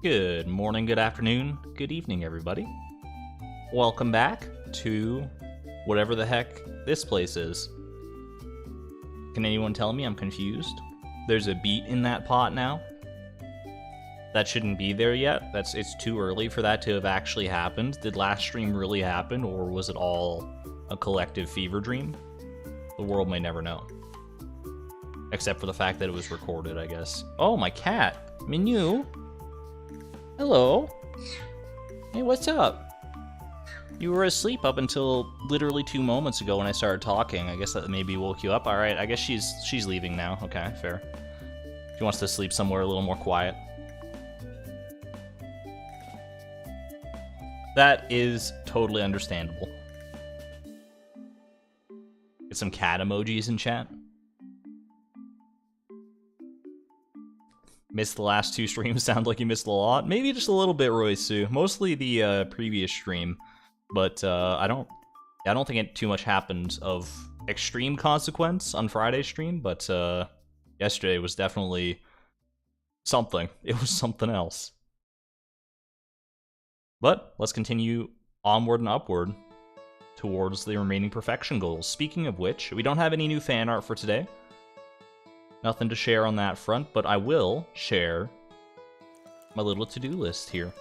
Good morning, good afternoon, good evening, everybody. Welcome back to whatever the heck this place is. Can anyone tell me? I'm confused. There's a beat in that pot now. That shouldn't be there yet. It's too early for that to have actually happened. Did last stream really happen, or was it all a collective fever dream? The world may never know. Except for the fact that it was recorded, I guess. Oh, my cat! Minu! Hello. Hey, what's up? You were asleep up until literally 2 moments ago when I started talking. I guess that maybe woke you up. All right, I guess she's leaving now. Okay, fair. She wants to sleep somewhere a little more quiet. That is totally understandable. Get some cat emojis in chat. Missed the last 2 streams. Sound like you missed a lot. Maybe just a little bit, Roysu. Mostly the previous stream, but I don't think too much happened of extreme consequence on Friday's stream. But yesterday was definitely something. It was something else. But let's continue onward and upward towards the remaining perfection goals. Speaking of which, we don't have any new fan art for today. Nothing to share on that front, but I will share my little to-do list here.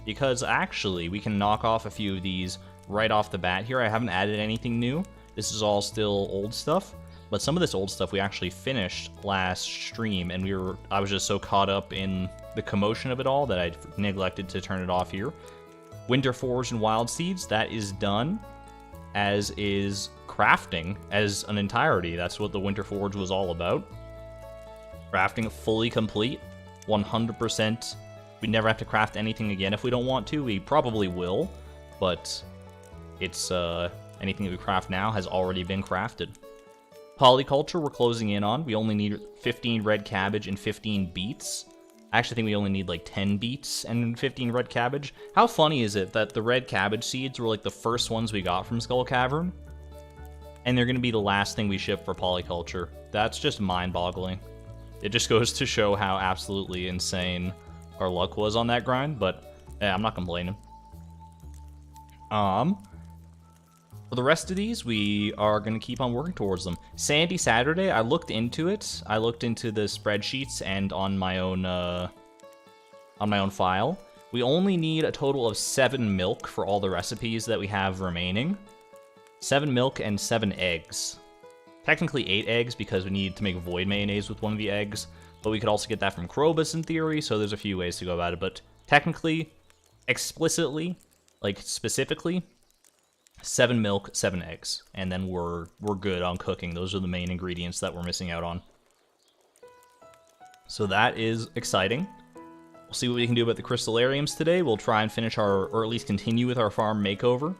Because actually, we can knock off a few of these right off the bat here. I haven't added anything new. This is all still old stuff. But some of this old stuff we actually finished last stream, and I was just so caught up in the commotion of it all that I neglected to turn it off here. Winter Forge and Wild Seeds, that is done. As is crafting as an entirety. That's what the Winter Forge was all about. Crafting fully complete, 100%. We never have to craft anything again if we don't want to. We probably will, but it's anything that we craft now has already been crafted. Polyculture we're closing in on. We only need 15 red cabbage and 15 beets. I actually think we only need like 10 beets and 15 red cabbage. How funny is it that the red cabbage seeds were like the first ones we got from Skull Cavern? And they're going to be the last thing we ship for Polyculture. That's just mind-boggling. It just goes to show how absolutely insane our luck was on that grind, but yeah, I'm not complaining. For the rest of these, we are going to keep on working towards them. Sandy Saturday, I looked into it. I looked into the spreadsheets and on my own file. We only need a total of 7 milk for all the recipes that we have remaining. 7 milk and 7 eggs. Technically 8 eggs because we need to make void mayonnaise with one of the eggs, but we could also get that from Krobus in theory, so there's a few ways to go about it, but technically, explicitly, like specifically, 7 milk, 7 eggs, and then we're good on cooking. Those are the main ingredients that we're missing out on. So that is exciting. We'll see what we can do about the crystallariums today. We'll try and finish or at least continue with our farm makeover,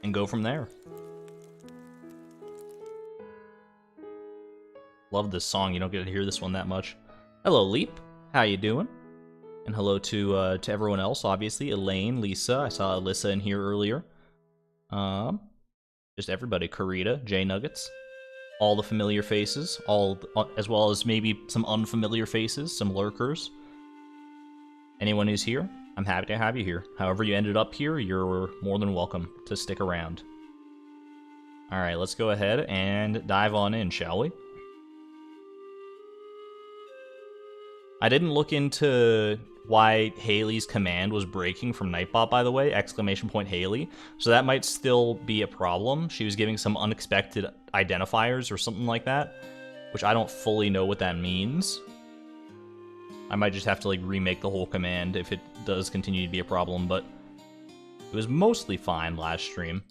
and go from there. Love this song. You don't get to hear this one that much. Hello, Leap. How you doing? And hello to everyone else, obviously. Elaine, Lisa. I saw Alyssa in here earlier. Just everybody. Karita, J Nuggets. All the familiar faces. As well as maybe some unfamiliar faces, some lurkers. Anyone who's here, I'm happy to have you here. However you ended up here, you're more than welcome to stick around. Alright, let's go ahead and dive on in, shall we? I didn't look into why Haley's command was breaking from Nightbot, by the way, ! Haley. So that might still be a problem. She was giving some unexpected identifiers or something like that, which I don't fully know what that means. I might just have to like remake the whole command if it does continue to be a problem, but it was mostly fine last stream.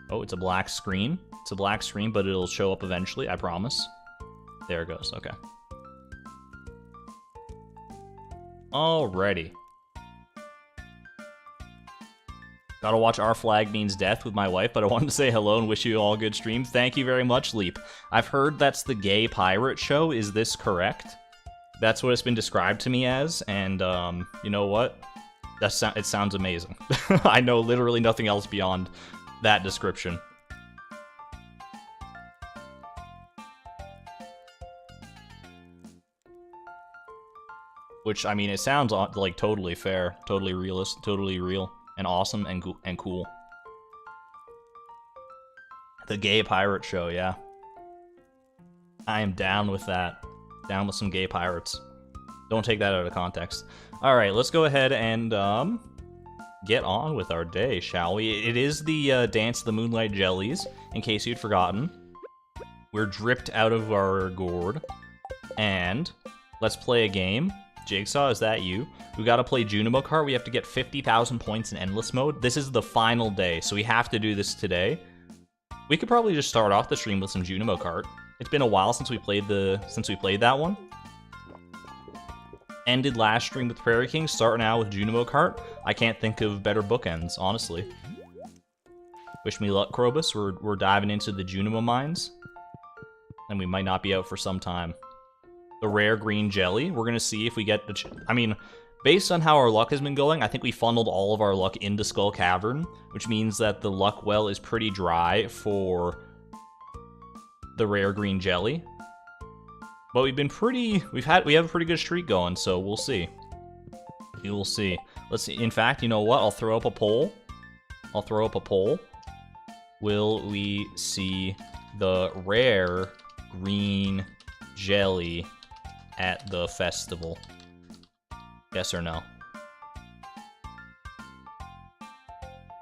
Oh, it's a black screen. It's a black screen, but it'll show up eventually, I promise. There it goes, okay. Alrighty. Gotta watch Our Flag Means Death with my wife, but I wanted to say hello and wish you all a good stream. Thank you very much, Leap. I've heard that's the gay pirate show. Is this correct? That's what it's been described to me as, and you know what? It sounds amazing. I know literally nothing else beyond that description. Which, I mean, it sounds like totally fair, totally realistic, totally real, and awesome and cool. The gay pirate show, yeah. I am down with that. Down with some gay pirates. Don't take that out of context. Alright, let's go ahead and get on with our day, shall we? It is the Dance of the Moonlight Jellies, in case you'd forgotten. We're dripped out of our gourd. And let's play a game. Jigsaw, is that you? We gotta play Junimo kart. We have to get 50,000 points in endless mode. This is the final day, so we have to do this today. We could probably just start off the stream with some Junimo kart. It's been a while since we played that one. Ended last stream with Prairie King, start now with Junimo kart. I can't think of better bookends, honestly. Wish me luck, Krobus. We're diving into the Junimo mines. And we might not be out for some time. The rare green jelly. We're gonna see if we get the... I mean, based on how our luck has been going, I think we funneled all of our luck into Skull Cavern, which means that the luck well is pretty dry for the rare green jelly. But we've been pretty... we have a pretty good streak going, so we'll see. We will see. Let's see. In fact, you know what? I'll throw up a poll. Will we see the rare green jelly at the festival? Yes or no?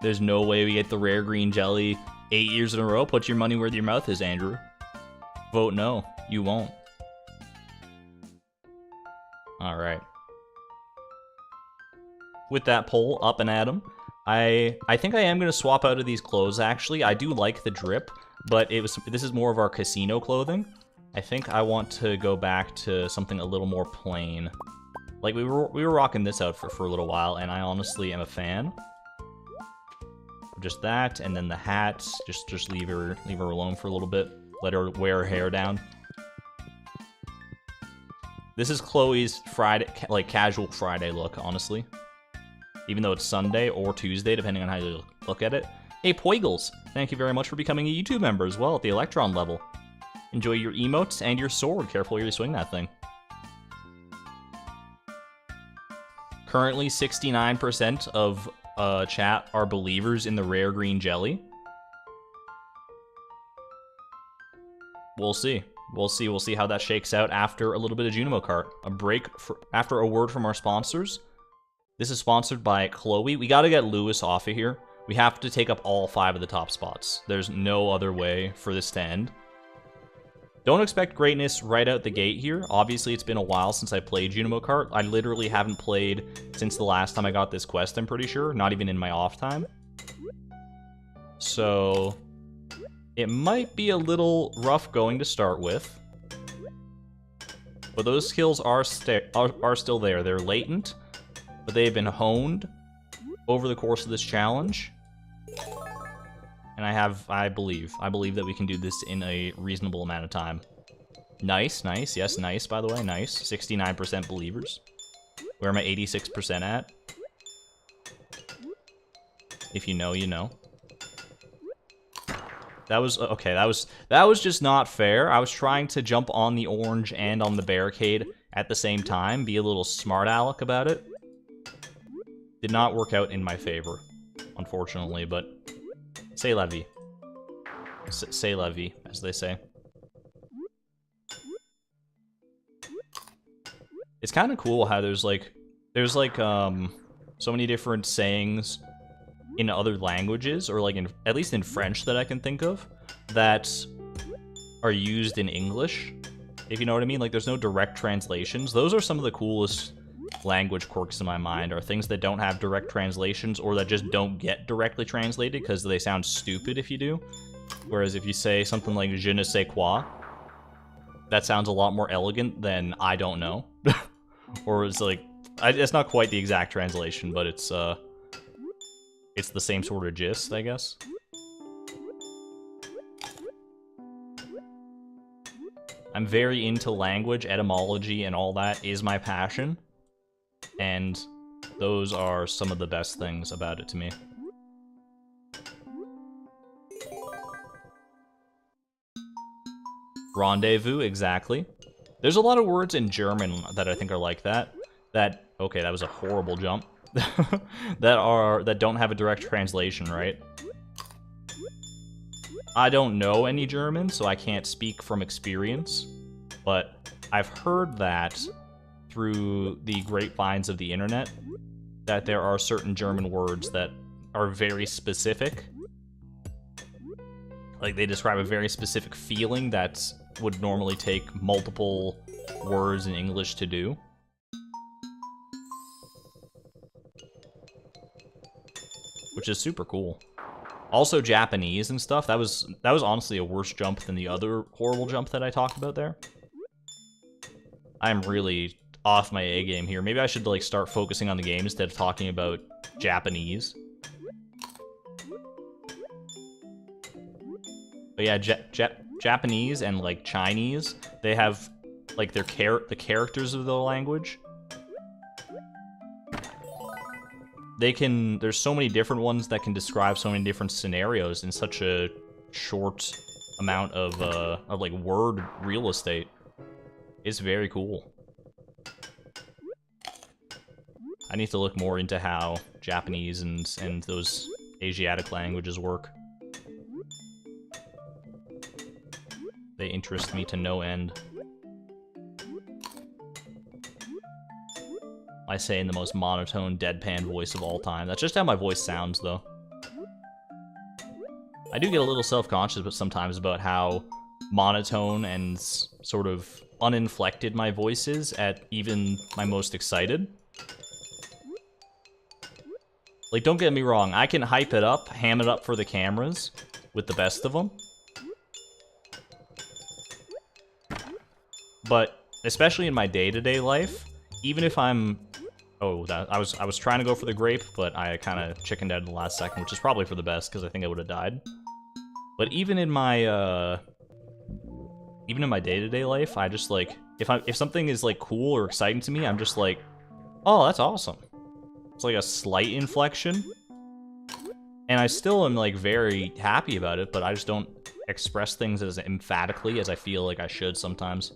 There's no way we get the rare green jelly 8 years in a row. Put your money where your mouth is, Andrew. Vote no. You won't. Alright. With that poll up and at 'em, I think I am going to swap out of these clothes, actually. I do like the drip, but this is more of our casino clothing. I think I want to go back to something a little more plain. Like, we were rocking this outfit for a little while, and I honestly am a fan. Just that, and then the hat, just leave her alone for a little bit. Let her wear her hair down. This is Chloe's Friday, like, casual Friday look, honestly. Even though it's Sunday or Tuesday, depending on how you look at it. Hey, Poigles, thank you very much for becoming a YouTube member as well at the Electron level. Enjoy your emotes and your sword. Careful where you swing that thing. Currently, 69% of chat are believers in the rare green jelly. We'll see. We'll see how that shakes out after a little bit of Junimo kart. A break after a word from our sponsors. This is sponsored by Chloe. We gotta get Lewis off of here. We have to take up all 5 of the top spots. There's no other way for this to end. Don't expect greatness right out the gate here. Obviously, it's been a while since I played Junimo kart. I literally haven't played since the last time I got this quest, I'm pretty sure. Not even in my off time. So it might be a little rough going to start with. But those skills are still there. They're latent, but they've been honed over the course of this challenge. And I believe that we can do this in a reasonable amount of time. Nice, nice. Yes, nice, by the way. Nice. 69% believers. Where am I 86% at? If you know, you know. That was, okay, that was just not fair. I was trying to jump on the orange and on the barricade at the same time. Be a little smart aleck about it. Did not work out in my favor, unfortunately, but... C'est la vie. C'est la vie, as they say. It's kind of cool how there's like so many different sayings in other languages, or like at least in French that I can think of, that are used in English, if you know what I mean. Like, there's no direct translations. Those are some of the coolest language quirks in my mind, are things that don't have direct translations, or that just don't get directly translated because they sound stupid if you do. Whereas if you say something like je ne sais quoi, that sounds a lot more elegant than I don't know. Or it's like, it's not quite the exact translation, but it's the same sort of gist, I guess. I'm very into language, etymology, and all that is my passion. And those are some of the best things about it to me. Rendezvous, exactly. There's a lot of words in German that I think are like that. Okay, that was a horrible jump. that don't have a direct translation, right? I don't know any German, so I can't speak from experience, but I've heard that through the grapevines of the internet that there are certain German words that are very specific. Like, they describe a very specific feeling that would normally take multiple words in English to do. Which is super cool. Also Japanese and stuff, that was honestly a worse jump than the other horrible jump that I talked about there. I'm really off my A game here. Maybe I should like start focusing on the game instead of talking about Japanese. But yeah, Japanese and like Chinese, they have like the characters of the language. There's so many different ones that can describe so many different scenarios in such a short amount of like word real estate. It's very cool. I need to look more into how Japanese and those Asiatic languages work. They interest me to no end. I say in the most monotone, deadpan voice of all time. That's just how my voice sounds, though. I do get a little self-conscious but sometimes about how monotone and sort of uninflected my voice is at even my most excited. Like, don't get me wrong, I can hype it up, ham it up for the cameras with the best of them. But, especially in my day-to-day life, even if I'm... Oh, I was trying to go for the grape, but I kind of chickened out in the last second, which is probably for the best, because I think I would have died. But even in my day-to-day life, I just, like... If something is, like, cool or exciting to me, I'm just like, oh, that's awesome. It's like a slight inflection. And I still am, like, very happy about it, but I just don't express things as emphatically as I feel like I should sometimes.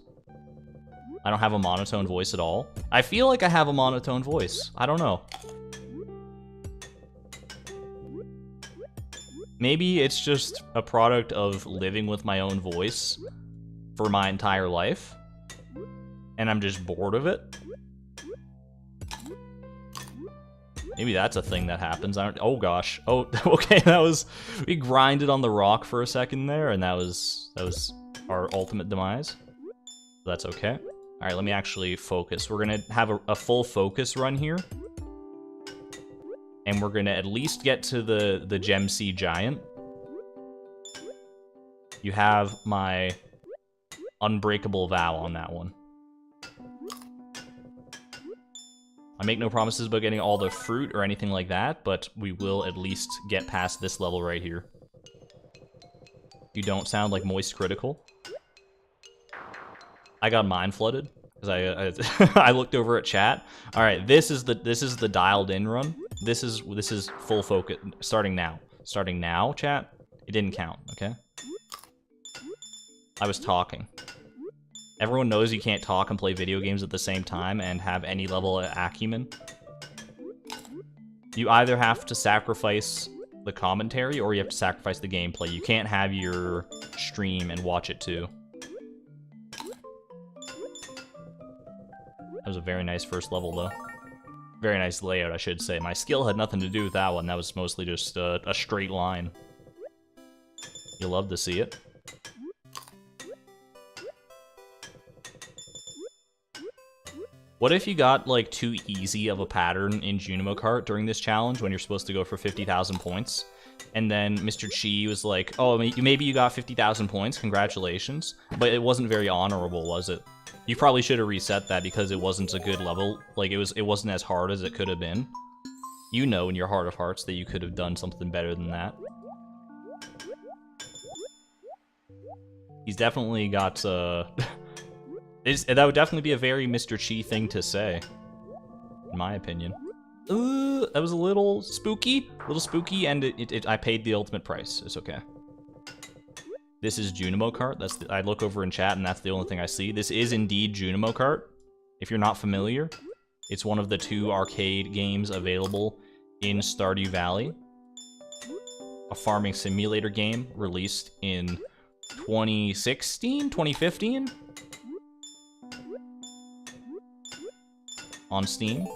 I don't have a monotone voice at all. I feel like I have a monotone voice. I don't know. Maybe it's just a product of living with my own voice for my entire life. And I'm just bored of it. Maybe that's a thing that happens. Oh gosh. Oh, okay, we grinded on the rock for a second there, and that was our ultimate demise. That's okay. All right, let me actually focus. We're gonna have a full focus run here. And we're gonna at least get to the Gem Sea Giant. You have my unbreakable vow on that one. I make no promises about getting all the fruit or anything like that, but we will at least get past this level right here. You don't sound like Moist Critical. I got mind flooded because I looked over at chat. All right, this is the dialed in run. This is full focus starting now. Starting now, chat. It didn't count, okay? I was talking. Everyone knows you can't talk and play video games at the same time and have any level of acumen. You either have to sacrifice the commentary or you have to sacrifice the gameplay. You can't have your stream and watch it too. That was a very nice first level, though. Very nice layout, I should say. My skill had nothing to do with that one. That was mostly just a straight line. You'll love to see it. What if you got, like, too easy of a pattern in Junimo Kart during this challenge when you're supposed to go for 50,000 points? And then Mr. Chi was like, oh, maybe you got 50,000 points, congratulations. But it wasn't very honorable, was it? You probably should have reset that because it wasn't a good level. Like, it wasn't as hard as it could have been. You know in your heart of hearts that you could have done something better than that. He's definitely got, that would definitely be a very Mr. Chi thing to say, in my opinion. That was a little spooky, and I paid the ultimate price. It's okay. This is Junimo Kart. I look over in chat, and that's the only thing I see. This is indeed Junimo Kart, if you're not familiar. It's one of the 2 arcade games available in Stardew Valley, a farming simulator game released in 2016, 2015 on Steam.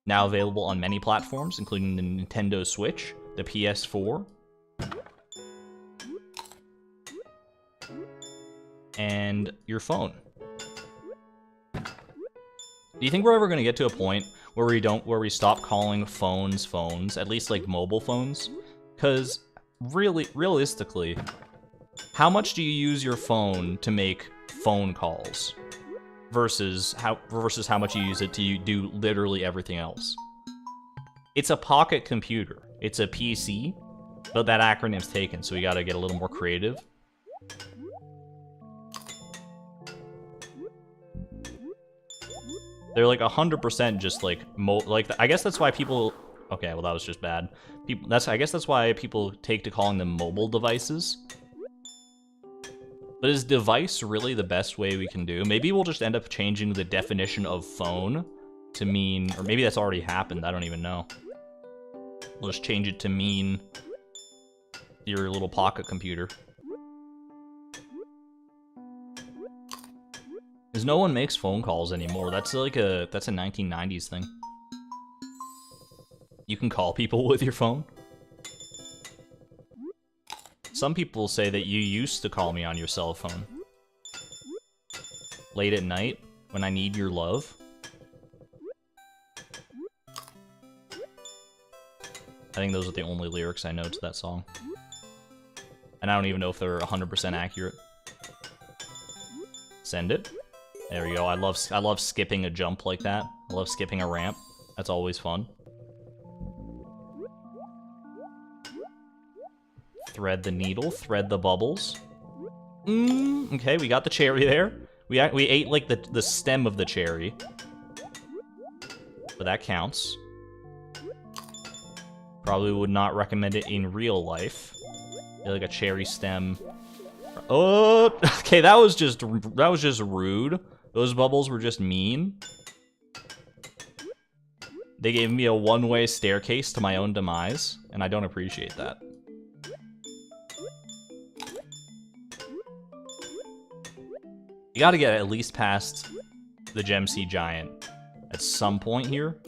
Now available on many platforms, including the Nintendo Switch, the PS4, and your phone. Do you think we're ever going to get to a point where we stop calling phones phones, at least like mobile phones? Because realistically, how much do you use your phone to make phone calls versus how much you use it to do literally everything else? It's a pocket computer. It's a PC, but that acronym's taken, so we got to get a little more creative. They're like 100% just like I guess that's why people. Okay, well that was just bad. I guess that's why people take to calling them mobile devices. But is device really the best way we can do? Maybe we'll just end up changing the definition of phone to mean, or maybe that's already happened. I don't even know. We'll just change it to mean your little pocket computer. Because no one makes phone calls anymore. That's like that's a 1990s thing. You can call people with your phone. Some people say that you used to call me on your cell phone. Late at night, when I need your love. I think those are the only lyrics I know to that song. And I don't even know if they're 100% accurate. Send it. There we go. I love skipping a jump like that. I love skipping a ramp. That's always fun. Thread the needle, thread the bubbles. Okay, we got the cherry there. We ate like the stem of the cherry. But that counts. Probably would not recommend it in real life. Like a cherry stem. Oh, okay, that was just rude. Those bubbles were just mean. They gave me a one-way staircase to my own demise, and I don't appreciate that. You gotta get at least past the Gem Sea Giant at some point here.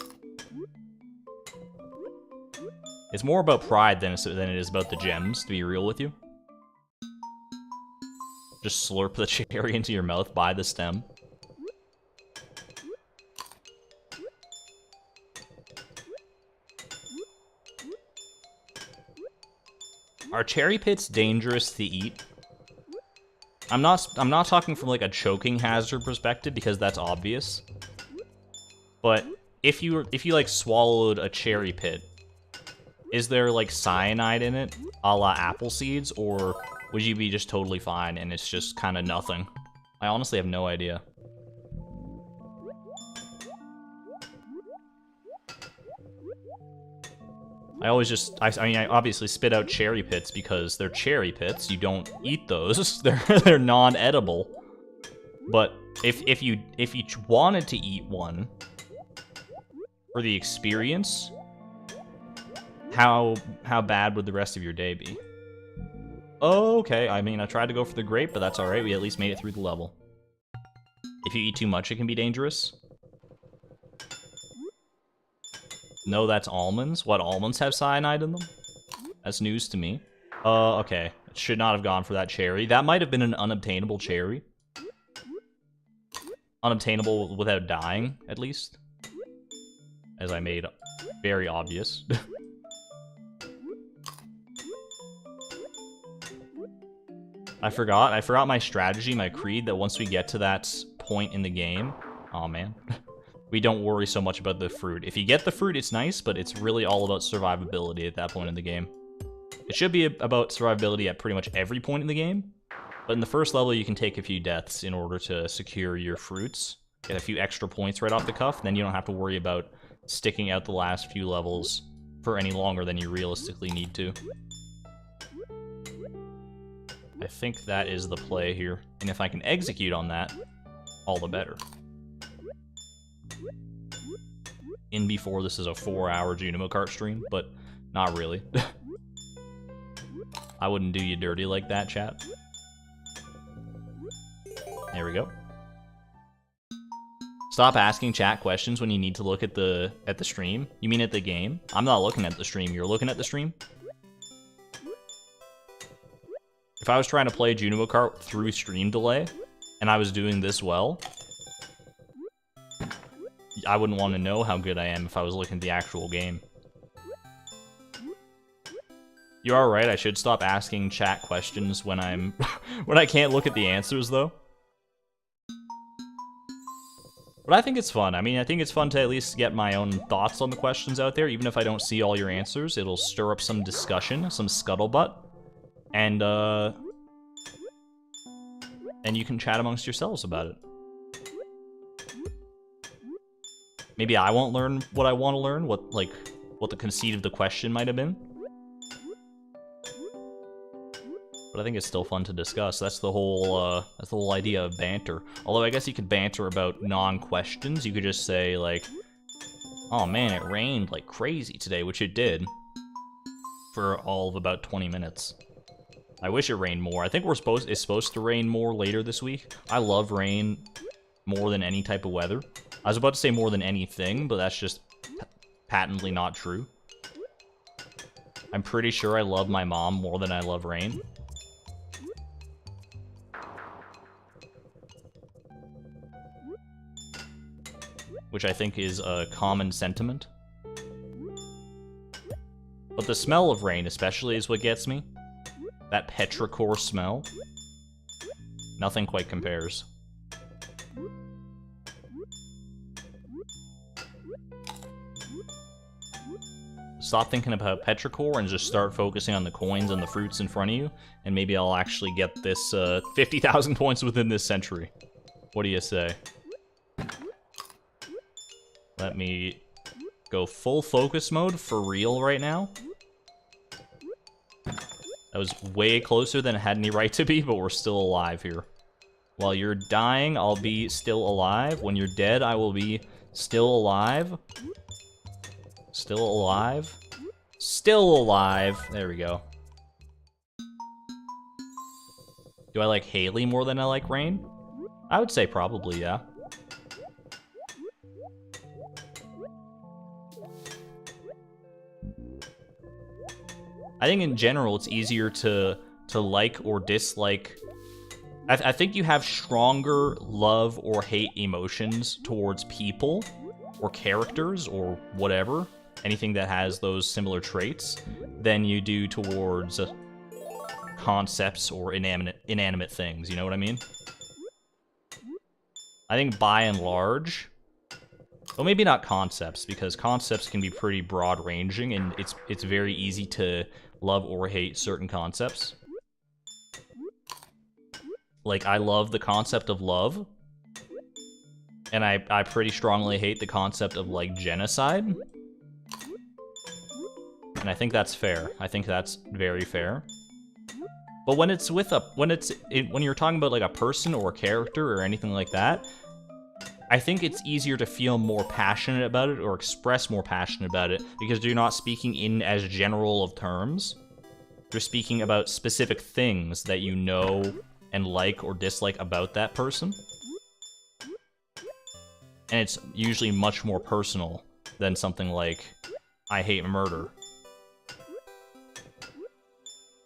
It's more about pride than it is about the gems, to be real with you. Just slurp the cherry into your mouth by the stem. Are cherry pits dangerous to eat? I'm not talking from like a choking hazard perspective because that's obvious. But if you like swallowed a cherry pit, is there like cyanide in it, a la apple seeds, or would you be just totally fine and it's just kind of nothing? I honestly have no idea. I obviously spit out cherry pits because they're cherry pits. You don't eat those. They're non-edible. But if you wanted to eat one for the experience, how bad would the rest of your day be? Oh, okay. I mean, I tried to go for the grape, but that's all right. We at least made it through the level. If you eat too much, it can be dangerous. No, that's almonds. What, almonds have cyanide in them? That's news to me. Okay. Should not have gone for that cherry. That might have been an unobtainable cherry. Unobtainable without dying, at least. As I made very obvious. I forgot my strategy, my creed, that once we get to that point in the game... Aw, man. We don't worry so much about the fruit. If you get the fruit, it's nice, but it's really all about survivability at that point in the game. It should be about survivability at pretty much every point in the game, but in the first level, you can take a few deaths in order to secure your fruits, get a few extra points right off the cuff, then you don't have to worry about sticking out the last few levels for any longer than you realistically need to. I think that is the play here, and if I can execute on that, all the better. in before this is a 4-hour Junimo kart stream, but not really. I wouldn't do you dirty like that, chat. There we go. Stop asking chat questions when you need to look at the stream. You mean at the game? I'm not looking at the stream. You're looking at the stream? If I was trying to play Junimo kart through stream delay, and I was doing this well, I wouldn't want to know how good I am if I was looking at the actual game. You are right, I should stop asking chat questions when I'm when I can't look at the answers though. But I think it's fun. I mean, I think it's fun to at least get my own thoughts on the questions out there, even if I don't see all your answers. It'll stir up some discussion, some scuttlebutt, and you can chat amongst yourselves about it. Maybe I won't learn what I want to learn, what the conceit of the question might have been. But I think it's still fun to discuss. That's the whole idea of banter. Although I guess you could banter about non-questions. You could just say like, "Oh man, it rained like crazy today," which it did for all of about 20 minutes. I wish it rained more. I think it's supposed to rain more later this week. I love rain more than any type of weather. I was about to say more than anything, but that's just patently not true. I'm pretty sure I love my mom more than I love rain. Which I think is a common sentiment. But the smell of rain especially is what gets me. That petrichor smell. Nothing quite compares. Stop thinking about petrichor and just start focusing on the coins and the fruits in front of you, and maybe I'll actually get this 50,000 points within this century. What do you say? Let me go full focus mode for real right now. That was way closer than it had any right to be, but we're still alive here. While you're dying, I'll be still alive. When you're dead, I will be still alive. Still alive. Still alive. There we go. Do I like Haley more than I like Rain? I would say probably, yeah. I think in general it's easier to like or dislike. I think you have stronger love or hate emotions towards people or characters or whatever, anything that has those similar traits, than you do towards concepts or inanimate things, you know what I mean? I think by and large, well, maybe not concepts, because concepts can be pretty broad-ranging, and it's very easy to love or hate certain concepts. Like, I love the concept of love, and I pretty strongly hate the concept of, like, genocide. And I think that's fair. I think that's very fair. But when it's with when you're talking about, like, a person or a character or anything like that, I think it's easier to feel more passionate about it or express more passion about it because you're not speaking in as general of terms. You're speaking about specific things that you know and like or dislike about that person. And it's usually much more personal than something like, I hate murder.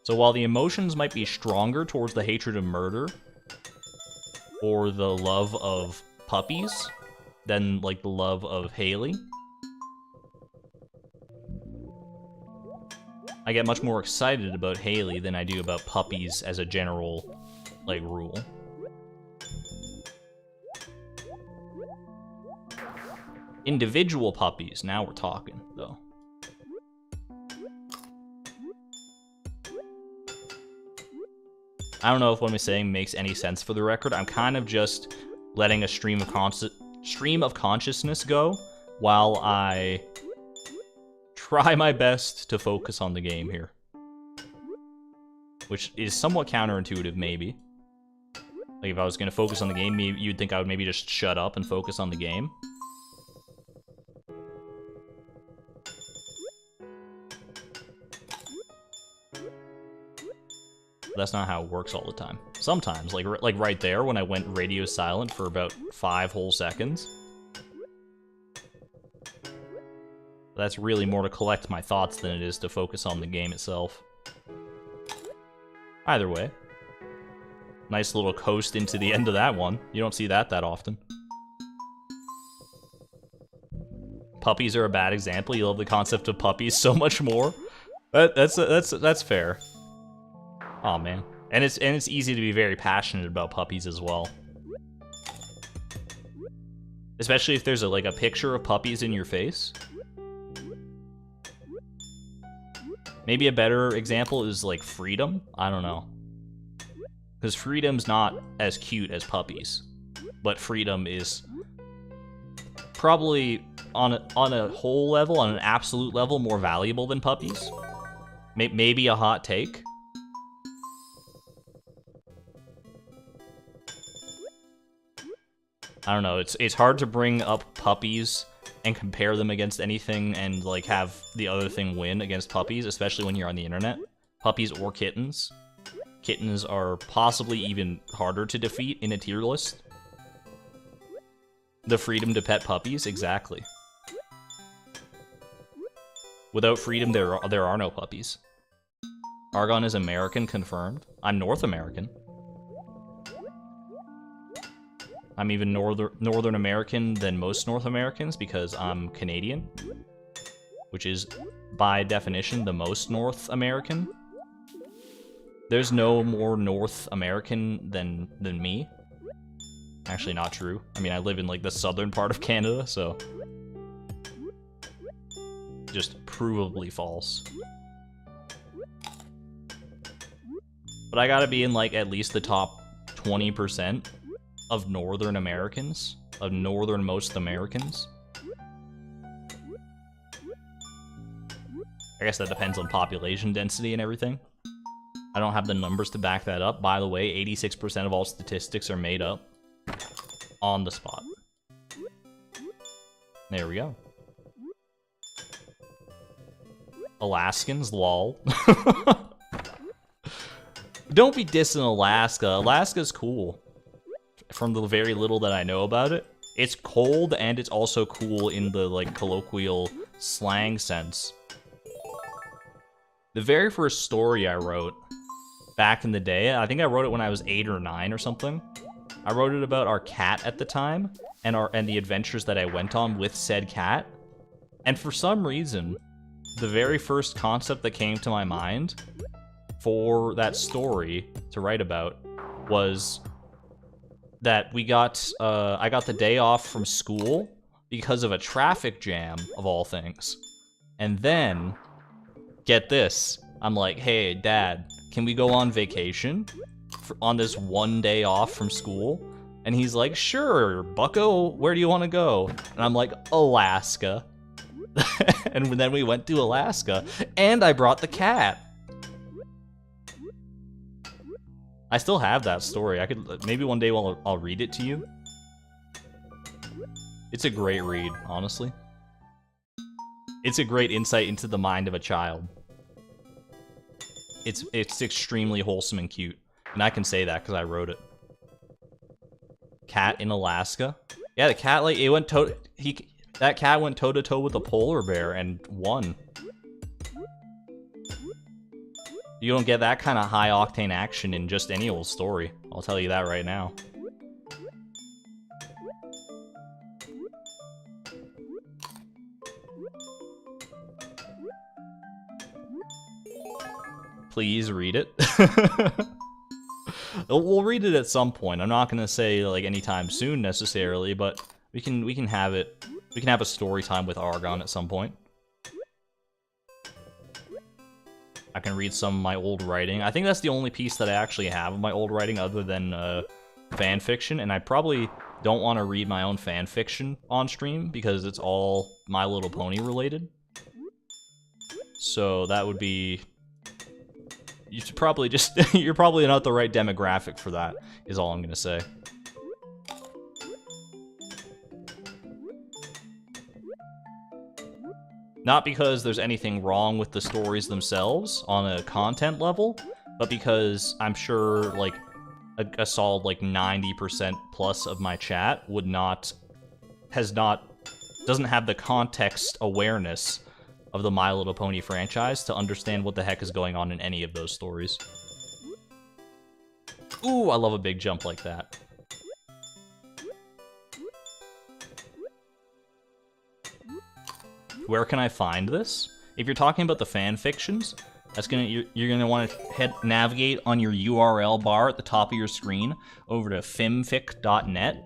So while the emotions might be stronger towards the hatred of murder or the love of puppies than, like, the love of Haley, I get much more excited about Haley than I do about puppies as a general, like, rule. Individual puppies, now we're talking, though. I don't know if what I'm saying makes any sense for the record. I'm kind of just letting a stream of consciousness go while I try my best to focus on the game here. Which is somewhat counterintuitive, maybe. Like, if I was going to focus on the game, maybe you'd think I would maybe just shut up and focus on the game. that's not how it works all the time. Sometimes, like right there when I went radio silent for about 5 whole seconds. That's really more to collect my thoughts than it is to focus on the game itself. Either way. Nice little coast into the end of that one. You don't see that often. Puppies are a bad example. You love the concept of puppies so much more. That's fair. Oh man, and it's easy to be very passionate about puppies as well. Especially if there's a picture of puppies in your face. Maybe a better example is like freedom. I don't know. Because freedom's not as cute as puppies, but freedom is probably on a whole level, on an absolute level, more valuable than puppies. Maybe a hot take. I don't know. It's hard to bring up puppies and compare them against anything and like have the other thing win against puppies, especially when you're on the internet. Puppies or kittens. Kittens are possibly even harder to defeat in a tier list. The freedom to pet puppies, exactly. Without freedom, there are no puppies. Argon is American, confirmed. I'm North American. I'm even Northern American than most North Americans because I'm Canadian, which is, by definition, the most North American. There's no more North American than me. Actually, not true. I mean, I live in like the southern part of Canada, so just provably false. But I gotta be in like at least the top 20% of Northern Americans, of northernmost Americans. I guess that depends on population density and everything. I don't have the numbers to back that up. By the way, 86% of all statistics are made up on the spot. There we go. Alaskans, lol. Don't be dissing Alaska. Alaska's cool. From the very little that I know about it. It's cold and it's also cool in the like colloquial slang sense. The very first story I wrote back in the day, I think I wrote it when I was 8 or 9 or something. I wrote it about our cat at the time and the adventures that I went on with said cat. And for some reason, the very first concept that came to my mind for that story to write about was that I got the day off from school because of a traffic jam, of all things. And then, get this, I'm like, hey, Dad, can we go on vacation on this one day off from school? And he's like, sure, bucko, where do you want to go? And I'm like, Alaska. And then we went to Alaska, and I brought the cat. I still have that story. I could maybe one day I'll read it to you. It's a great read, honestly. It's a great insight into the mind of a child. It's extremely wholesome and cute, and I can say that because I wrote it. Cat in Alaska. Yeah, the cat that cat went toe to toe with a polar bear and won. You don't get that kind of high-octane action in just any old story. I'll tell you that right now. Please read it. We'll read it at some point. I'm not gonna say like anytime soon necessarily, but we can have it. We can have a story time with Argon at some point. I can read some of my old writing. I think that's the only piece that I actually have of my old writing other than fan fiction, and I probably don't want to read my own fan fiction on stream because it's all My Little Pony related. So that would be... You should probably just... You're probably not the right demographic for that, is all I'm gonna say. Not because there's anything wrong with the stories themselves on a content level, but because I'm sure, like, a solid, like, 90% plus of my chat doesn't have the context awareness of the My Little Pony franchise to understand what the heck is going on in any of those stories. Ooh, I love a big jump like that. Where can I find this? If you're talking about the fan fictions, you're gonna want to navigate on your URL bar at the top of your screen over to fimfic.net.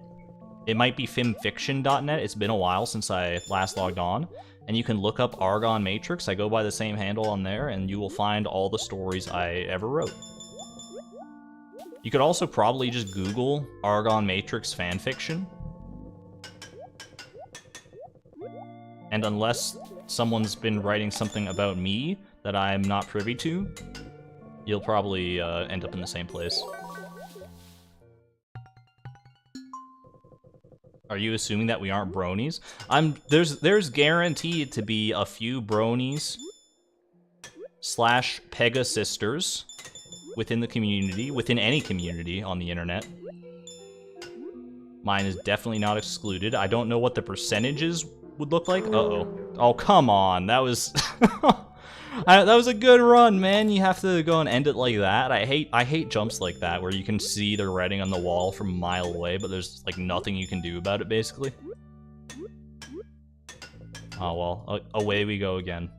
It might be fimfiction.net. It's been a while since I last logged on, and you can look up Argon Matrix. I go by the same handle on there, and you will find all the stories I ever wrote. You could also probably just Google Argon Matrix fanfiction. And unless someone's been writing something about me that I'm not privy to, you'll probably end up in the same place. Are you assuming that we aren't bronies? There's guaranteed to be a few bronies / Pega sisters within the community, within any community on the internet. Mine is definitely not excluded. I don't know what the percentages would look like. Uh-oh. Oh, come on. That was that was a good run, man. You have to go and end it like that. I hate jumps like that where you can see the writing on the wall from a mile away, but there's like nothing you can do about it, basically. Oh, well. Away we go again.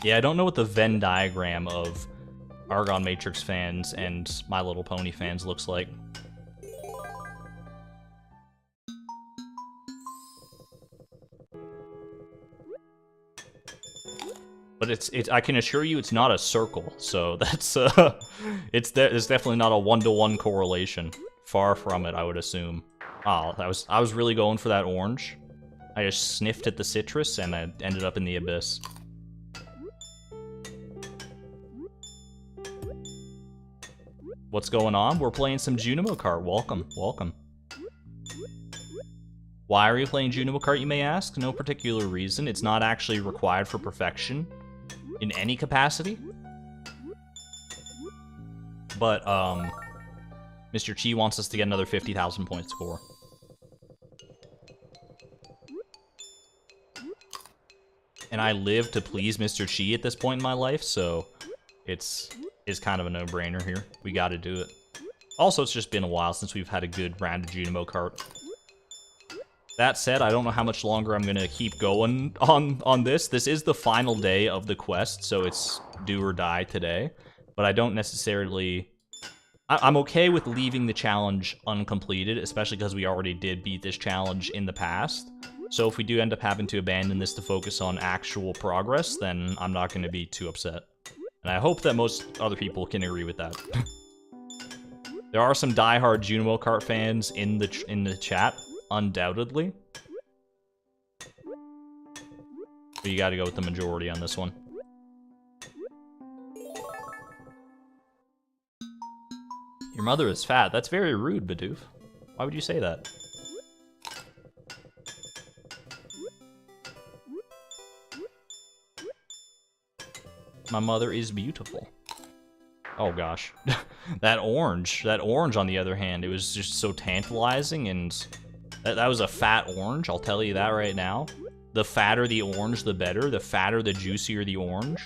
Yeah, I don't know what the Venn diagram of Argon Matrix fans and My Little Pony fans looks like. But I can assure you it's not a circle, so that's there's definitely not a 1-to-1 correlation. Far from it, I would assume. Oh, I was really going for that orange. I just sniffed at the citrus and I ended up in the abyss. What's going on? We're playing some Junimo Kart. Welcome, welcome. Why are you playing Junimo Kart, you may ask? No particular reason. It's not actually required for perfection in any capacity. But, Mr. Chi wants us to get another 50,000 point score. And I live to please Mr. Chi at this point in my life, so it's kind of a no-brainer here. We gotta do it. Also, it's just been a while since we've had a good round of Junimo Kart. That said, I don't know how much longer I'm gonna keep going on this. This is the final day of the quest, so it's do or die today. But I don't necessarily... I'm okay with leaving the challenge uncompleted, especially because we already did beat this challenge in the past. So if we do end up having to abandon this to focus on actual progress, then I'm not gonna be too upset. And I hope that most other people can agree with that. There are some diehard Junimo Kart fans in the chat, undoubtedly. But you gotta go with the majority on this one. Your mother is fat. That's very rude, Bidoof. Why would you say that? My mother is beautiful. Oh gosh. That orange on the other hand, it was just so tantalizing, and that was a fat orange, I'll tell you that right now. The fatter the orange, the better. The fatter, the juicier the orange,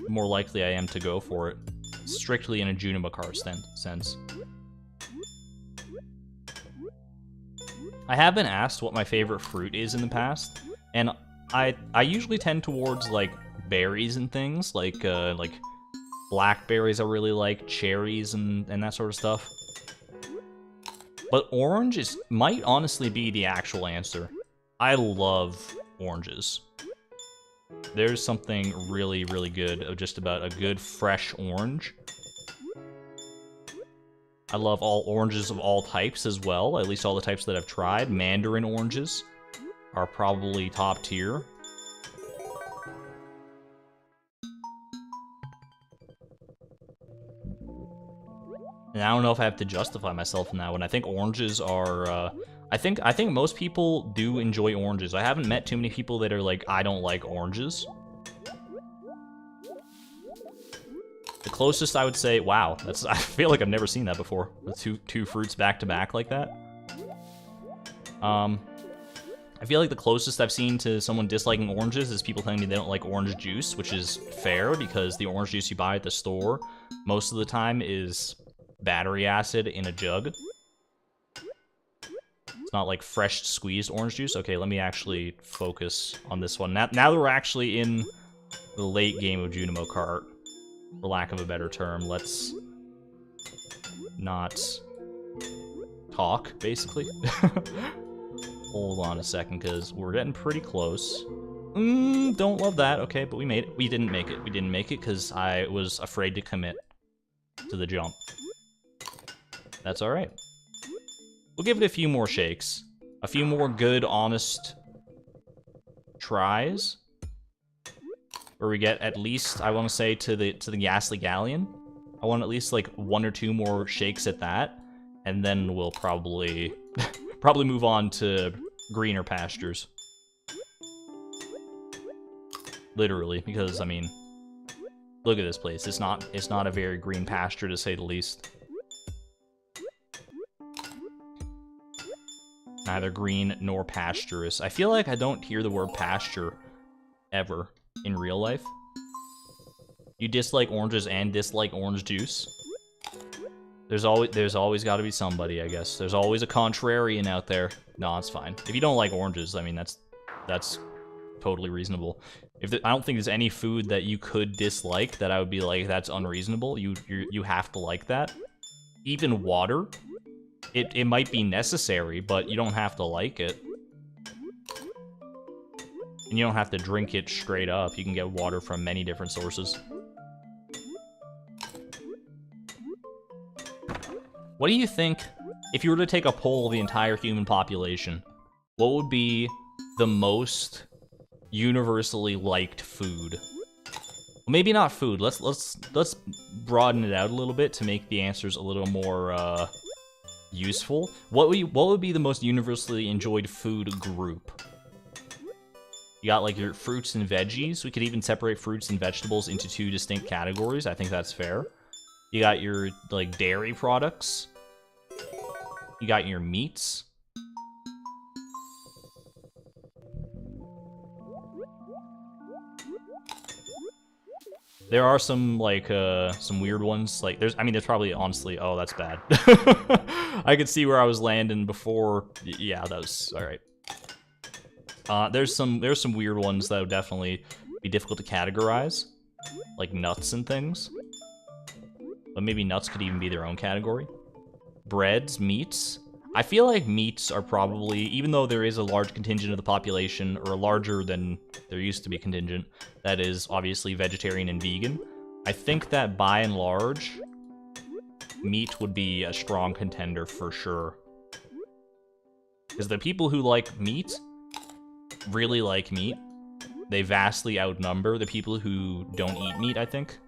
the more likely I am to go for it. Strictly in a Junimo Kart sense. I have been asked what my favorite fruit is in the past, and I usually tend towards, like, berries and things, like blackberries I really like, cherries and that sort of stuff. But orange might honestly be the actual answer. I love oranges. There's something really, really good just about a good fresh orange. I love all oranges of all types as well, at least all the types that I've tried. Mandarin oranges are probably top tier. And I don't know if I have to justify myself in that one. I think oranges are, I think most people do enjoy oranges. I haven't met too many people that are like, I don't like oranges. The closest I would say, wow, I feel like I've never seen that before. With two fruits back to back like that. I feel like the closest I've seen to someone disliking oranges is people telling me they don't like orange juice, which is fair because the orange juice you buy at the store most of the time is battery acid in a jug. It's not like fresh squeezed orange juice. Okay, let me actually focus on this one. Now that we're actually in the late game of Junimo Kart, for lack of a better term, let's not talk, basically. Hold on a second, because we're getting pretty close. Don't love that. Okay, but we made it. We didn't make it. We didn't make it because I was afraid to commit to the jump. That's alright. We'll give it a few more shakes. A few more good, honest tries. Where we get at least, I want to say, to the Ghastly Galleon. I want at least like 1 or 2 more shakes at that. And then we'll probably move on to greener pastures. Literally, because I mean, look at this place. It's not a very green pasture to say the least. Neither green nor pasturous. I feel like I don't hear the word pasture ever in real life. You dislike oranges and dislike orange juice? There's always got to be somebody, I guess. There's always a contrarian out there. No, it's fine. If you don't like oranges, I mean, that's totally reasonable. I don't think there's any food that you could dislike that I would be like, that's unreasonable. You have to like that. Even water, it might be necessary, but you don't have to like it. And you don't have to drink it straight up. You can get water from many different sources. What do you think, if you were to take a poll of the entire human population, what would be the most universally liked food? Well, maybe not food. Let's broaden it out a little bit to make the answers a little more useful. What would be the most universally enjoyed food group? You got like your fruits and veggies. We could even separate fruits and vegetables into 2 distinct categories. I think that's fair. You got your like dairy products. You got your meats. There are some like some weird ones. Like there's probably honestly, oh, that's bad. I could see where I was landing before. Yeah, that was all right. There's some weird ones that would definitely be difficult to categorize, like nuts and things. But maybe nuts could even be their own category. Breads, meats. I feel like meats are probably, even though there is a large contingent of the population, or larger than there used to be contingent, that is obviously vegetarian and vegan. I think that by and large, meat would be a strong contender for sure. Because the people who like meat really like meat. They vastly outnumber the people who don't eat meat, I think.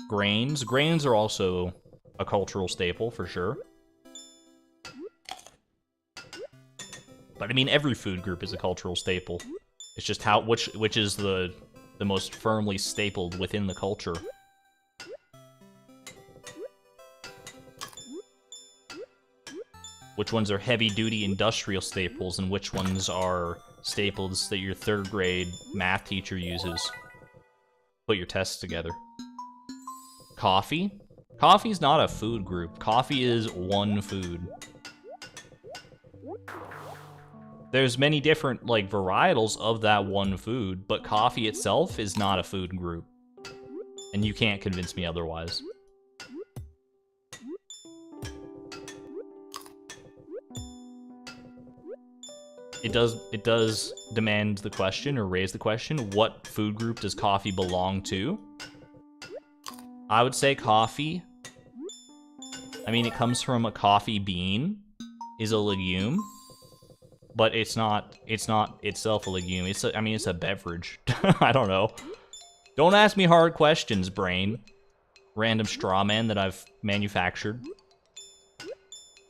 Grains. Grains are also a cultural staple, for sure. But I mean, every food group is a cultural staple. It's just which is the most firmly stapled within the culture. Which ones are heavy-duty industrial staples, and which ones are staples that your 3rd grade math teacher uses. Put your tests together. Coffee? Coffee's not a food group. Coffee is one food. There's many different, like, varietals of that one food, but coffee itself is not a food group. And you can't convince me otherwise. It does demand the question, or raise the question, what food group does coffee belong to? I would say coffee. I mean, it comes from a coffee bean, is a legume, but it's not itself a legume. It's a beverage. I don't know. Don't ask me hard questions, brain. Random straw man that I've manufactured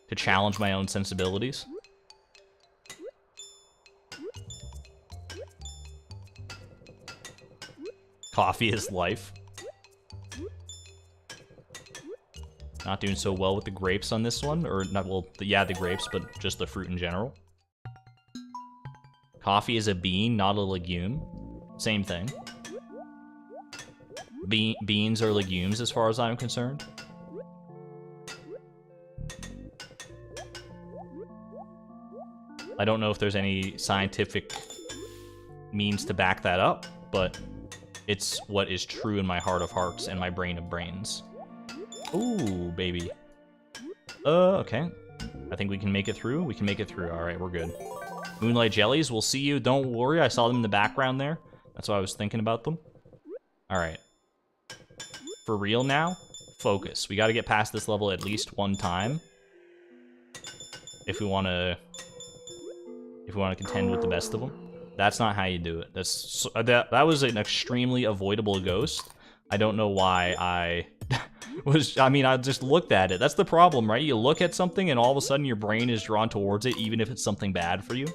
to challenge my own sensibilities. Coffee is life. Not doing so well with the grapes on this one. Or, not, well, yeah, the grapes, but just the fruit in general. Coffee is a bean, not a legume. Same thing. Beans are legumes as far as I'm concerned. I don't know if there's any scientific means to back that up, but it's what is true in my heart of hearts and my brain of brains. Ooh, baby. Okay. I think we can make it through. We can make it through. All right, we're good. Moonlight jellies, we'll see you. Don't worry, I saw them in the background there. That's why I was thinking about them. All right. For real now, focus. We got to get past this level at least one time if we want to contend with the best of them. That's not how you do it. That was an extremely avoidable ghost. I don't know why I I just looked at it. That's the problem, right? You look at something and all of a sudden your brain is drawn towards it, even if it's something bad for you.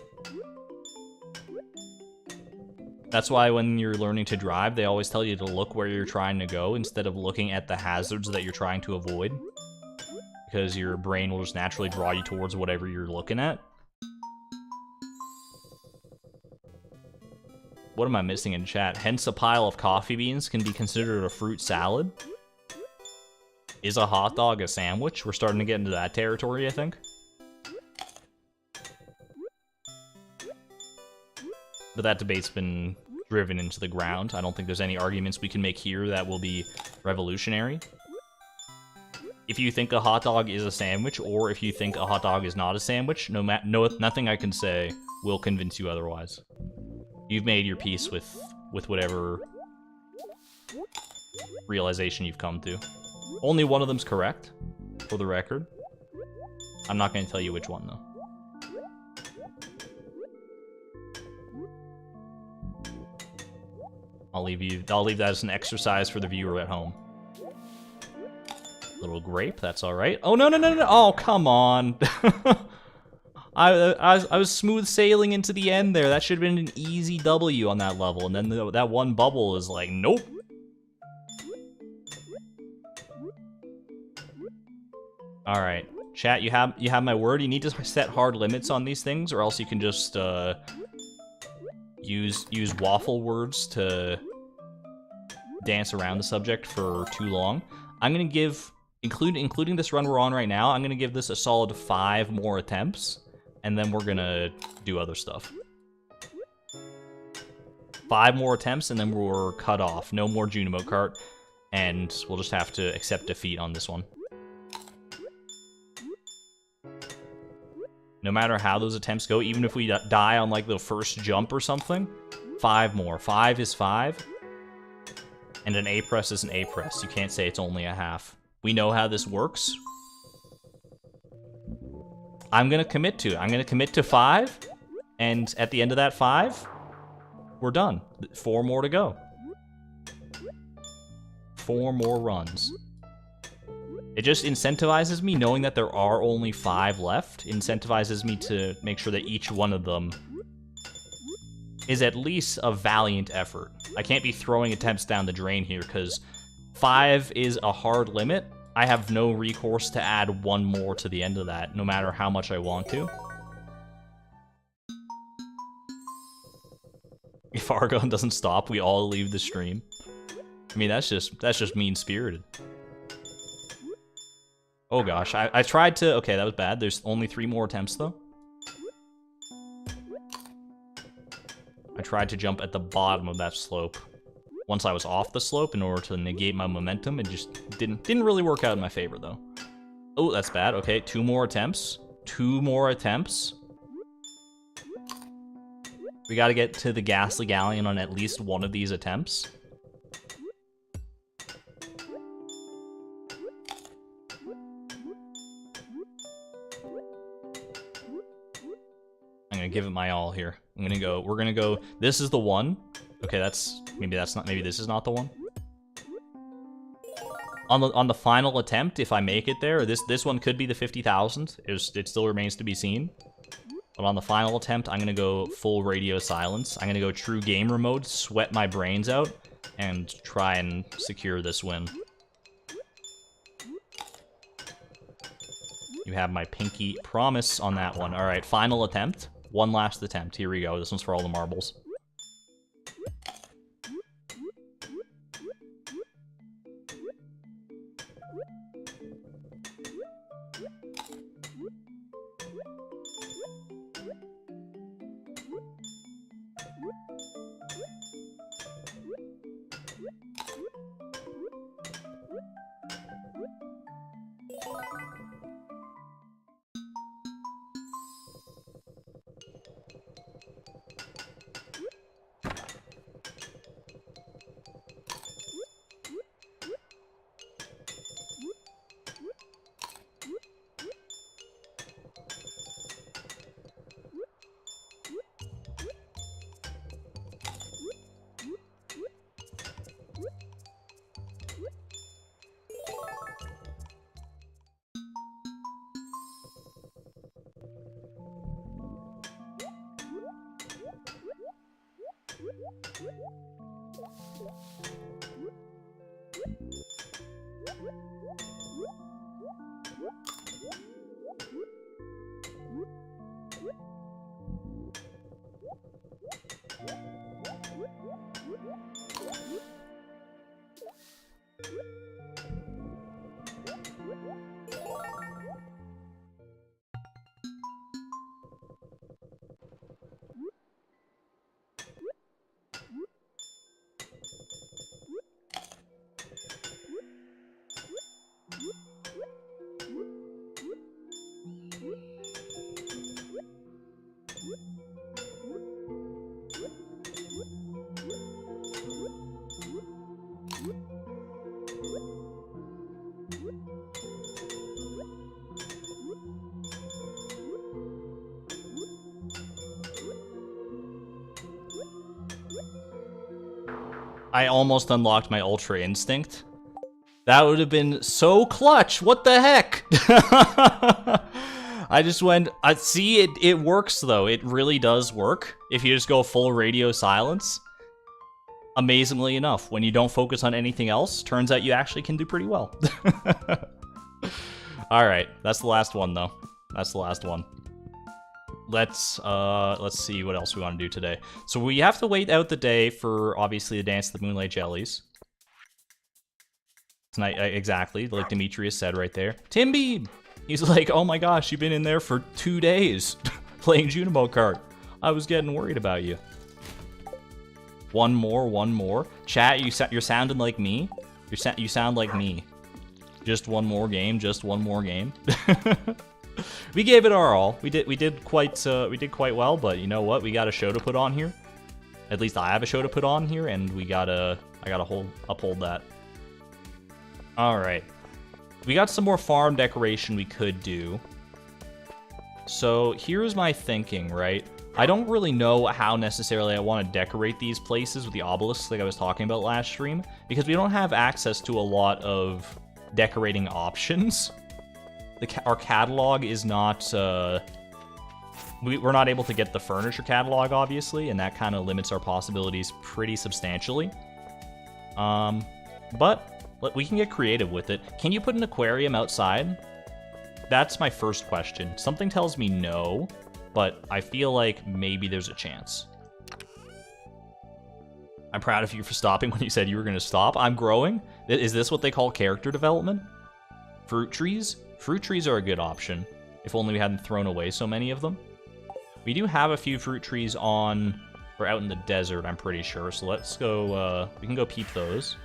That's why when you're learning to drive, they always tell you to look where you're trying to go instead of looking at the hazards that you're trying to avoid. Because your brain will just naturally draw you towards whatever you're looking at. What am I missing in chat? Hence a pile of coffee beans can be considered a fruit salad. Is a hot dog a sandwich? We're starting to get into that territory, I think. But that debate's been driven into the ground. I don't think there's any arguments we can make here that will be revolutionary. If you think a hot dog is a sandwich, or if you think a hot dog is not a sandwich, nothing I can say will convince you otherwise. You've made your peace with whatever realization you've come to. Only one of them's correct, for the record. I'm not going to tell you which one, though. I'll leave that as an exercise for the viewer at home. Little grape, that's all right. Oh, no. Oh, come on. I was smooth sailing into the end there. That should have been an easy W on that level. And then that one bubble is like, nope. All right, chat, you have my word. You need to set hard limits on these things, or else you can just use waffle words to dance around the subject for too long. I'm gonna give, including this run we're on right now, I'm gonna give this a solid 5 more attempts, and then we're gonna do other stuff. 5 more attempts, and then we're cut off. No more Junimo kart, and we'll just have to accept defeat on this one. No matter how those attempts go, even if we die on, like, the first jump or something, 5 more. 5 is 5. And an A-press is an A-press. You can't say it's only a half. We know how this works. I'm gonna commit to it. I'm gonna commit to 5. And at the end of that 5, we're done. 4 more to go. 4 more runs. It just incentivizes me, knowing that there are only 5 left, incentivizes me to make sure that each one of them is at least a valiant effort. I can't be throwing attempts down the drain here, because 5 is a hard limit. I have no recourse to add 1 more to the end of that, no matter how much I want to. If Argon doesn't stop, we all leave the stream. I mean, that's just mean-spirited. Oh gosh, I tried to... Okay, that was bad. There's only 3 more attempts, though. I tried to jump at the bottom of that slope. Once I was off the slope in order to negate my momentum, it just didn't really work out in my favor, though. Oh, that's bad. Okay, 2 more attempts. 2 more attempts. We gotta get to the Ghastly Galleon on at least one of these attempts. I'm gonna give it my all here. We're gonna go, this is the one. Okay, maybe this is not the one. On the final attempt, if I make it there, this one could be the 50,000. It still remains to be seen. But on the final attempt, I'm gonna go full radio silence. I'm gonna go true gamer mode, sweat my brains out, and try and secure this win. You have my pinky promise on that one. All right, final attempt. One last attempt. Here we go. This one's for all the marbles. I almost unlocked my Ultra Instinct. That would have been so clutch. What the heck? I just went, see, it works though. It really does work. If you just go full radio silence, amazingly enough, when you don't focus on anything else, turns out you actually can do pretty well. All right, that's the last one though. That's the last one. Let's see what else we want to do today. So we have to wait out the day for, obviously, the Dance of the Moonlight Jellies. Tonight, exactly, like Demetrius said right there. Timby! He's like, oh my gosh, you've been in there for 2 days playing Junimo kart. I was getting worried about you. One more. Chat, you're sounding like me. You sound like me. Just one more game, just one more game. We gave it our all. We did quite well, but you know what? We got a show to put on here. At least I have a show to put on here, and I gotta uphold that. All right, we got some more farm decoration we could do. So here's my thinking, right? I don't really know how necessarily I want to decorate these places with the obelisks like I was talking about last stream, because we don't have access to a lot of decorating options. Our catalog is not, we're not able to get the furniture catalog, obviously, and that kind of limits our possibilities pretty substantially. But we can get creative with it. Can you put an aquarium outside? That's my first question. Something tells me no, but I feel like maybe there's a chance. I'm proud of you for stopping when you said you were going to stop. I'm growing. Is this what they call character development? Fruit trees? Fruit trees are a good option, if only we hadn't thrown away so many of them. We do have a few fruit trees on, or out in the desert, I'm pretty sure, so let's go, we can go peep those.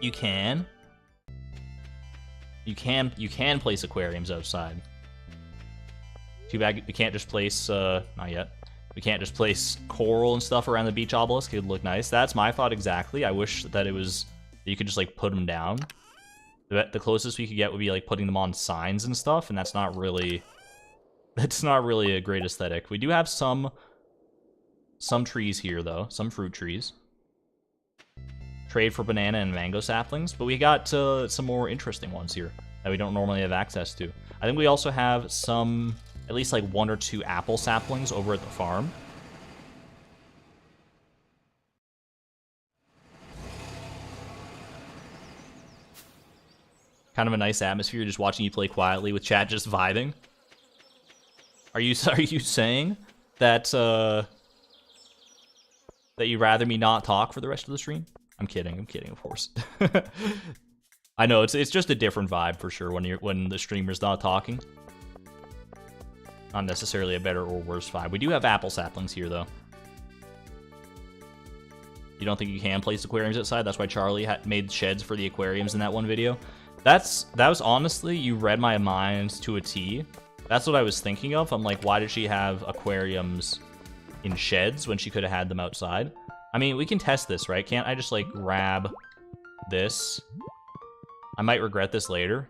You can place aquariums outside. Too bad we can't just place, not yet. We can't just place coral and stuff around the beach obelisk. It would look nice. That's my thought exactly. I wish that it was, that you could just like put them down. The closest we could get would be like putting them on signs and stuff, and that's not really a great aesthetic. We do have some trees here though, some fruit trees. Trade for banana and mango saplings, but we got some more interesting ones here that we don't normally have access to. I think we also have some, at least like 1 or 2 apple saplings over at the farm. Kind of a nice atmosphere, just watching you play quietly with chat just vibing. Are you saying that that you'd rather me not talk for the rest of the stream? I'm kidding, of course. I know it's just a different vibe for sure when the streamer's not talking. Not necessarily a better or worse vibe. We do have apple saplings here though. You don't think you can place aquariums outside? That's why Charlie made sheds for the aquariums in that one video. That was honestly, you read my mind to a T. That's what I was thinking of. I'm like, why did she have aquariums in sheds when she could have had them outside? I mean, we can test this, right? Can't I just, like, grab this? I might regret this later.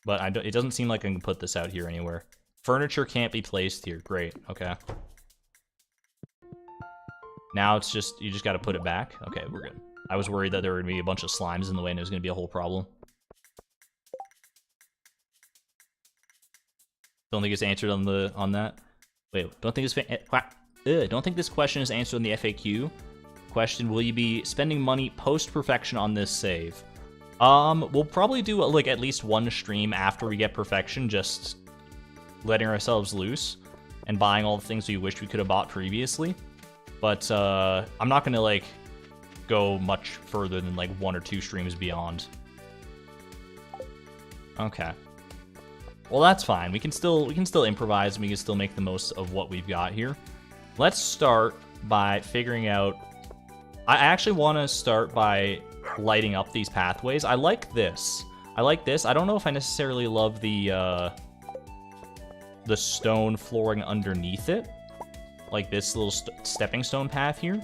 But it doesn't seem like I can put this out here anywhere. Furniture can't be placed here. Great, okay. Now it's just, you just gotta put it back. Okay, we're good. I was worried that there would be a bunch of slimes in the way and it was gonna be a whole problem. Don't think it's answered on that. Wait, don't think this question is answered in the FAQ. Question: will you be spending money post perfection on this save? We'll probably do like at least one stream after we get perfection, just letting ourselves loose and buying all the things we wished we could have bought previously. But I'm not gonna like go much further than like 1 or 2 streams beyond. Okay. Well, that's fine. We can still improvise and we can still make the most of what we've got here. Let's start by figuring out... I actually want to start by lighting up these pathways. I like this. I don't know if I necessarily love the stone flooring underneath it. Like this little stepping stone path here.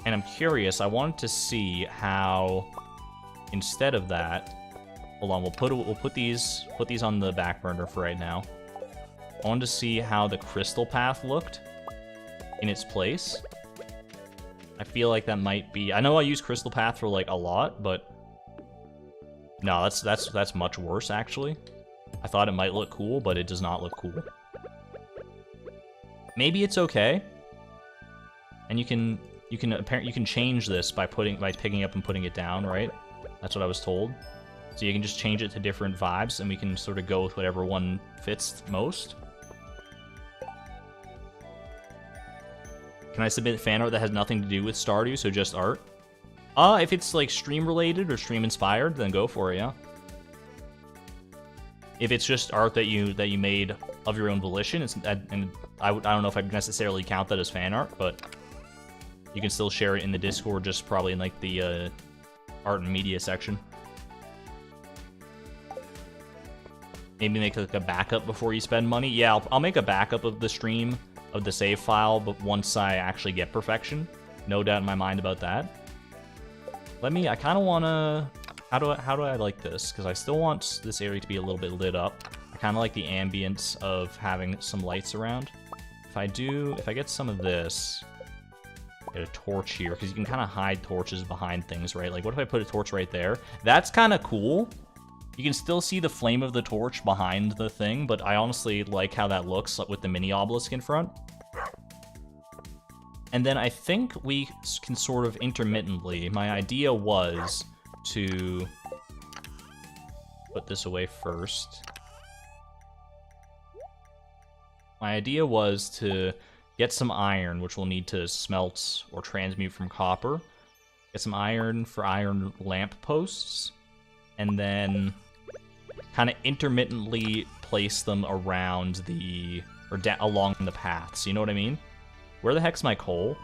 And I'm curious, I wanted to see how, instead of that... Hold on, we'll put these on the back burner for right now. I wanted to see how the crystal path looked in its place. I feel like that might be... I know I use crystal path for like a lot, but no, that's much worse actually. I thought it might look cool, but it does not look cool. Maybe it's okay. And you can change this by picking up and putting it down, right? That's what I was told. So you can just change it to different vibes, and we can sort of go with whatever one fits most. Can I submit fan art that has nothing to do with Stardew, so just art? If it's like stream related or stream inspired, then go for it, yeah. If it's just art that you made of your own volition, and I don't know if I'd necessarily count that as fan art, but you can still share it in the Discord, just probably in like the art and media section. Maybe make like a backup before you spend money. Yeah, I'll make a backup of the stream, of the save file, but once I actually get perfection. No doubt in my mind about that. I kind of want to... How do I like this? Because I still want this area to be a little bit lit up. I kind of like the ambience of having some lights around. If I get some of this... Get a torch here, because you can kind of hide torches behind things, right? Like, what if I put a torch right there? That's kind of cool. You can still see the flame of the torch behind the thing, but I honestly like how that looks with the mini obelisk in front. And then I think we can sort of intermittently... My idea was to put this away first. My idea was to get some iron, which we'll need to smelt or transmute from copper. Get some iron for iron lamp posts. And then kind of intermittently place them around along the paths. You know what I mean? Where the heck's my coal?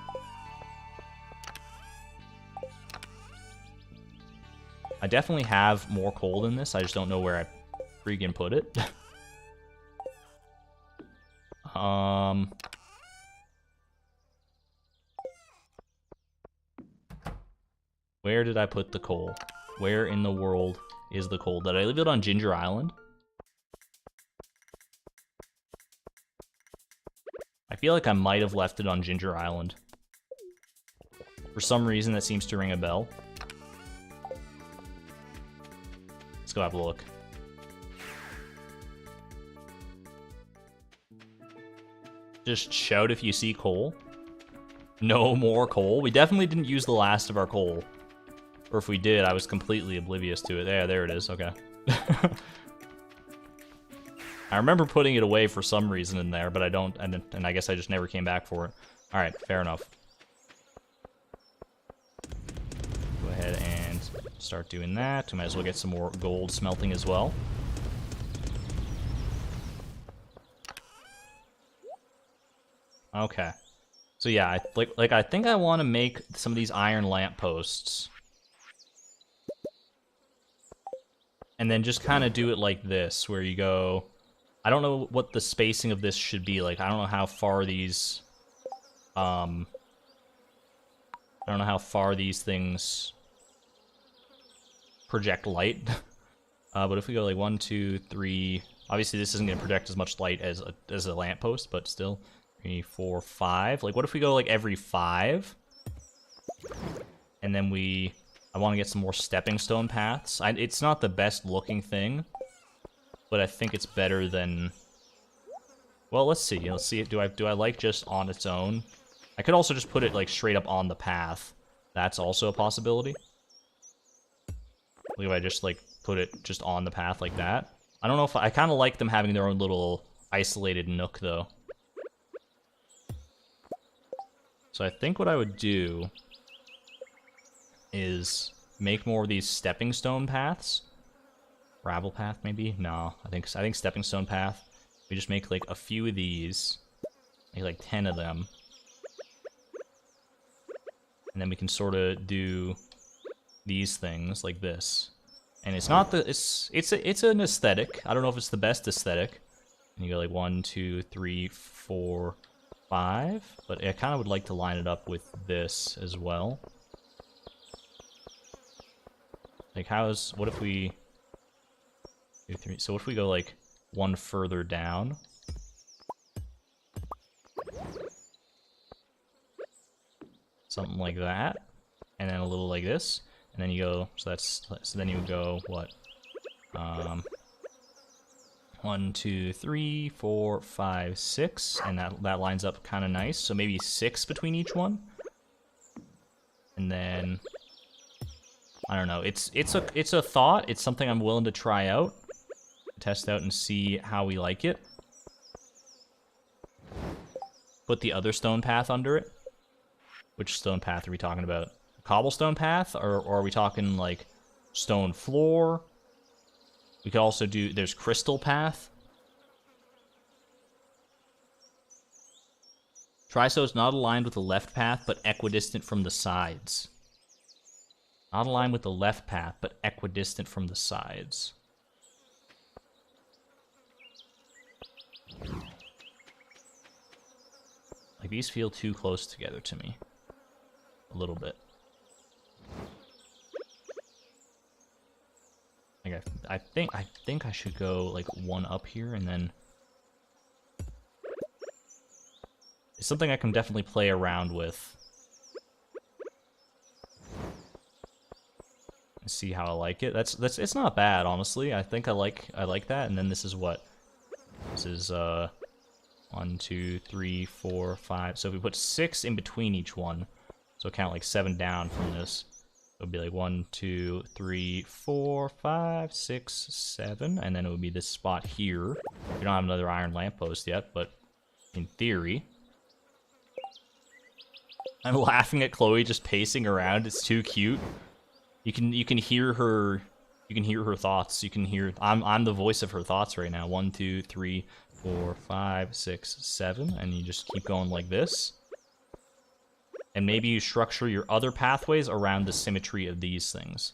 I definitely have more coal than this. I just don't know where I freaking put it. Where did I put the coal? Where in the world is the coal? Did I leave it on Ginger Island? I feel like I might have left it on Ginger Island. For some reason, that seems to ring a bell. Let's go have a look. Just shout if you see coal. No more coal. We definitely didn't use the last of our coal. Or if we did, I was completely oblivious to it. Yeah, there it is. Okay. I remember putting it away for some reason in there, but I don't, and I guess I just never came back for it. Alright, fair enough. Go ahead and start doing that. We might as well get some more gold smelting as well. Okay. So yeah, I think I want to make some of these iron lampposts. And then just kind of do it like this, where you go... I don't know what the spacing of this should be like. I don't know how far these... I don't know how far these things project light. But if we go like 1, 2, 3... Obviously this isn't going to project as much light as a lamppost, but still... 3, 4, 5. Like, what if we go like every 5? And then I want to get some more stepping stone paths. It's not the best looking thing, but I think it's better than... Well, let's see. Let's see. Do I like just on its own? I could also just put it like straight up on the path. That's also a possibility. Like if I just like put it just on the path like that. I don't know if I kind of like them having their own little isolated nook though. So I think what I would do is make more of these stepping stone paths. Gravel path, maybe? No, I think stepping stone path. We just make like a few of these, make like 10 of them, and then we can sort of do these things like this. And it's not the it's an aesthetic. I don't know if it's the best aesthetic. And you go like 1, 2, 3, 4, 5, but I kind of would like to line it up with this as well. Like what if we 2, 3, so what if we go like one further down? Something like that. And then a little like this. And then you go, so then you would go what? 1, 2, 3, 4, 5, 6, and that lines up kind of nice. So maybe 6 between each one. And then I don't know. It's a thought. It's something I'm willing to try out, test out, and see how we like it. Put the other stone path under it. Which stone path are we talking about? Cobblestone path, or are we talking like stone floor? We could also do, there's crystal path. Try so it's not aligned with the left path, but equidistant from the sides. Not aligned with the left path, but equidistant from the sides. Like, these feel too close together to me. A little bit. Like, I think I should go, like, one up here, and then... It's something I can definitely play around with. And see how I like it. It's not bad, honestly. I think I like that, and then this is what? This is, 1, 2, 3, 4, 5. So if we put 6 in between each one, so count like 7 down from this, it would be like 1, 2, 3, 4, 5, 6, 7, and then it would be this spot here. We don't have another iron lamppost yet, but in theory. I'm laughing at Chloe just pacing around. It's too cute. You can hear her. You can hear her thoughts. You can hear. I'm the voice of her thoughts right now. 1, 2, 3, 4, 5, 6, 7, and you just keep going like this. And maybe you structure your other pathways around the symmetry of these things.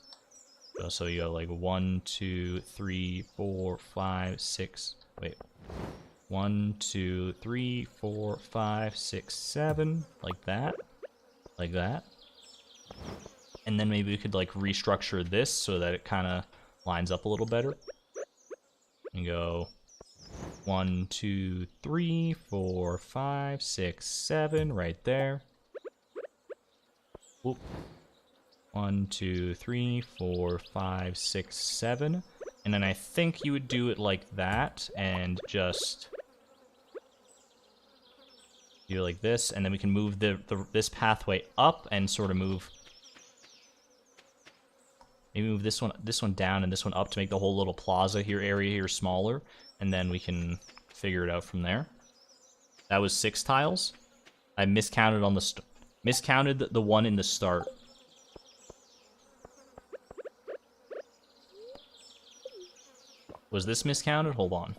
So you go like 1, 2, 3, 4, 5, 6. Wait. 1, 2, 3, 4, 5, 6, 7. Like that. Like that. And then maybe we could like restructure this so that it kind of lines up a little better. And go 1, 2, 3, 4, 5, 6, 7 right there. Whoop. 1, 2, 3, 4, 5, 6, 7. And then I think you would do it like that and just do it like this, and then we can move this pathway up and sort of move Maybe move this one down and this one up to make the whole little plaza area here smaller, and then we can figure it out from there. That was 6 tiles. I miscounted on the miscounted the one in the start. Was this miscounted? Hold on.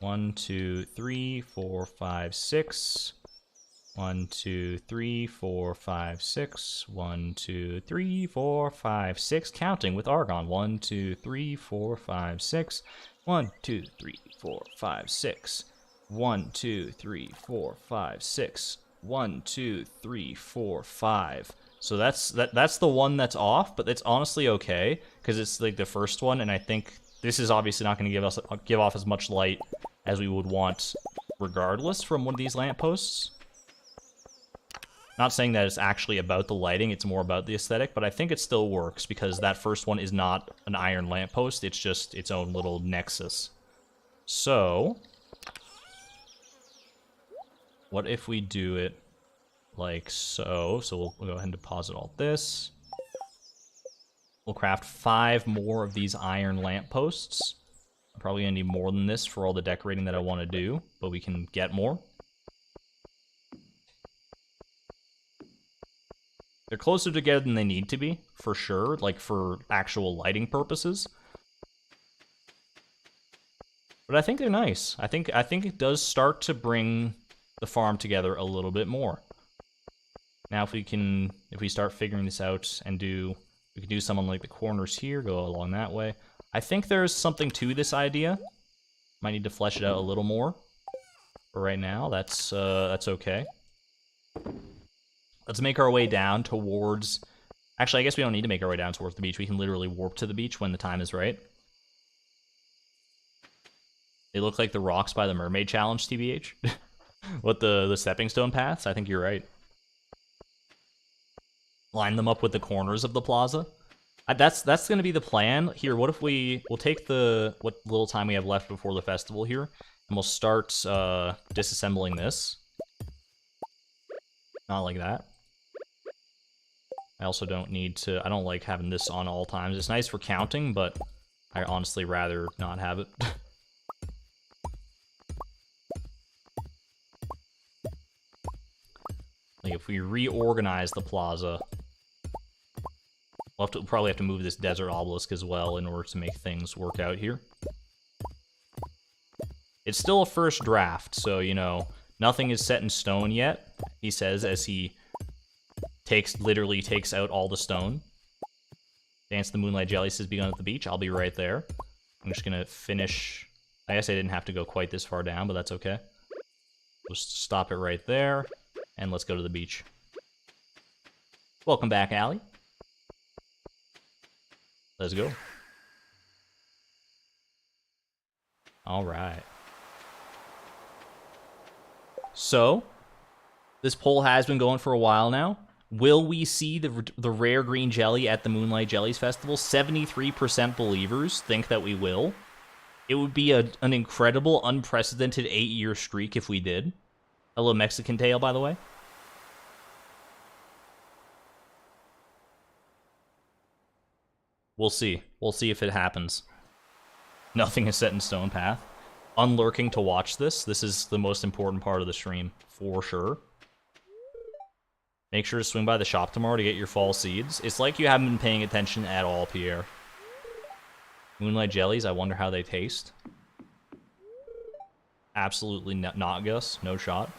1, 2, 3, 4, 5, 6. 1, 2, 3, 4, 5, 6. 1, 2, 3, 4, 5, 6. Counting with Argon. 1, 2, 3, 4, 5, 6. 1, 2, 3, 4, 5, 6. 1, 2, 3, 4, 5, 6. 1, 2, 3, 4, 5. So that's the one that's off, but it's honestly okay because it's like the first one, and I think this is obviously not going to give off as much light as we would want, regardless from one of these lampposts. Not saying that it's actually about the lighting, it's more about the aesthetic, but I think it still works because that first one is not an iron lamppost, it's just its own little nexus. So, what if we do it like so? So we'll go ahead and deposit all this. We'll craft 5 more of these iron lampposts. I'm probably gonna need more than this for all the decorating that I want to do, but we can get more. They're closer together than they need to be, for sure, like for actual lighting purposes. But I think they're nice. I think it does start to bring the farm together a little bit more. Now if we start figuring this out and we can do some on like the corners here, go along that way. I think there's something to this idea. Might need to flesh it out a little more. But right now, that's okay. Let's make our way down towards... Actually, I guess we don't need to make our way down towards the beach. We can literally warp to the beach when the time is right. They look like the rocks by the Mermaid Challenge, TBH. What, the stepping stone paths? I think you're right. Line them up with the corners of the plaza. That's going to be the plan. Here, what if we'll take what little time we have left before the festival here, and we'll start disassembling this. Not like that. I also don't need to... I don't like having this on all times. It's nice for counting, but I honestly rather not have it. Like, if we reorganize the plaza... We'll probably have to move this desert obelisk as well in order to make things work out here. It's still a first draft, so, you know, nothing is set in stone yet, he says as he literally takes out all the stone. Dance the Moonlight Jellies has begun at the beach. I'll be right there. I'm just gonna finish... I guess I didn't have to go quite this far down, but that's okay. Just stop it right there, and let's go to the beach. Welcome back, Allie. Let's go. Alright. So, this poll has been going for a while now. Will we see the rare green jelly at the Moonlight Jellies Festival? 73% believers think that we will. It would be an incredible, unprecedented 8-year streak if we did. Hello, Mexican Tail, by the way. We'll see. We'll see if it happens. Nothing is set in stone path. Unlurking to watch this. This is the most important part of the stream, for sure. Make sure to swing by the shop tomorrow to get your fall seeds. It's like you haven't been paying attention at all, Pierre. Moonlight Jellies, I wonder how they taste. Absolutely not, Gus. No shot.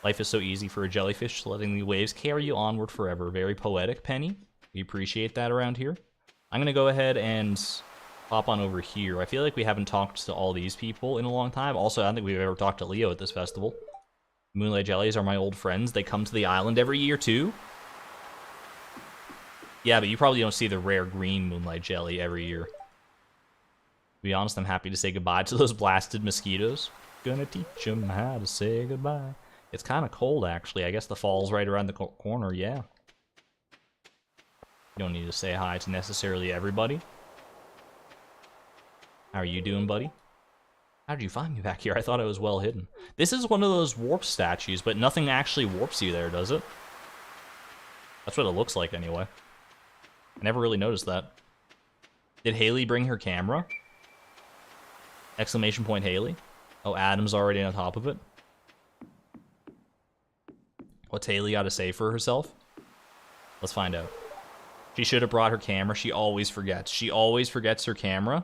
Life is so easy for a jellyfish, letting the waves carry you onward forever. Very poetic, Penny. We appreciate that around here. I'm going to go ahead and hop on over here. I feel like we haven't talked to all these people in a long time. Also, I don't think we've ever talked to Leo at this festival. Moonlight Jellies are my old friends. They come to the island every year, too. Yeah, but you probably don't see the rare green Moonlight Jelly every year. To be honest, I'm happy to say goodbye to those blasted mosquitoes. Gonna teach them how to say goodbye. It's kind of cold, actually. I guess the fall's right around the corner, yeah. You don't need to say hi to necessarily everybody. How are you doing, buddy? How did you find me back here? I thought I was well hidden. This is one of those warp statues, but nothing actually warps you there, does it? That's what it looks like, anyway. I never really noticed that. Did Haley bring her camera? Exclamation point Haley. Oh, Adam's already on top of it. What's Haley got to say for herself? Let's find out. She should have brought her camera. She always forgets. She always forgets her camera.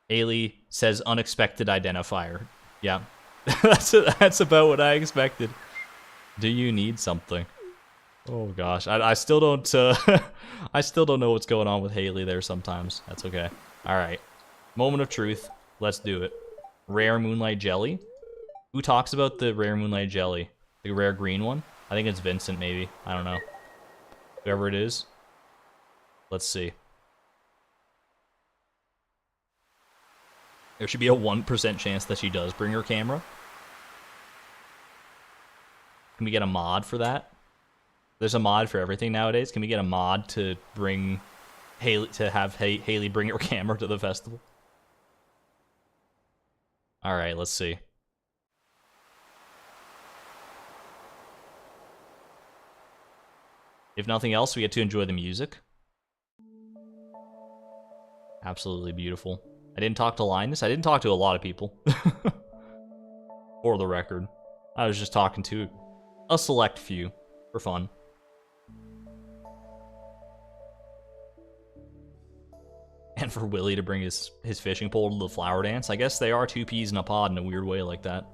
Haley says unexpected identifier. Yeah. That's about what I expected. Do you need something? Oh gosh, I still don't I still don't know what's going on with Haley there sometimes. That's okay. All right, moment of truth. Let's do it. Rare Moonlight jelly. Who talks about the rare Moonlight jelly? The rare green one? I think it's Vincent, maybe. I don't know. Whoever it is. Let's see. There should be a 1% chance that she does bring her camera. Can we get a mod for that? There's a mod for everything nowadays. Can we get a mod to bring Haley, to have Haley bring her camera to the festival? All right, let's see. If nothing else, we get to enjoy the music. Absolutely beautiful. I didn't talk to Linus. I didn't talk to a lot of people. For the record. I was just talking to a select few for fun. And for Willie to bring his fishing pole to the flower dance. I guess they are two peas in a pod in a weird way like that.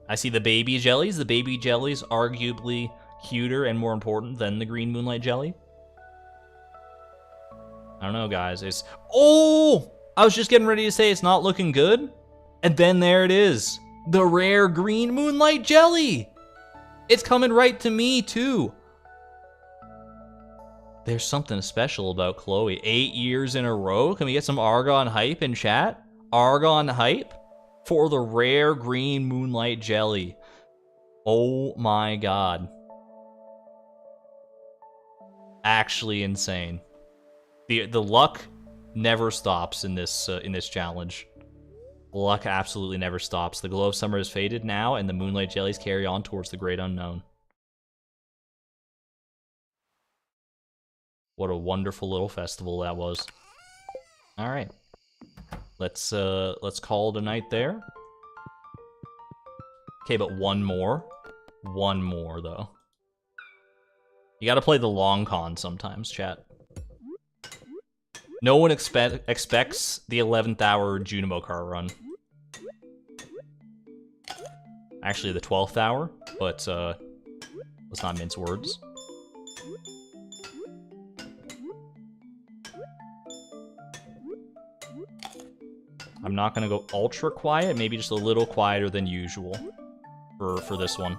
I see the baby jellies. The baby jellies arguably cuter and more important than the green Moonlight jelly. I don't know, guys. It's... Oh! I was just getting ready to say it's not looking good. And then there it is. The rare green Moonlight jelly! It's coming right to me, too. There's something special about Chloe. 8 years in a row? Can we get some Argon hype in chat? Argon hype? For the rare green Moonlight jelly. Oh my god. Actually insane. The luck never stops in this challenge. Luck absolutely never stops. The glow of summer has faded now, and the Moonlight jellies carry on towards the great unknown. What a wonderful little festival that was. All right, let's call it a night there. Okay, but one more though. You got to play the long con sometimes, chat. No one expects the 11th hour Junimo car run. Actually, the 12th hour, but let's not mince words. I'm not gonna go ultra quiet, maybe just a little quieter than usual for this one.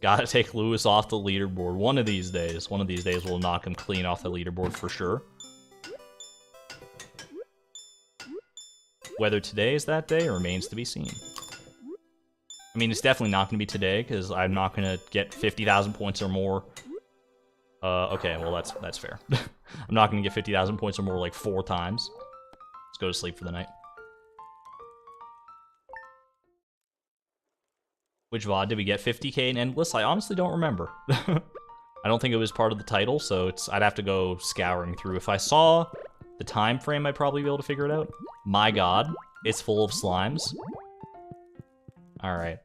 Gotta take Lewis off the leaderboard. One of these days we'll knock him clean off the leaderboard for sure. Whether today is that day remains to be seen. I mean, it's definitely not going to be today, because I'm not going to get 50,000 points or more. Okay, well, that's fair. I'm not going to get 50,000 points or more like 4 times. Let's go to sleep for the night. Which VOD did we get 50k in Endless? I honestly don't remember. I don't think it was part of the title, so I'd have to go scouring through. If I saw the time frame, I'd probably be able to figure it out. My god, it's full of slimes. Alright.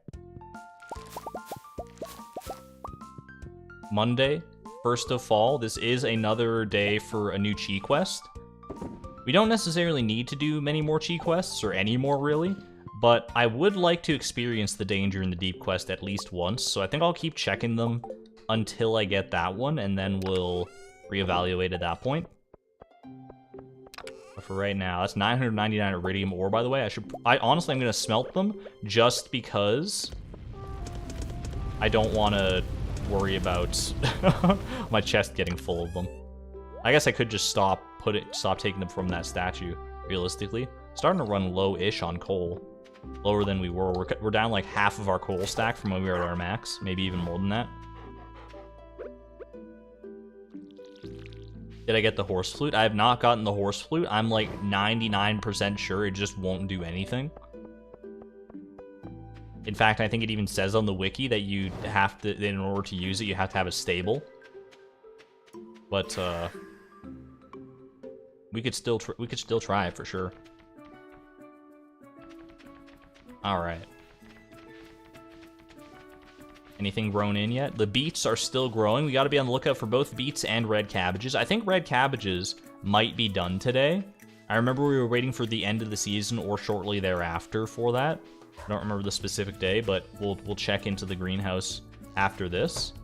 Monday, 1st of fall. This is another day for a new chi quest. We don't necessarily need to do many more chi quests, or any more really, but I would like to experience the Danger in the Deep quest at least once, so I think I'll keep checking them until I get that one, and then we'll reevaluate at that point. But for right now, that's 999 iridium ore, by the way. I honestly, I'm gonna smelt them just because I don't want to worry about my chest getting full of them. I guess I could just stop taking them from that statue, realistically. Starting to run low-ish on coal. Lower than we were. We're down like half of our coal stack from when we were at our max. Maybe even more than that. Did I get the horse flute? I have not gotten the horse flute. I'm like 99% sure it just won't do anything. In fact, I think it even says on the wiki that you have to, in order to use it, you have to have a stable. But we could still try it for sure. All right. Anything grown in yet? The beets are still growing. We got to be on the lookout for both beets and red cabbages. I think red cabbages might be done today. I remember we were waiting for the end of the season or shortly thereafter for that. I don't remember the specific day, but we'll check into the greenhouse after this.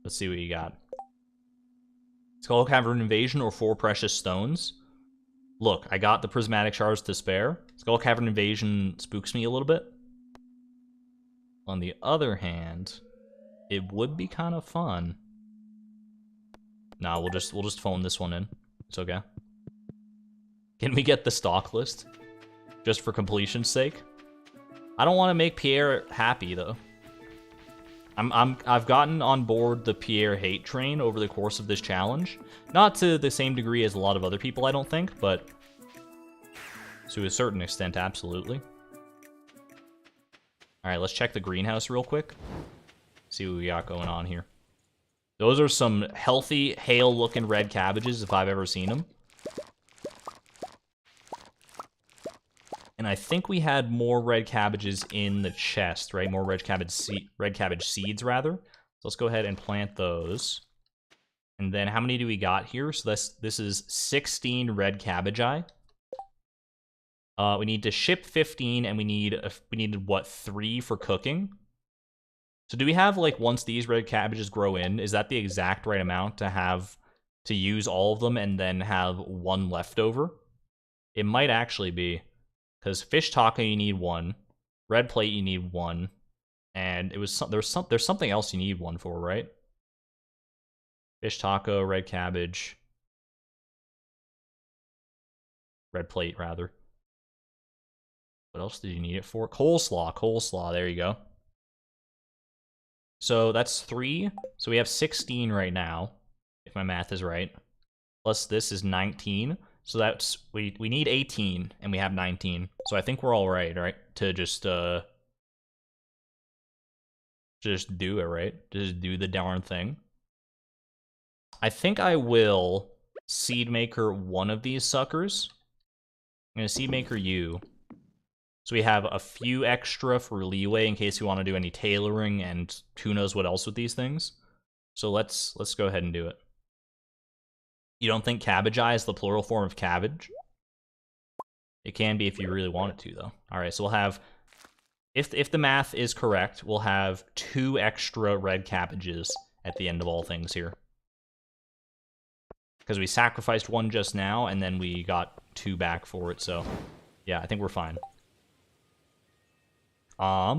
Let's see what you got. Skull Cavern Invasion or 4 Precious Stones. Look, I got the Prismatic Shards to spare. Skull Cavern Invasion spooks me a little bit. On the other hand, it would be kind of fun. Nah, we'll just phone this one in. It's okay. Can we get the stock list? Just for completion's sake? I don't want to make Pierre happy though. I've gotten on board the Pierre hate train over the course of this challenge. Not to the same degree as a lot of other people, I don't think, but to a certain extent, absolutely. Alright, let's check the greenhouse real quick. See what we got going on here. Those are some healthy, hale-looking red cabbages, if I've ever seen them. And I think we had more red cabbages in the chest, right? More red cabbage seeds, rather. So let's go ahead and plant those. And then how many do we got here? So this is 16 red cabbagei. We need to ship 15, and we needed what, 3 for cooking? So do we have, like, once these red cabbages grow in, is that the exact right amount to use all of them and then have 1 left over? It might actually be, because fish taco you need 1, red plate you need 1, and there's something else you need 1 for, right? Fish taco, red cabbage, red plate rather. What else did you need it for? Coleslaw, there you go. So that's 3. So we have 16 right now, if my math is right. Plus this is 19. So that's, we need 18, and we have 19. So I think we're all right, to just do it, right? Just do the darn thing. I think I will seed maker one of these suckers. I'm going to seed maker you. So we have a few extra for leeway in case we want to do any tailoring and who knows what else with these things. So let's go ahead and do it. You don't think cabbagei is the plural form of cabbage? It can be if you really want it to, though. All right, so we'll have, if the math is correct, we'll have 2 extra red cabbages at the end of all things here. Because we sacrificed 1 just now, and then we got 2 back for it, so yeah, I think we're fine.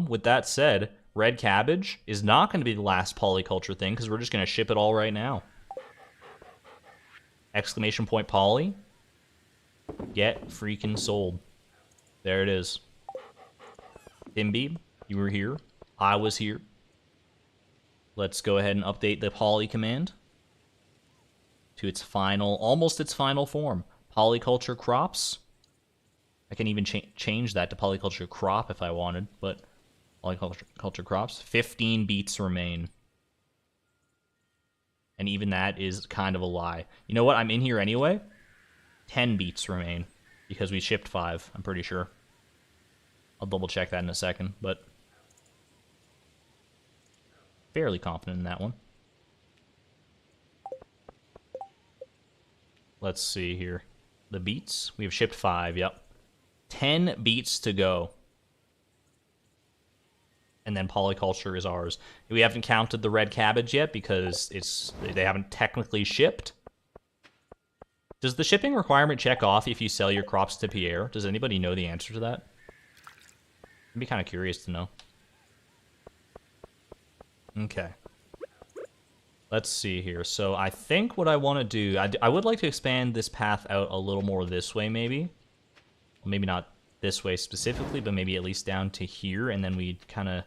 With that said, red cabbage is not going to be the last polyculture thing, because we're just going to ship it all right now. Exclamation point poly. Get freaking sold. There it is. Bimby, you were here. I was here. Let's go ahead and update the poly command to its final, almost its final form. Polyculture crops. I can even change that to polyculture crop if I wanted, but polyculture crops. 15 beets remain. And even that is kind of a lie. You know what? I'm in here anyway. 10 beets remain because we shipped 5, I'm pretty sure. I'll double check that in a second, but fairly confident in that one. Let's see here. The beets. We have shipped 5, yep. 10 beets to go. And then polyculture is ours. We haven't counted the red cabbage yet because they haven't technically shipped. Does the shipping requirement check off if you sell your crops to Pierre? Does anybody know the answer to that? I'd be kind of curious to know. Okay. Let's see here. So I think what I want to do, I would like to expand this path out a little more this way, maybe. Maybe not this way specifically, but maybe at least down to here, and then we could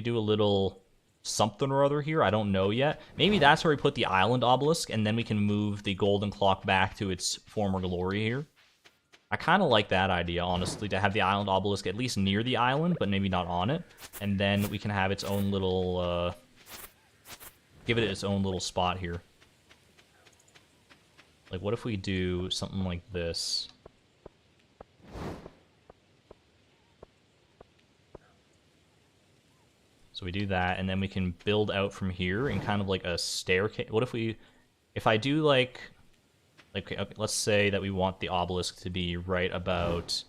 do a little something or other here. I don't know yet. Maybe that's where we put the island obelisk, and then we can move the golden clock back to its former glory here. I kind of like that idea, honestly, to have the island obelisk at least near the island, but maybe not on it. And then we can have its own little, give it its own little spot here. Like, what if we do something like this? So we do that, and then we can build out from here in kind of like a staircase. What if I do like, okay, let's say that we want the obelisk to be right about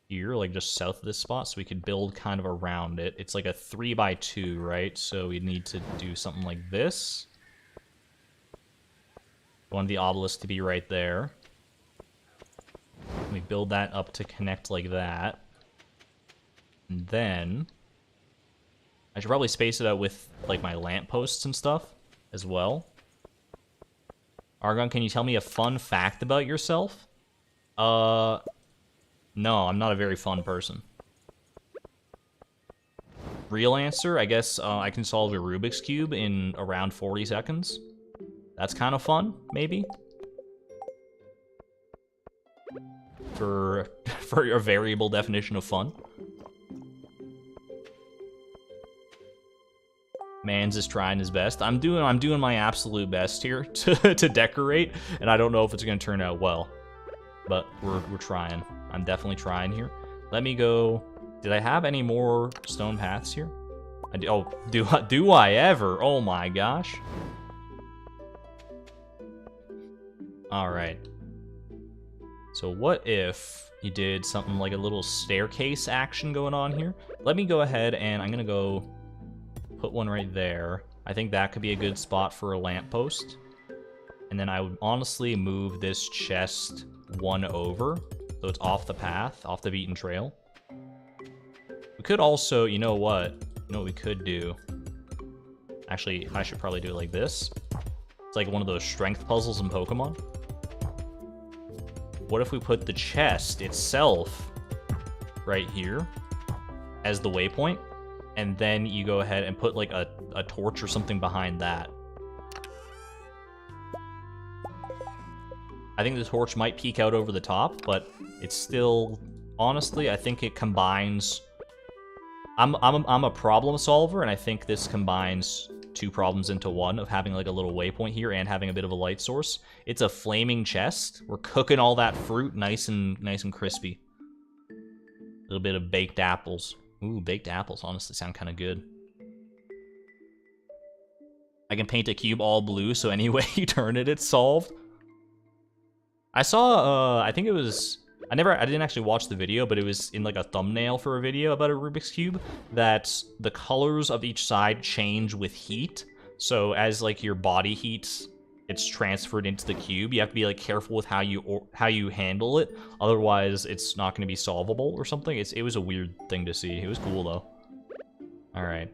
here, like just south of this spot, so we could build kind of around it. It's like a 3x2, right? So we need to do something like this. We want the obelisk to be right there. We build that up to connect like that. And then I should probably space it out with like my lampposts and stuff as well. Argon, can you tell me a fun fact about yourself? No, I'm not a very fun person. Real answer, I guess I can solve a Rubik's Cube in around 40 seconds. That's kind of fun, maybe. For a variable definition of fun. Mans is trying his best. I'm doing my absolute best here to decorate, and I don't know if it's gonna turn out well. But we're trying. I'm definitely trying here. Let me go. Did I have any more stone paths here? Oh, do I ever? Oh my gosh. Alright. So what if you did something like a little staircase action going on here? Let me go ahead and I'm gonna go put one right there. I think that could be a good spot for a lamppost. And then I would honestly move this chest one over, so it's off the path, off the beaten trail. We could also, you know what? You know what we could do? Actually, I should probably do it like this. It's like one of those strength puzzles in Pokemon. What if we put the chest itself right here as the waypoint, and then you go ahead and put like a torch or something behind that? I think the torch might peek out over the top, but it's still, honestly, I think it combines. I'm a problem solver, and I think this combines two problems into one of having like a little waypoint here and having a bit of a light source. It's a flaming chest. We're cooking all that fruit nice and crispy. A little bit of baked apples. Ooh, baked apples honestly sound kind of good. I can paint a cube all blue, so any way you turn it, it's solved. I saw, I think it was, I didn't actually watch the video, but it was in like a thumbnail for a video about a Rubik's Cube, that the colors of each side change with heat. So as like your body heats, it's transferred into the cube. You have to be like careful with how you handle it. Otherwise, it's not going to be solvable or something. It was a weird thing to see. It was cool though. All right.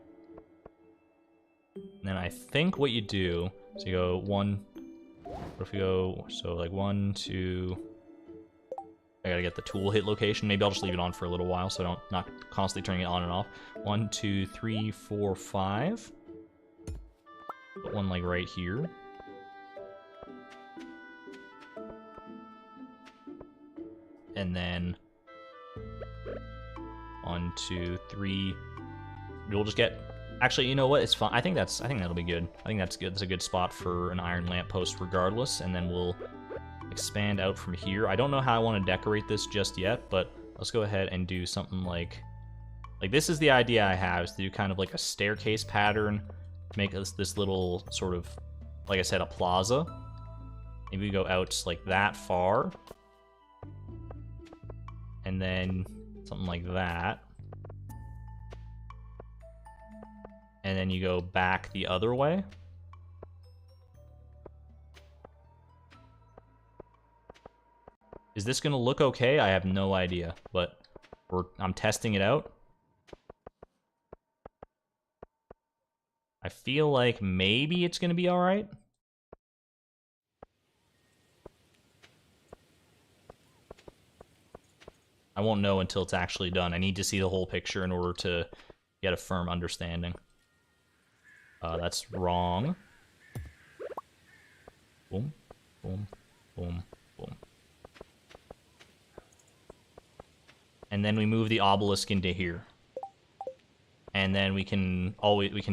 And then I think what you do is you go one. What if we go, so like 1, 2, I gotta get the tool hit location. Maybe I'll just leave it on for a little while so I don't not constantly turning it on and off. 1, 2, 3, 4, 5. Put one like right here. And then 1, 2, 3. We'll just get. Actually, you know what? It's fine. I think that'll be good. I think that's good. That's a good spot for an iron lamppost regardless, and then we'll expand out from here. I don't know how I want to decorate this just yet, but let's go ahead and do something like this is the idea I have, is to do kind of like a staircase pattern, make this little sort of, like I said, a plaza. Maybe we go out like that far, and then something like that. And then you go back the other way. Is this gonna look okay? I have no idea, but I'm testing it out. I feel like maybe it's gonna be all right. I won't know until it's actually done. I need to see the whole picture in order to get a firm understanding. That's wrong. Boom, boom, boom, boom. and then we move the obelisk into here. And then we can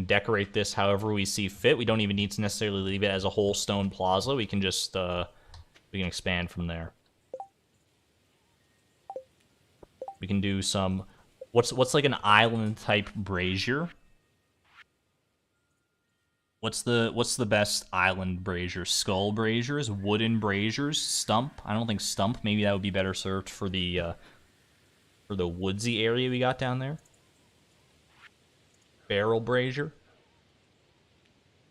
decorate this however we see fit. We don't even need to necessarily leave it as a whole stone plaza. We can just we can expand from there. We can do some what's like an island type brazier. What's the best island brazier? Skull braziers, wooden braziers, stump. I don't think stump. Maybe that would be better served for the woodsy area we got down there. Barrel brazier.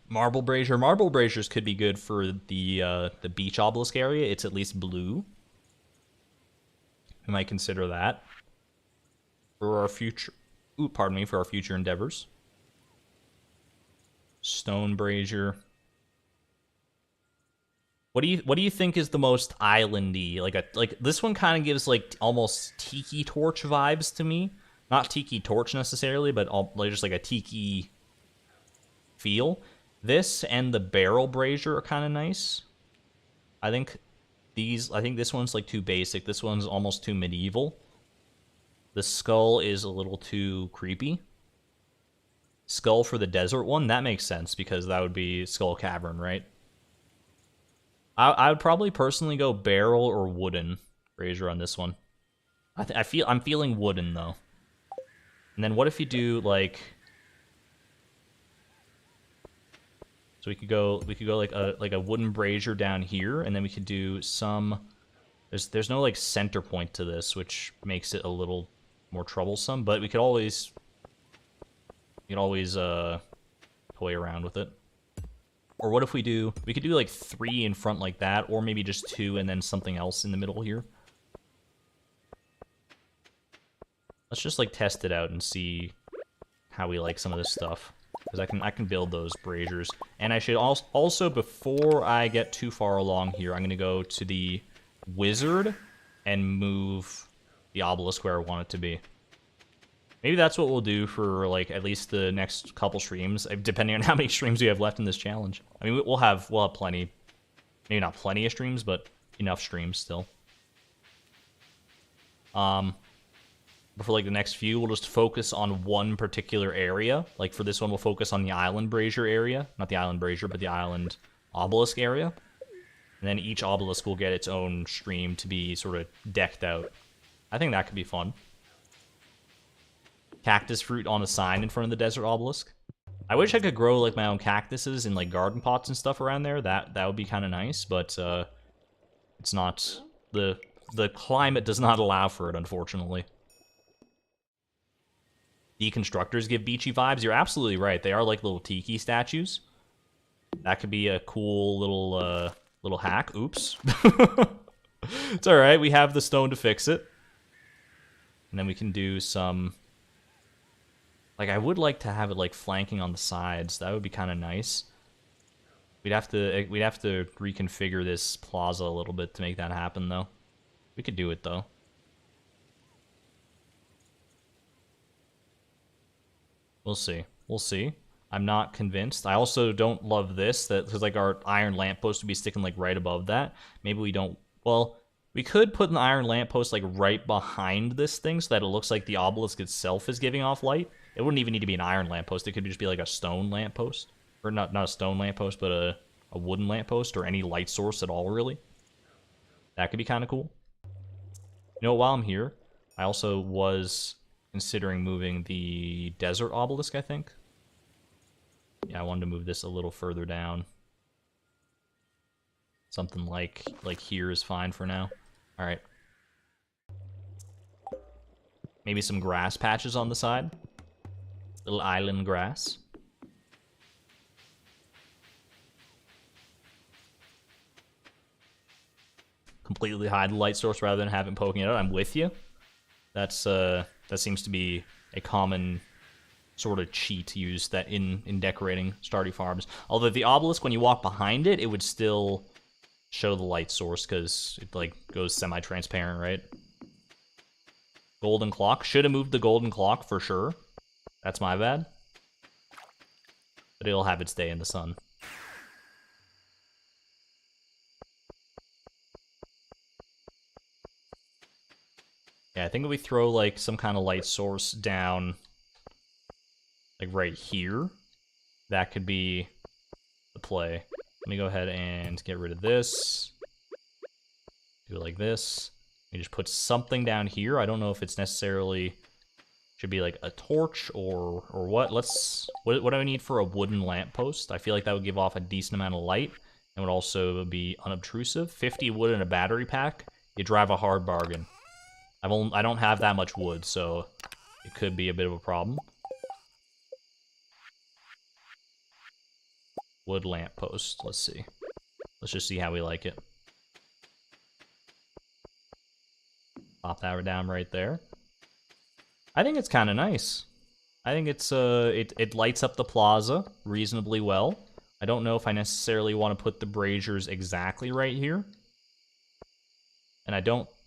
Marble brazier. Marble braziers could be good for the beach obelisk area. It's at least blue. We might consider that for our future. Ooh, pardon me, for our future endeavors. Stone brazier. What do you think is the most islandy? Like this one kind of gives like almost tiki torch vibes to me. Not tiki torch necessarily, but just like a tiki feel. This and the barrel brazier are kind of nice. I think this one's like too basic. This one's almost too medieval. The skull is a little too creepy. Skull for the desert one, that makes sense because that would be Skull Cavern, right? I would probably personally go barrel or wooden brazier on this one. I'm feeling wooden though. And then what if you do like, so we could go like a wooden brazier down here, and then we could do some. There's no like center point to this, which makes it a little more troublesome. But we could always toy around with it. Or what if we could do like 3 in front like that, or maybe just 2 and then something else in the middle here. Let's just like test it out and see how we like some of this stuff, because I can build those braziers. And I should also before I get too far along here, I'm gonna go to the wizard and move the obelisk where I want it to be. Maybe that's what we'll do for like at least the next couple streams, depending on how many streams we have left in this challenge. I mean, we'll have plenty, maybe not plenty of streams, but enough streams still. But for like the next few, we'll just focus on one particular area. Like for this one, we'll focus on the island brazier area. Not the island brazier, but the island obelisk area. And then each obelisk will get its own stream to be sort of decked out. I think that could be fun. Cactus fruit on a sign in front of the desert obelisk. I wish I could grow like my own cactuses in like garden pots and stuff around there. That would be kind of nice, but it's not, the climate does not allow for it, unfortunately. Deconstructors give beachy vibes. You're absolutely right. They are like little tiki statues. That could be a cool little hack. Oops. It's all right. We have the stone to fix it. And then we can do some, like, I would like to have it like flanking on the sides. That would be kind of nice. We'd have to reconfigure this plaza a little bit to make that happen, though. We could do it though. We'll see. We'll see. I'm not convinced. I also don't love this, because like our iron lamppost would be sticking like right above that. Maybe we don't. Well, we could put an iron lamppost like right behind this thing so that it looks like the obelisk itself is giving off light. It wouldn't even need to be an iron lamppost. It could just be like a stone lamppost, or not a stone lamppost, but a wooden lamppost, or any light source at all, really. That could be kind of cool. You know, while I'm here, I also was considering moving the desert obelisk, I think. Yeah, I wanted to move this a little further down. Something like here is fine for now. All right. Maybe some grass patches on the side. Little island grass. Completely hide the light source rather than have it poking it out. I'm with you. That's that seems to be a common sort of cheat used in decorating Stardew Farms. Although the obelisk, when you walk behind it, it would still show the light source because it like goes semi-transparent, right? Golden clock. Should have moved the golden clock for sure. That's my bad. But it'll have its day in the sun. Yeah, I think if we throw, like, some kind of light source down, like, right here, that could be the play. Let me go ahead and get rid of this. Do it like this. You just put something down here. I don't know if it's necessarily should be like a torch or what. What do I need for a wooden lamppost? I feel like that would give off a decent amount of light and would also be unobtrusive. 50 wood in a battery pack. You drive a hard bargain. I don't have that much wood, so it could be a bit of a problem. Wood lamppost. Let's see. Let's just see how we like it. Pop that down right there. I think it's kind of nice. I think it's it lights up the plaza reasonably well. I don't know if I necessarily want to put the braziers exactly right here. And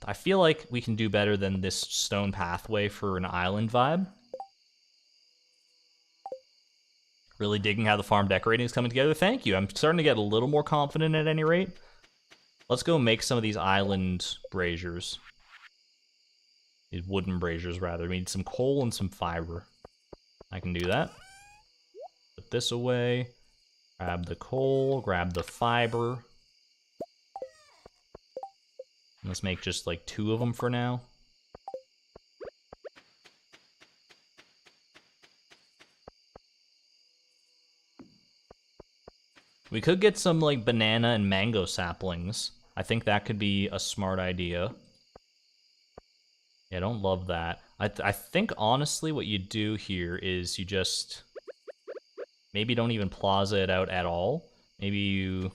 I feel like we can do better than this stone pathway for an island vibe. Really digging how the farm decorating is coming together. Thank you. I'm starting to get a little more confident at any rate. Let's go make some of these island braziers. These wooden braziers, rather. We need some coal and some fiber. I can do that. Put this away. Grab the coal, grab the fiber. Let's make just like 2 of them for now. We could get some like banana and mango saplings. I think that could be a smart idea. Yeah, I don't love that. I think honestly what you do here is you just maybe don't even plaza it out at all. Maybe you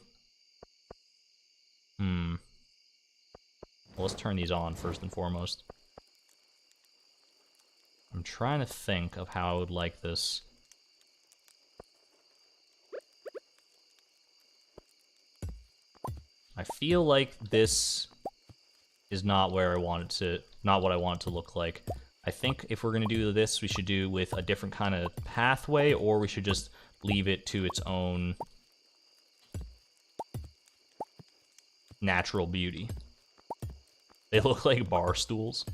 well, let's turn these on first and foremost. I'm trying to think of how I would like this. I feel like this is not where I want it to, not what I want it to look like. I think if we're gonna do this, we should do with a different kind of pathway, or we should just leave it to its own natural beauty. They look like bar stools.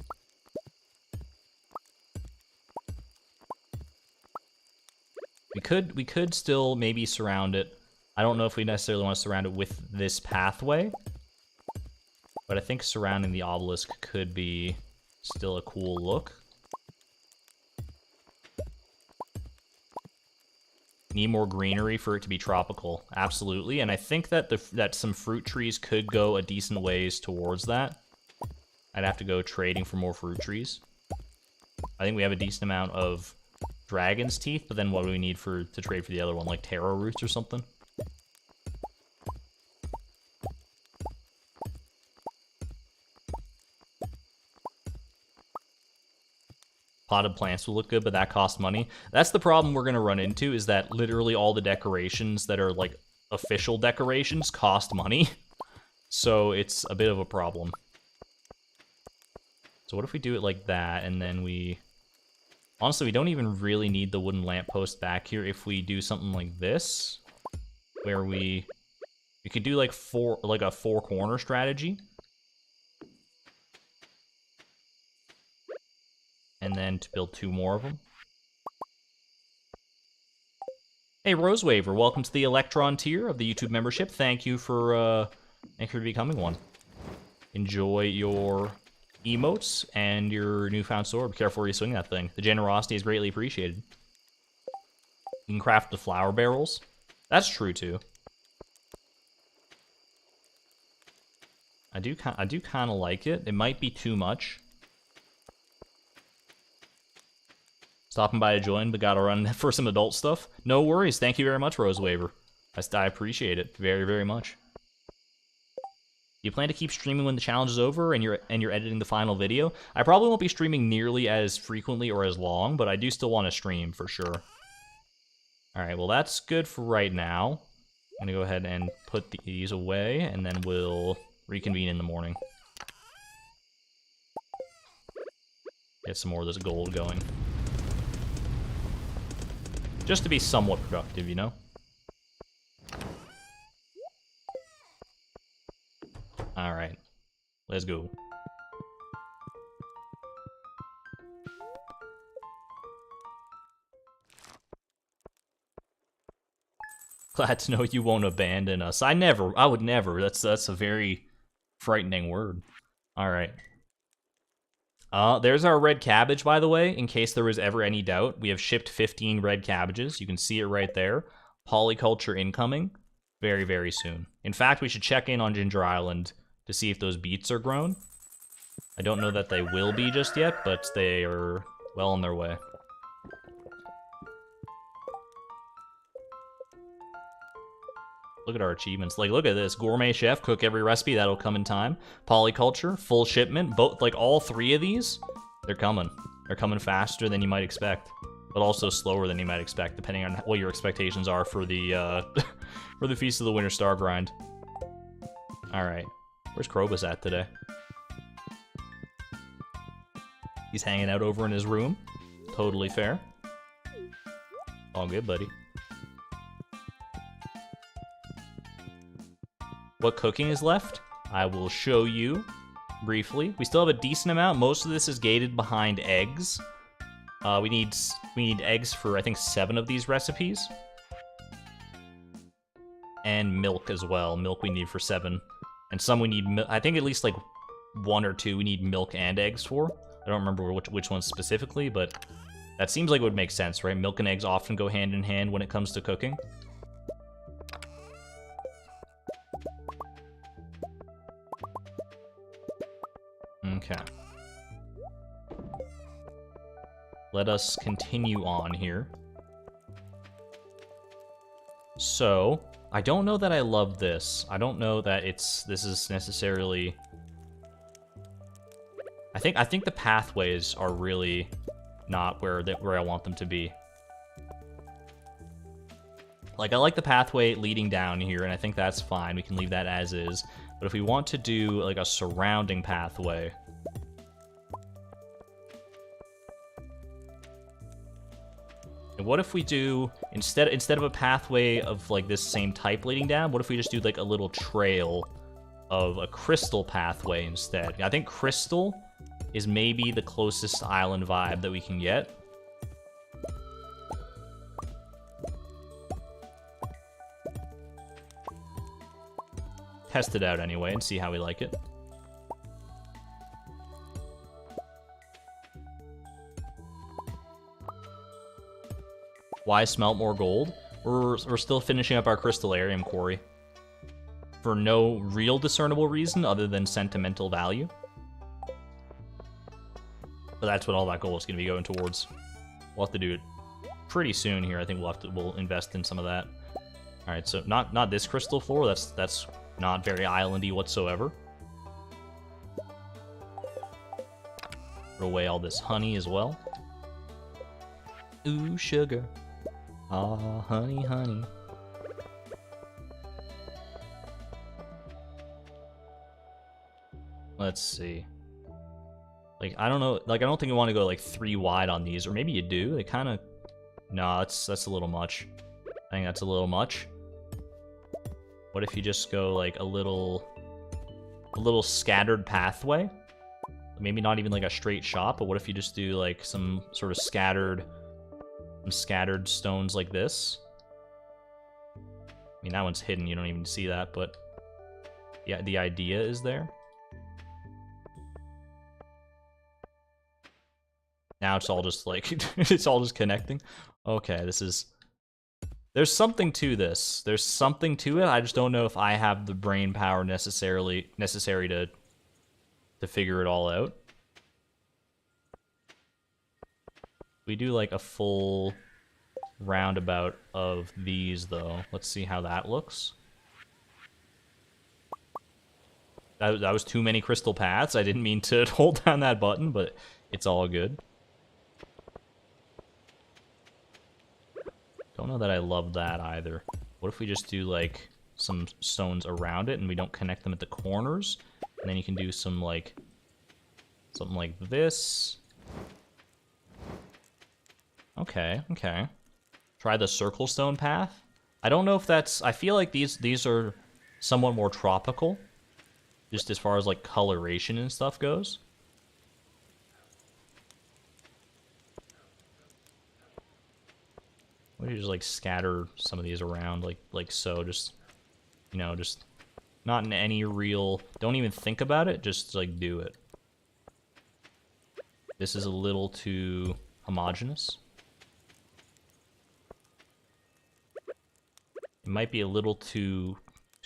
We could still maybe surround it. I don't know if we necessarily want to surround it with this pathway, but I think surrounding the obelisk could be still a cool look. Need more greenery for it to be tropical. Absolutely, and I think that that some fruit trees could go a decent ways towards that. I'd have to go trading for more fruit trees. I think we have a decent amount of dragon's teeth, but then what do we need to trade for the other one? Like taro roots or something? Potted plants will look good, but that costs money. That's the problem we're going to run into, is that literally all the decorations that are like official decorations cost money. So it's a bit of a problem. So what if we do it like that, and then we... Honestly, we don't even really need the wooden lamppost back here if we do something like this, where we could do like a 4-corner strategy. And then to build 2 more of them. Hey, Rosewaver, welcome to the Electron tier of the YouTube membership. Thank you for becoming one. Enjoy your emotes and your newfound sword. Be careful where you swing that thing. The generosity is greatly appreciated. You can craft the flower barrels. That's true too. I do kind of like it. It might be too much. Stopping by to join, but gotta run for some adult stuff. No worries. Thank you very much, Rosewaver. I appreciate it very, very much. You plan to keep streaming when the challenge is over and you're editing the final video? I probably won't be streaming nearly as frequently or as long, but I do still want to stream for sure. Alright, well that's good for right now. I'm gonna go ahead and put these away, and then we'll reconvene in the morning. Get some more of this gold going. Just to be somewhat productive, you know? Alright. Let's go. Glad to know you won't abandon us. I would never. That's a very frightening word. All right. There's our red cabbage, by the way, in case there was ever any doubt. We have shipped 15 red cabbages. You can see it right there. Polyculture incoming very, very soon. In fact, we should check in on Ginger Island to see if those beets are grown. I don't know that they will be just yet, but they are well on their way. Look at our achievements. Like, look at this. Gourmet chef, cook every recipe. That'll come in time. Polyculture, full shipment. Both, like, all three of these, they're coming. They're coming faster than you might expect, but also slower than you might expect, depending on what your expectations are for the, for the Feast of the Winter Star grind. Alright. Where's Krobus at today? He's hanging out over in his room. Totally fair. All good, buddy. What cooking is left? I will show you briefly. We still have a decent amount. Most of this is gated behind eggs. We need eggs for, I think, 7 of these recipes. And milk as well. Milk we need for 7. And some we need, I think at least like 1 or 2 we need milk and eggs for. I don't remember which ones specifically, but that seems like it would make sense, right? Milk and eggs often go hand in hand when it comes to cooking. Okay. Let us continue on here. So, I don't know that I love this. I don't know that this is necessarily... I think the pathways are really not where I want them to be. Like, I like the pathway leading down here, and I think that's fine. We can leave that as is. But if we want to do, like, a surrounding pathway... And what if we do, instead of a pathway of, like, this same type leading down, what if we just do, like, a little trail of a crystal pathway instead? I think crystal is maybe the closest island vibe that we can get. Test it out anyway and see how we like it. Why smelt more gold? We're still finishing up our crystallarium quarry. For no real discernible reason other than sentimental value. But that's what all that gold is going to be going towards. We'll have to do it pretty soon here. I think we'll invest in some of that. All right, so not this crystal floor. That's not very islandy whatsoever. Throw away all this honey as well. Ooh, sugar. Ah, honey, honey. Let's see. Like, I don't know. Like, I don't think you want to go, like, 3 wide on these. Or maybe you do. They kind of... No, that's a little much. I think that's a little much. What if you just go, like, a little scattered pathway? Maybe not even, like, a straight shot, but what if you just do, like, some sort of scattered stones like this? I mean, that one's hidden. You don't even see that, but... Yeah, the idea is there. Now it's all just like, it's all just connecting. Okay, this is... There's something to this. There's something to it. I just don't know if I have the brain power necessary to figure it all out. We do like a full roundabout of these, though. Let's see how that looks. That was too many crystal paths. I didn't mean to hold down that button, but it's all good. Don't know that I love that either. What if we just do, like, some stones around it and we don't connect them at the corners? And then you can do some, like, something like this. Okay, okay. Try the circle stone path. I don't know if that's... I feel like these are somewhat more tropical. Just as far as, like, coloration and stuff goes. We just like scatter some of these around like so, just you know, just not in any real, don't even think about it, just like do it. This is a little too homogeneous. It might be a little too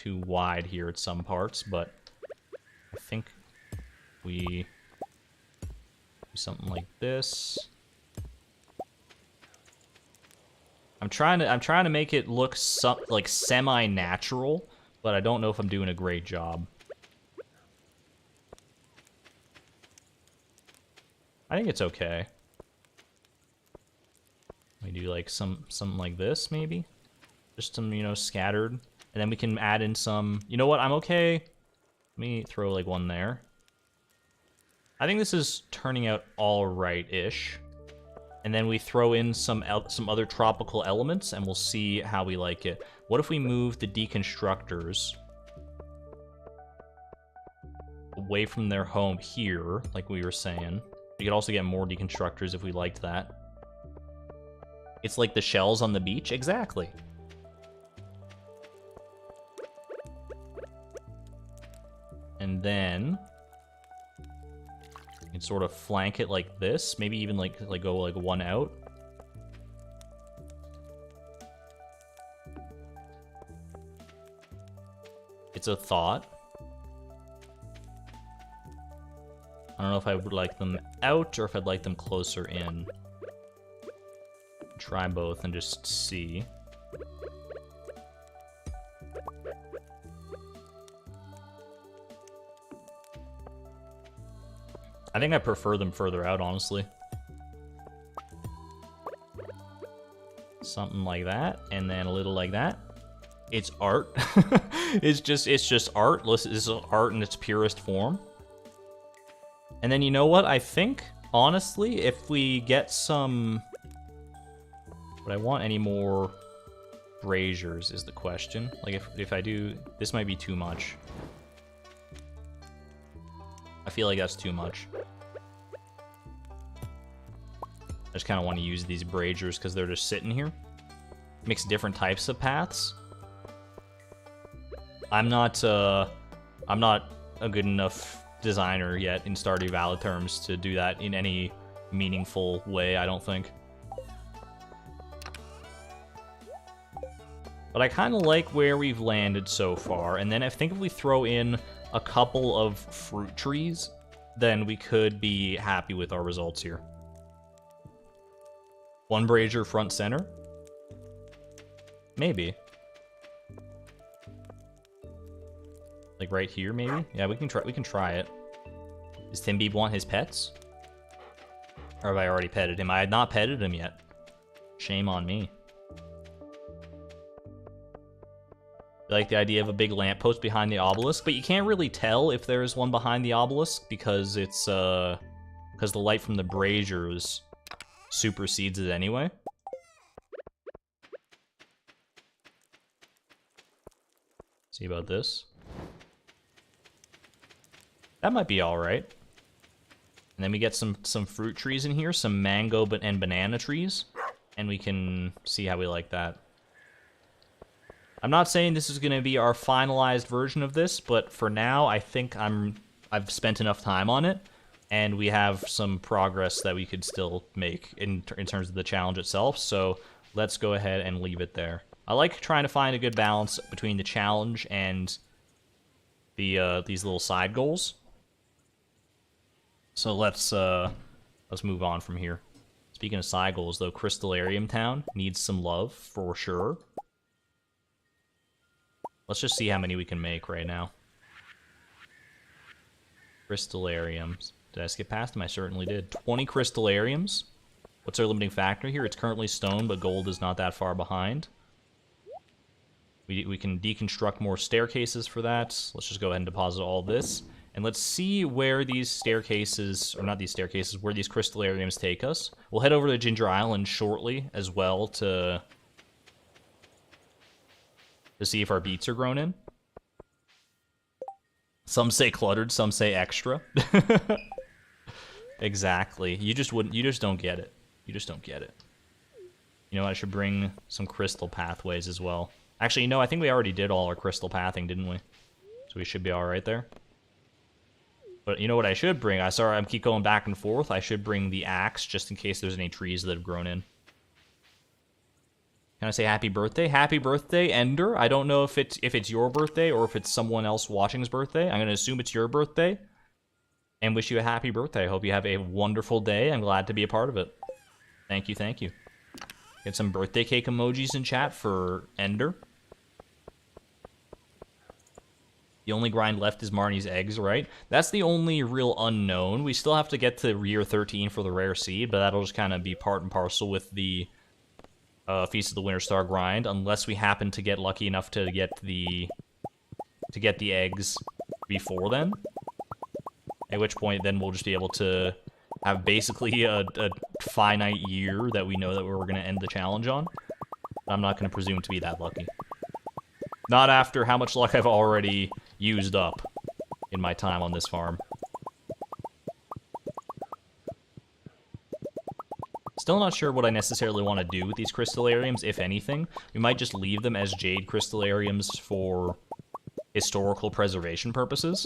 wide here at some parts, but I think we do something like this. I'm trying to make it look like semi-natural, but I don't know if I'm doing a great job. I think it's okay. We do like something like this maybe, just some, you know, scattered, and then we can add in some. You know what? I'm okay. Let me throw like one there. I think this is turning out all right-ish. And then we throw in some other tropical elements, and we'll see how we like it. What if we move the deconstructors away from their home here, like we were saying? We could also get more deconstructors if we liked that. It's like the shells on the beach? Exactly. And then you can sort of flank it like this, maybe even like go like one out. It's a thought. I don't know if I would like them out or if I'd like them closer in. Try both and just see. I think I prefer them further out, honestly. Something like that, and then a little like that. It's art. it's just art. This is art in its purest form. And then you know what? I think, honestly, if we get some... Would I want any more braziers is the question. Like, if I do... This might be too much. I feel like that's too much. I just kind of want to use these braziers because they're just sitting here. Mix different types of paths. I'm not a good enough designer yet in Stardew Valley terms to do that in any meaningful way, I don't think. But I kind of like where we've landed so far, and then I think if we throw in a couple of fruit trees, then we could be happy with our results here. One brazier front center? Maybe. Like right here, maybe? Yeah, we can try it. Does Timby want his pets? Or have I already petted him? I had not petted him yet. Shame on me. I like the idea of a big lamppost behind the obelisk, but you can't really tell if there's one behind the obelisk because it's because the light from the braziers supersedes it anyway. See about this? That might be all right. And then we get some fruit trees in here, some mango and banana trees, and we can see how we like that. I'm not saying this is going to be our finalized version of this, but for now, I think I've spent enough time on it, and we have some progress that we could still make in terms of the challenge itself, so let's go ahead and leave it there. I like trying to find a good balance between the challenge and the these little side goals. So let's move on from here. Speaking of side goals, though, Crystallarium Town needs some love for sure. Let's just see how many we can make right now. Crystallariums. Did I skip past them? I certainly did. 20 Crystallariums. What's our limiting factor here? It's currently stone, but gold is not that far behind. We can deconstruct more staircases for that. Let's just go ahead and deposit all this. And let's see where these staircases, or not these staircases, where these Crystallariums take us. We'll head over to Ginger Island shortly as well to see if our beets are grown in. Some say cluttered, some say extra. Exactly. You just don't get it. You just don't get it. You know, I should bring some crystal pathways as well. Actually, no, I think we already did all our crystal pathing, didn't we? So we should be alright there. But you know what I should bring? I keep going back and forth. I should bring the axe just in case there's any trees that have grown in. Can I say happy birthday? Happy birthday, Ender. I don't know if it's your birthday or if it's someone else watching's birthday. I'm gonna assume it's your birthday. And wish you a happy birthday. I hope you have a wonderful day. I'm glad to be a part of it. Thank you, thank you. Get some birthday cake emojis in chat for Ender. The only grind left is Marnie's eggs, right? That's the only real unknown. We still have to get to year 13 for the rare seed, but that'll just kind of be part and parcel with the Feast of the Winter Star grind, unless we happen to get lucky enough to get the eggs before then. At which point, then we'll just be able to have basically a finite year that we know that we're going to end the challenge on. I'm not going to presume to be that lucky. Not after how much luck I've already used up in my time on this farm. Still not sure what I necessarily want to do with these crystallariums, if anything. We might just leave them as jade crystallariums for historical preservation purposes.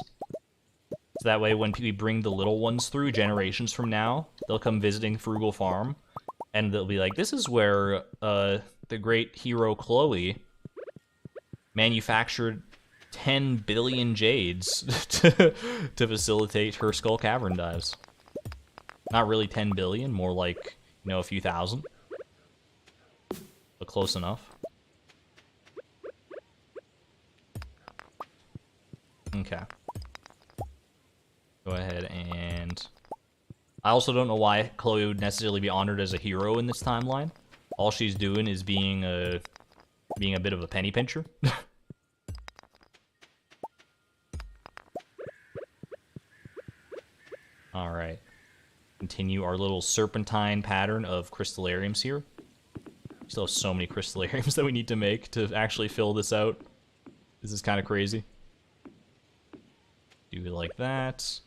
So that way when we bring the little ones through generations from now, they'll come visiting Frugal Farm, and they'll be like, this is where the great hero Chloe manufactured 10 billion jades to facilitate her Skull Cavern dives. Not really 10 billion, more like, you know, a few thousand. But close enough. Okay. Go ahead and... I also don't know why Chloe would necessarily be honored as a hero in this timeline. All she's doing is being a bit of a penny pincher. Alright. Continue our little serpentine pattern of crystallariums here. We still have so many crystallariums that we need to make to actually fill this out. This is kind of crazy. Do it like that.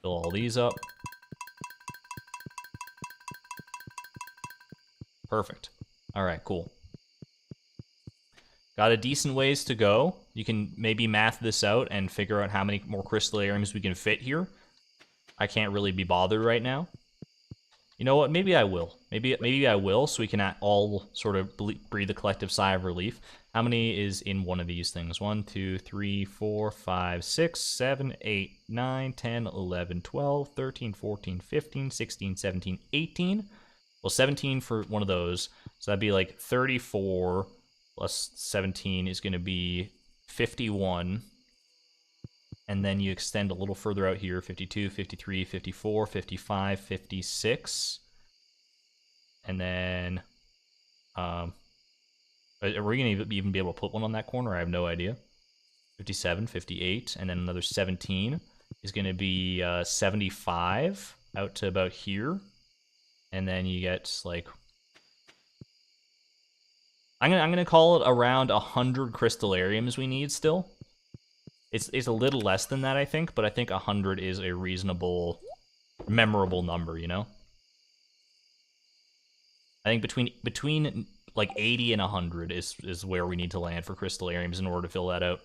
Fill all these up. Perfect. Alright, cool. Got a decent ways to go. You can maybe math this out and figure out how many more crystallariums we can fit here. I can't really be bothered right now. You know what? Maybe I will. Maybe I will, so we can all sort of breathe a collective sigh of relief. How many is in one of these things? 1, 2, 3, 4, 5, 6, 7, 8, 9, 10, 11, 12, 13, 14, 15, 16, 17, 18. Well, 17 for one of those. So that'd be like 34 plus 17 is going to be 51. And then you extend a little further out here, 52, 53, 54, 55, 56. And then, are we going to even be able to put one on that corner? I have no idea. 57, 58, and then another 17 is going to be 75 out to about here. And then you get, like, I'm gonna call it around 100 crystallariums we need still. It's a little less than that, I think, but I think 100 is a reasonable, memorable number, you know? I think between like 80 and 100 is where we need to land for crystallariums in order to fill that out.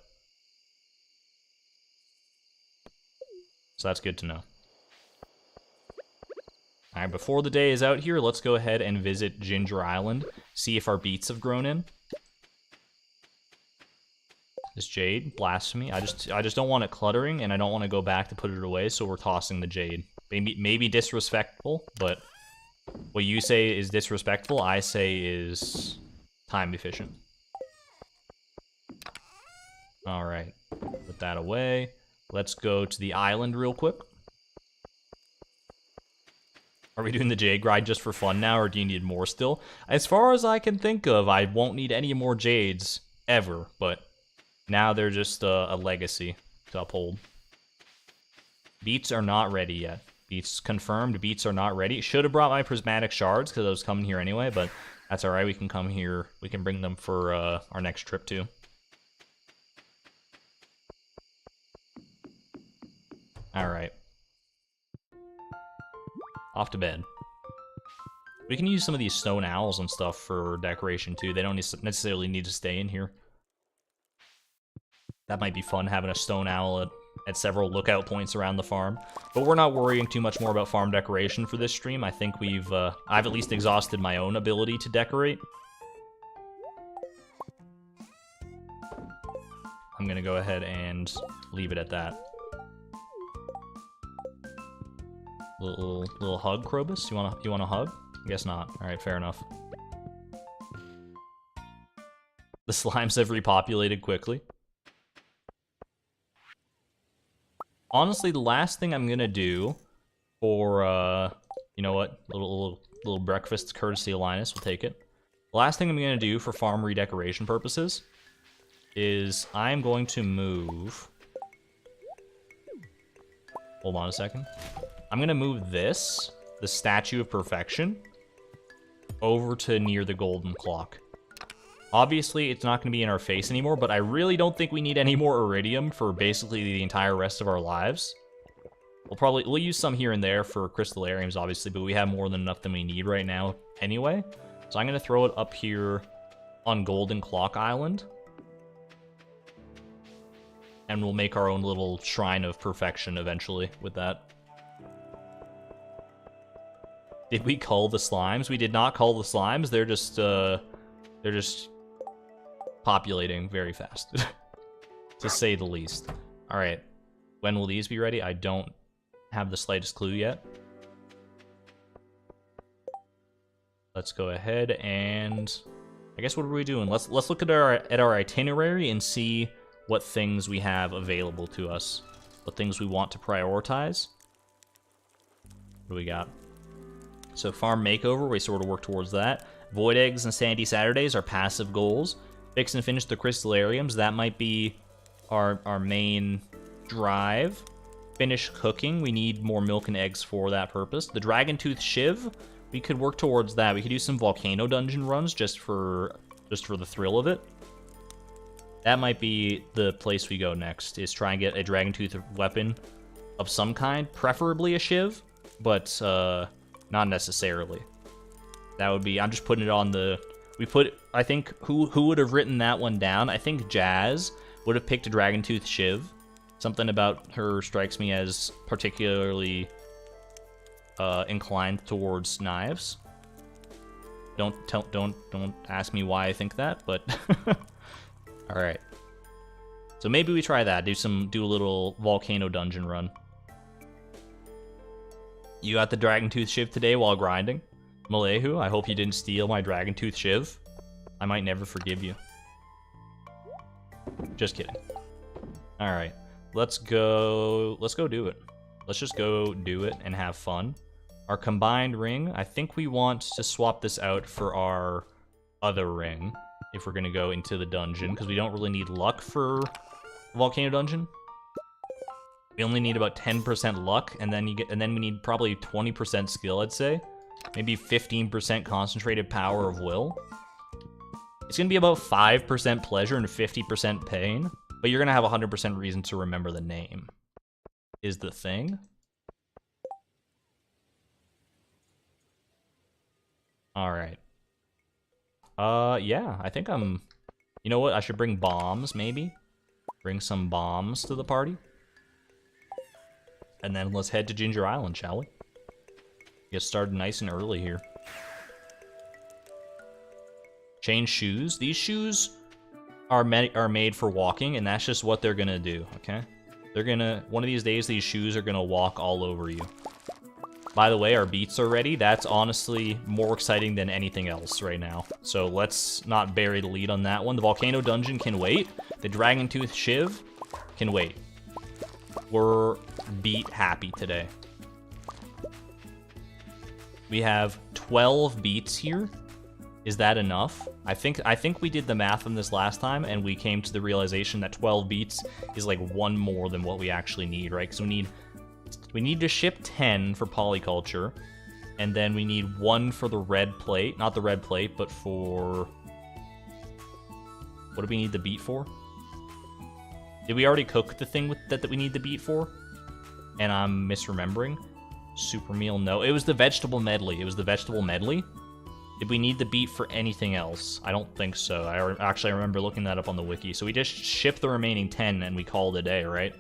So that's good to know. Alright, before the day is out here, let's go ahead and visit Ginger Island, see if our beets have grown in. This jade, blasphemy. I just don't want it cluttering, and I don't want to go back to put it away, so we're tossing the jade. Maybe disrespectful, but what you say is disrespectful, I say is time efficient. Alright, put that away. Let's go to the island real quick. Are we doing the jade grind just for fun now, or do you need more still? As far as I can think of, I won't need any more jades, ever, but now they're just a legacy to uphold. Beets are not ready yet. Beets confirmed, beets are not ready. Should have brought my prismatic shards, because I was coming here anyway, but that's alright, we can come here. We can bring them for our next trip, too. Alright. Off to bed. We can use some of these stone owls and stuff for decoration too. They don't necessarily need to stay in here. That might be fun, having a stone owl at several lookout points around the farm. But we're not worrying too much more about farm decoration for this stream. I think I've at least exhausted my own ability to decorate. I'm gonna go ahead and leave it at that. Little hug, Krobus? You want a hug? I guess not. All right, fair enough. The slimes have repopulated quickly. Honestly, the last thing I'm gonna do for you know what, little breakfast courtesy of Linus, we'll take it. The last thing I'm gonna do for farm redecoration purposes is I'm going to move. Hold on a second. I'm gonna move this, the Statue of Perfection, over to near the golden clock. Obviously, it's not going to be in our face anymore, but I really don't think we need any more iridium for basically the entire rest of our lives. We'll use some here and there for crystallariums, obviously, but we have more than enough than we need right now anyway. So I'm going to throw it up here on Golden Clock Island. And we'll make our own little shrine of perfection eventually with that. Did we cull the slimes? We did not cull the slimes. They're just populating very fast, to say the least. All right, when will these be ready? I don't have the slightest clue yet. Let's go ahead and I guess what are we doing? Let's look at our itinerary and see what things we have available to us, what things we want to prioritize. What do we got? So farm makeover, we sort of work towards that. Void eggs and sandy Saturdays are passive goals. Fix and finish the crystallariums, that might be our main drive. Finish cooking, we need more milk and eggs for that purpose. The Dragon Tooth Shiv, we could work towards that. We could do some Volcano dungeon runs just for the thrill of it. That might be the place we go next, is try and get a Dragon Tooth weapon of some kind, preferably a Shiv, but not necessarily. That would be, I'm just putting it on the, I think, who would have written that one down? I think Jazz would have picked a Dragon Tooth Shiv. Something about her strikes me as particularly inclined towards knives. Don't ask me why I think that, but all right. So maybe we try that. Do a little Volcano dungeon run. You got the Dragon Tooth Shiv today while grinding? Malehu, I hope you didn't steal my Dragon Tooth Shiv. I might never forgive you. Just kidding. Alright. Let's go do it. Let's just go do it and have fun. Our combined ring, I think we want to swap this out for our other ring if we're gonna go into the dungeon, because we don't really need luck for Volcano Dungeon. We only need about 10% luck, and then we need probably 20% skill, I'd say. Maybe 15% concentrated power of will. It's gonna be about 5% pleasure and 50% pain, but you're gonna have 100% reason to remember the name, is the thing. Alright. Yeah, I think I'm... You know what, I should bring bombs, maybe? Bring some bombs to the party. And then let's head to Ginger Island, shall we? Get started nice and early here. Change shoes. These shoes are made for walking, and that's just what they're gonna do, okay? They're gonna... One of these days, these shoes are gonna walk all over you. By the way, our beats are ready. That's honestly more exciting than anything else right now. So let's not bury the lead on that one. The Volcano Dungeon can wait. The Dragon Tooth Shiv can wait. We're beat happy today. We have 12 beats here. Is that enough? I think we did the math on this last time, and we came to the realization that 12 beats is like one more than what we actually need, right? Because we need to ship 10 for Polyculture, and then we need 1 for the red plate. Not the red plate, but for... What do we need the beat for? Did we already cook the thing that we need the beat for? And I'm misremembering. Super meal, no. It was the vegetable medley. It was the vegetable medley. Did we need the beet for anything else? I don't think so. Actually, I remember looking that up on the wiki. So we just ship the remaining 10 and we call it a day, right?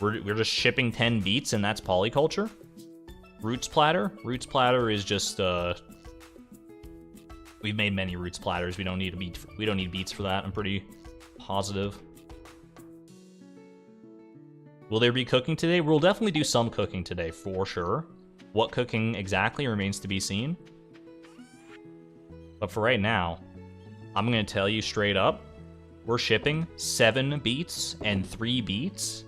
We're just shipping 10 beets and that's polyculture? Roots platter? Roots platter is just, we've made many roots platters. We don't need we don't need beets for that. I'm pretty positive. Will there be cooking today? We'll definitely do some cooking today, for sure. What cooking exactly remains to be seen. But for right now, I'm going to tell you straight up, we're shipping 7 beets and 3 beets.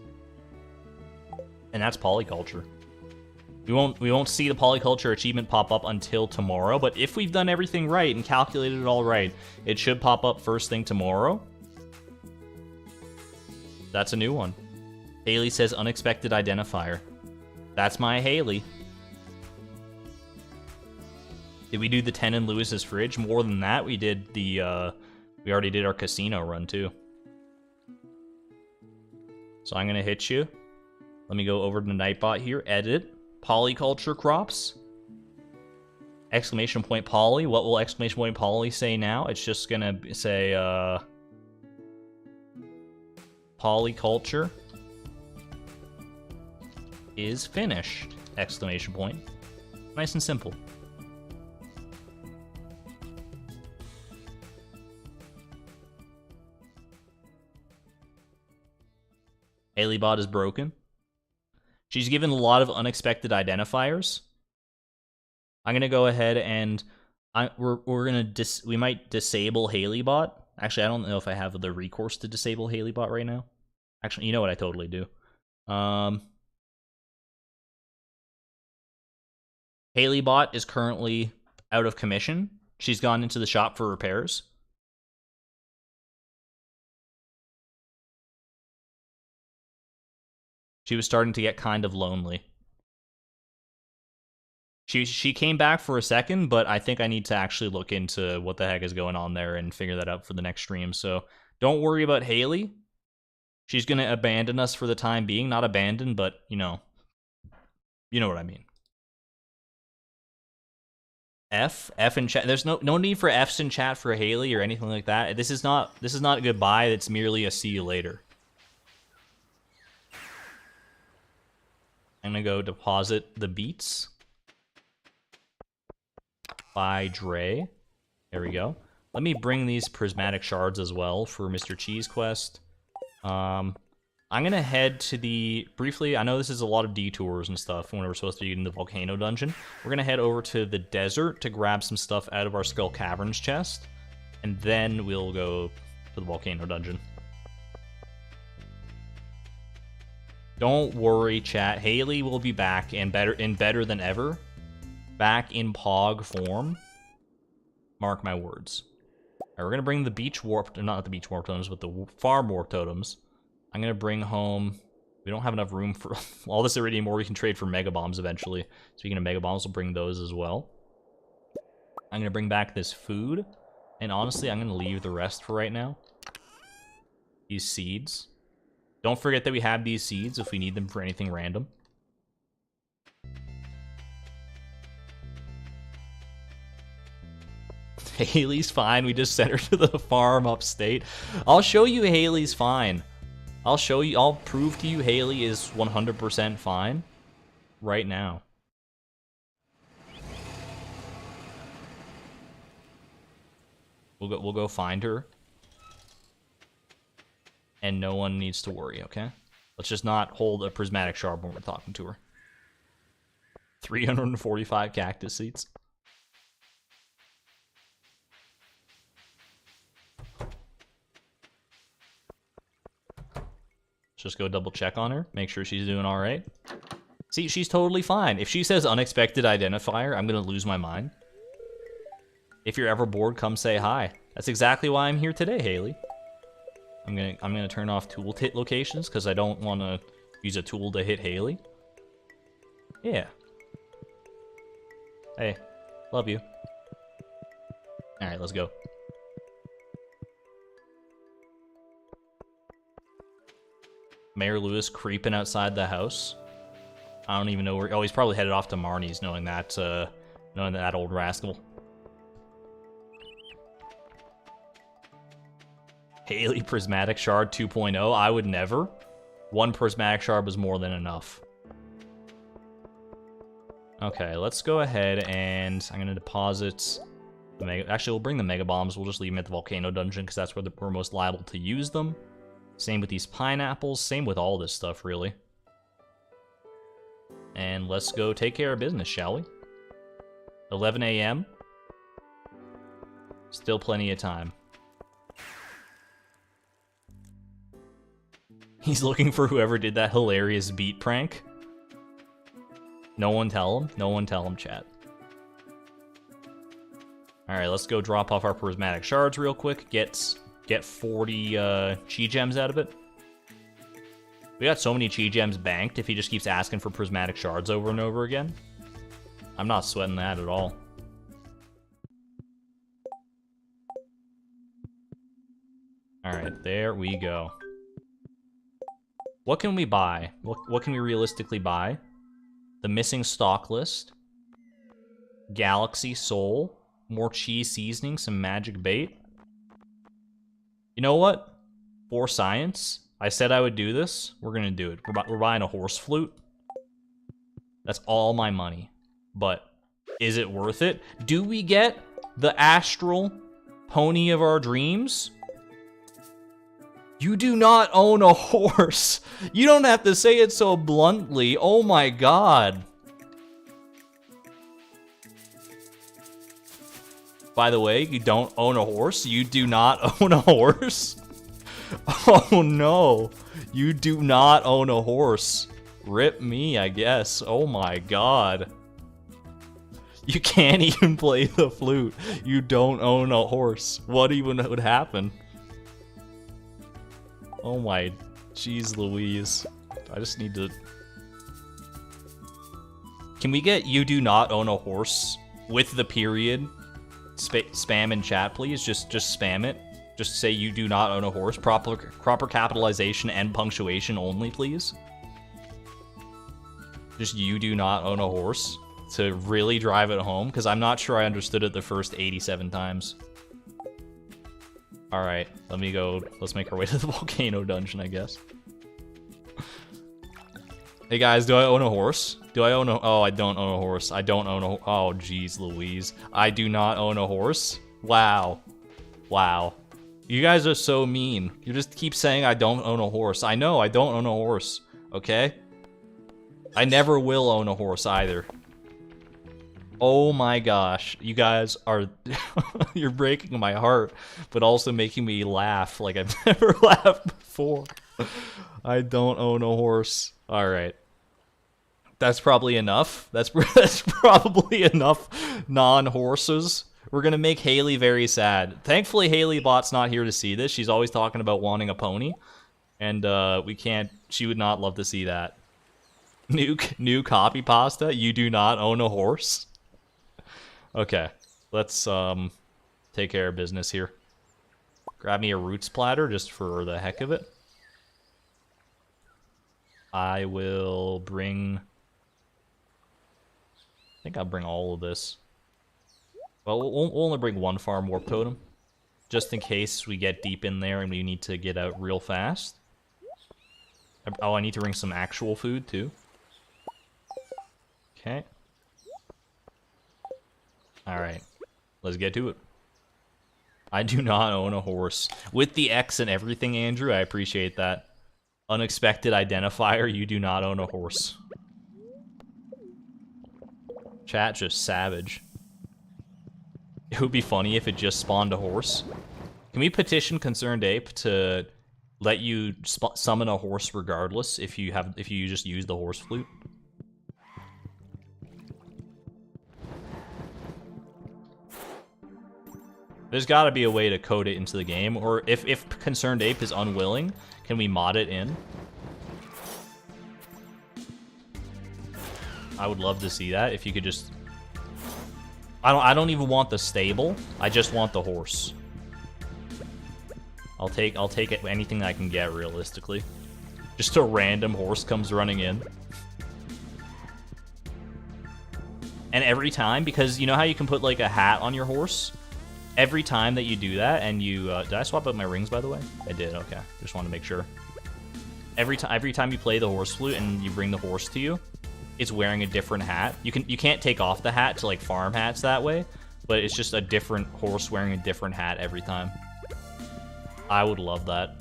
And that's polyculture. We won't see the polyculture achievement pop up until tomorrow, but if we've done everything right and calculated it all right, it should pop up first thing tomorrow. That's a new one. Haley says unexpected identifier. That's my Haley. Did we do the 10 in Lewis's fridge? More than that, we did the, we already did our casino run too. So I'm gonna hit you. Let me go over to Nightbot here, edit, polyculture crops. Exclamation point poly, what will exclamation point poly say now? It's just gonna say, polyculture is finished, exclamation point. Nice and simple. Haley-bot is broken. She's given a lot of unexpected identifiers. I'm gonna go ahead and we might disable Haley-bot. Actually, I don't know if I have the recourse to disable Haley-bot right now. Actually, you know what? I totally do. Haley-bot is currently out of commission. She's gone into the shop for repairs. She was starting to get kind of lonely. She came back for a second, but I think I need to actually look into what the heck is going on there and figure that out for the next stream. So don't worry about Haley. She's going to abandon us for the time being. Not abandon, but, you know what I mean. F in chat. There's no need for Fs in chat for Haley or anything like that. This is not a goodbye. It's merely a see you later. I'm gonna go deposit the beets by Dre. There we go. Let me bring these prismatic shards as well for Mr. Cheese Quest. I'm gonna head to the briefly. I know this is a lot of detours and stuff when we're supposed to be in the Volcano dungeon. We're gonna head over to the desert to grab some stuff out of our Skull Caverns chest, and then we'll go to the Volcano dungeon. Don't worry, chat. Haley will be back and better than ever. Back in Pog form. Mark my words. Alright, we're gonna bring the beach warp, not the beach warp totems, but the farm warp totems. I'm gonna bring home. We don't have enough room for all this iridium ore. We can trade for mega bombs eventually. Speaking of mega bombs, we'll bring those as well. I'm gonna bring back this food, and honestly, I'm gonna leave the rest for right now. These seeds. Don't forget that we have these seeds if we need them for anything random. Haley's fine. We just sent her to the farm upstate. I'll show you Haley's fine. I'll prove to you Haley is 100% fine right now. We'll go find her. And no one needs to worry, okay? Let's just not hold a prismatic shard when we're talking to her. 345 cactus seeds. Let's just go double check on her, make sure she's doing all right. See, she's totally fine. If she says unexpected identifier, I'm gonna lose my mind. If you're ever bored, come say hi. That's exactly why I'm here today, Haley. I'm gonna turn off tool hit locations because I don't want to use a tool to hit Haley. Yeah. Hey, love you. All right, let's go. Mayor Lewis creeping outside the house. I don't even know where. Oh, he's probably headed off to Marnie's, knowing that old rascal. Haley Prismatic Shard 2.0. I would never. One Prismatic Shard was more than enough. Okay, let's go ahead and I'm gonna deposit the mega. Actually, we'll bring the mega bombs. We'll just leave them at the Volcano dungeon because that's where we're most liable to use them. Same with these pineapples. Same with all this stuff, really. And let's go take care of business, shall we? 11 a.m. Still plenty of time. He's looking for whoever did that hilarious beat prank. No one tell him. No one tell him, chat. Alright, let's go drop off our prismatic shards real quick. Get 40 chi gems out of it. We got so many chi gems banked if he just keeps asking for prismatic shards over and over again. I'm not sweating that at all. Alright, there we go. What can we buy? What can we realistically buy? The missing stock list. Galaxy Soul. More cheese seasoning, some magic bait. You know what? For science, I said I would do this. We're gonna do it. We're buying a horse flute. That's all my money. But is it worth it? Do we get the astral pony of our dreams? You do not own a horse. You don't have to say it so bluntly. Oh my god. By the way, you don't own a horse? You do not own a horse? Oh no. You do not own a horse. Rip me, I guess. Oh my god. You can't even play the flute. You don't own a horse. What even would happen? Oh my jeez Louise. I just need to... Can we get you do not own a horse with the period? Spam in chat, please. Just spam it. Just say you do not own a horse. Proper capitalization and punctuation only, please. Just you do not own a horse to really drive it home, because I'm not sure I understood it the first 87 times. Alright, let's make our way to the Volcano dungeon, I guess. Hey guys, do I own a horse? Oh, I don't own a horse. I don't own a oh, jeez Louise. I do not own a horse? Wow. Wow. You guys are so mean. You just keep saying I don't own a horse. I know, I don't own a horse. Okay? I never will own a horse either. Oh my gosh, you guys are, you're breaking my heart, but also making me laugh like I've never laughed before. I don't own a horse. All right. That's probably enough. That's probably enough non-horses. We're gonna make Haley very sad. Thankfully, Haley Bot's not here to see this. She's always talking about wanting a pony, and we can't, she would not love to see that. New copy pasta, you do not own a horse? Okay, let's take care of business here. Grab me a roots platter just for the heck of it. I will bring... I think I'll bring all of this. Well, we'll only bring one farm warp totem, just in case we get deep in there and we need to get out real fast. Oh, I need to bring some actual food too. Okay. Alright, let's get to it. I do not own a horse. With the X and everything, Andrew, I appreciate that. Unexpected identifier, you do not own a horse. Chat just savage. It would be funny if it just spawned a horse. Can we petition Concerned Ape to let you summon a horse regardless if you just use the horse flute? There's got to be a way to code it into the game, or if Concerned Ape is unwilling, can we mod it in? I would love to see that. If you could just, I don't even want the stable. I just want the horse. I'll take it, anything I can get realistically. Just a random horse comes running in. And every time, because you know how you can put like a hat on your horse? Every time that you do that, and you did I swap out my rings, by the way? I did. Okay, just want to make sure. Every time you play the horse flute and you bring the horse to you, it's wearing a different hat. You can't take off the hat to like farm hats that way, but it's just a different horse wearing a different hat every time. I would love that.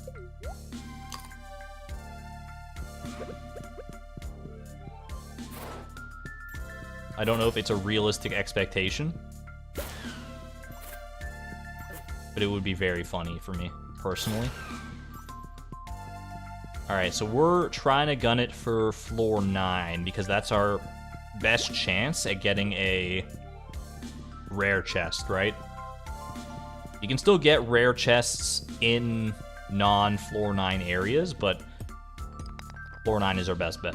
I don't know if it's a realistic expectation, but it would be very funny for me, personally. Alright, so we're trying to gun it for floor 9, because that's our best chance at getting a rare chest, right? You can still get rare chests in non-floor 9 areas, but floor 9 is our best bet.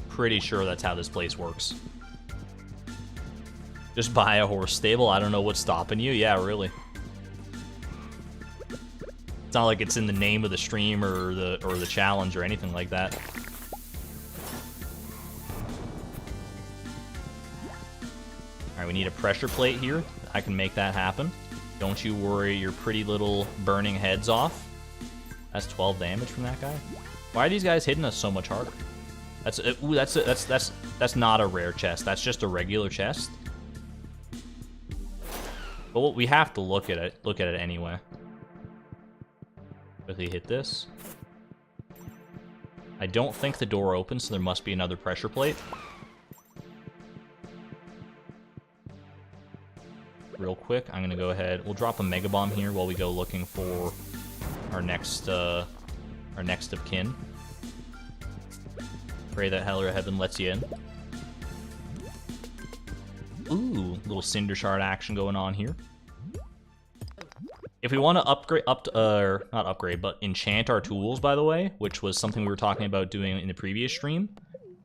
Pretty sure that's how this place works. Just buy a horse stable. I don't know what's stopping you. Yeah, really. It's not like it's in the name of the stream or the challenge or anything like that. Alright, we need a pressure plate here. I can make that happen. Don't you worry your pretty little burning heads off. That's 12 damage from that guy. Why are these guys hitting us so much harder? That's not a rare chest. That's just a regular chest. But we have to look at it. Look at it anyway. Quickly hit this. I don't think the door opens, so there must be another pressure plate. Real quick, I'm gonna go ahead. We'll drop a mega bomb here while we go looking for our next of kin. Pray that Hell or Heaven lets you in. Ooh, little Cinder Shard action going on here. If we want to upgrade, not upgrade, but enchant our tools, by the way, which was something we were talking about doing in the previous stream,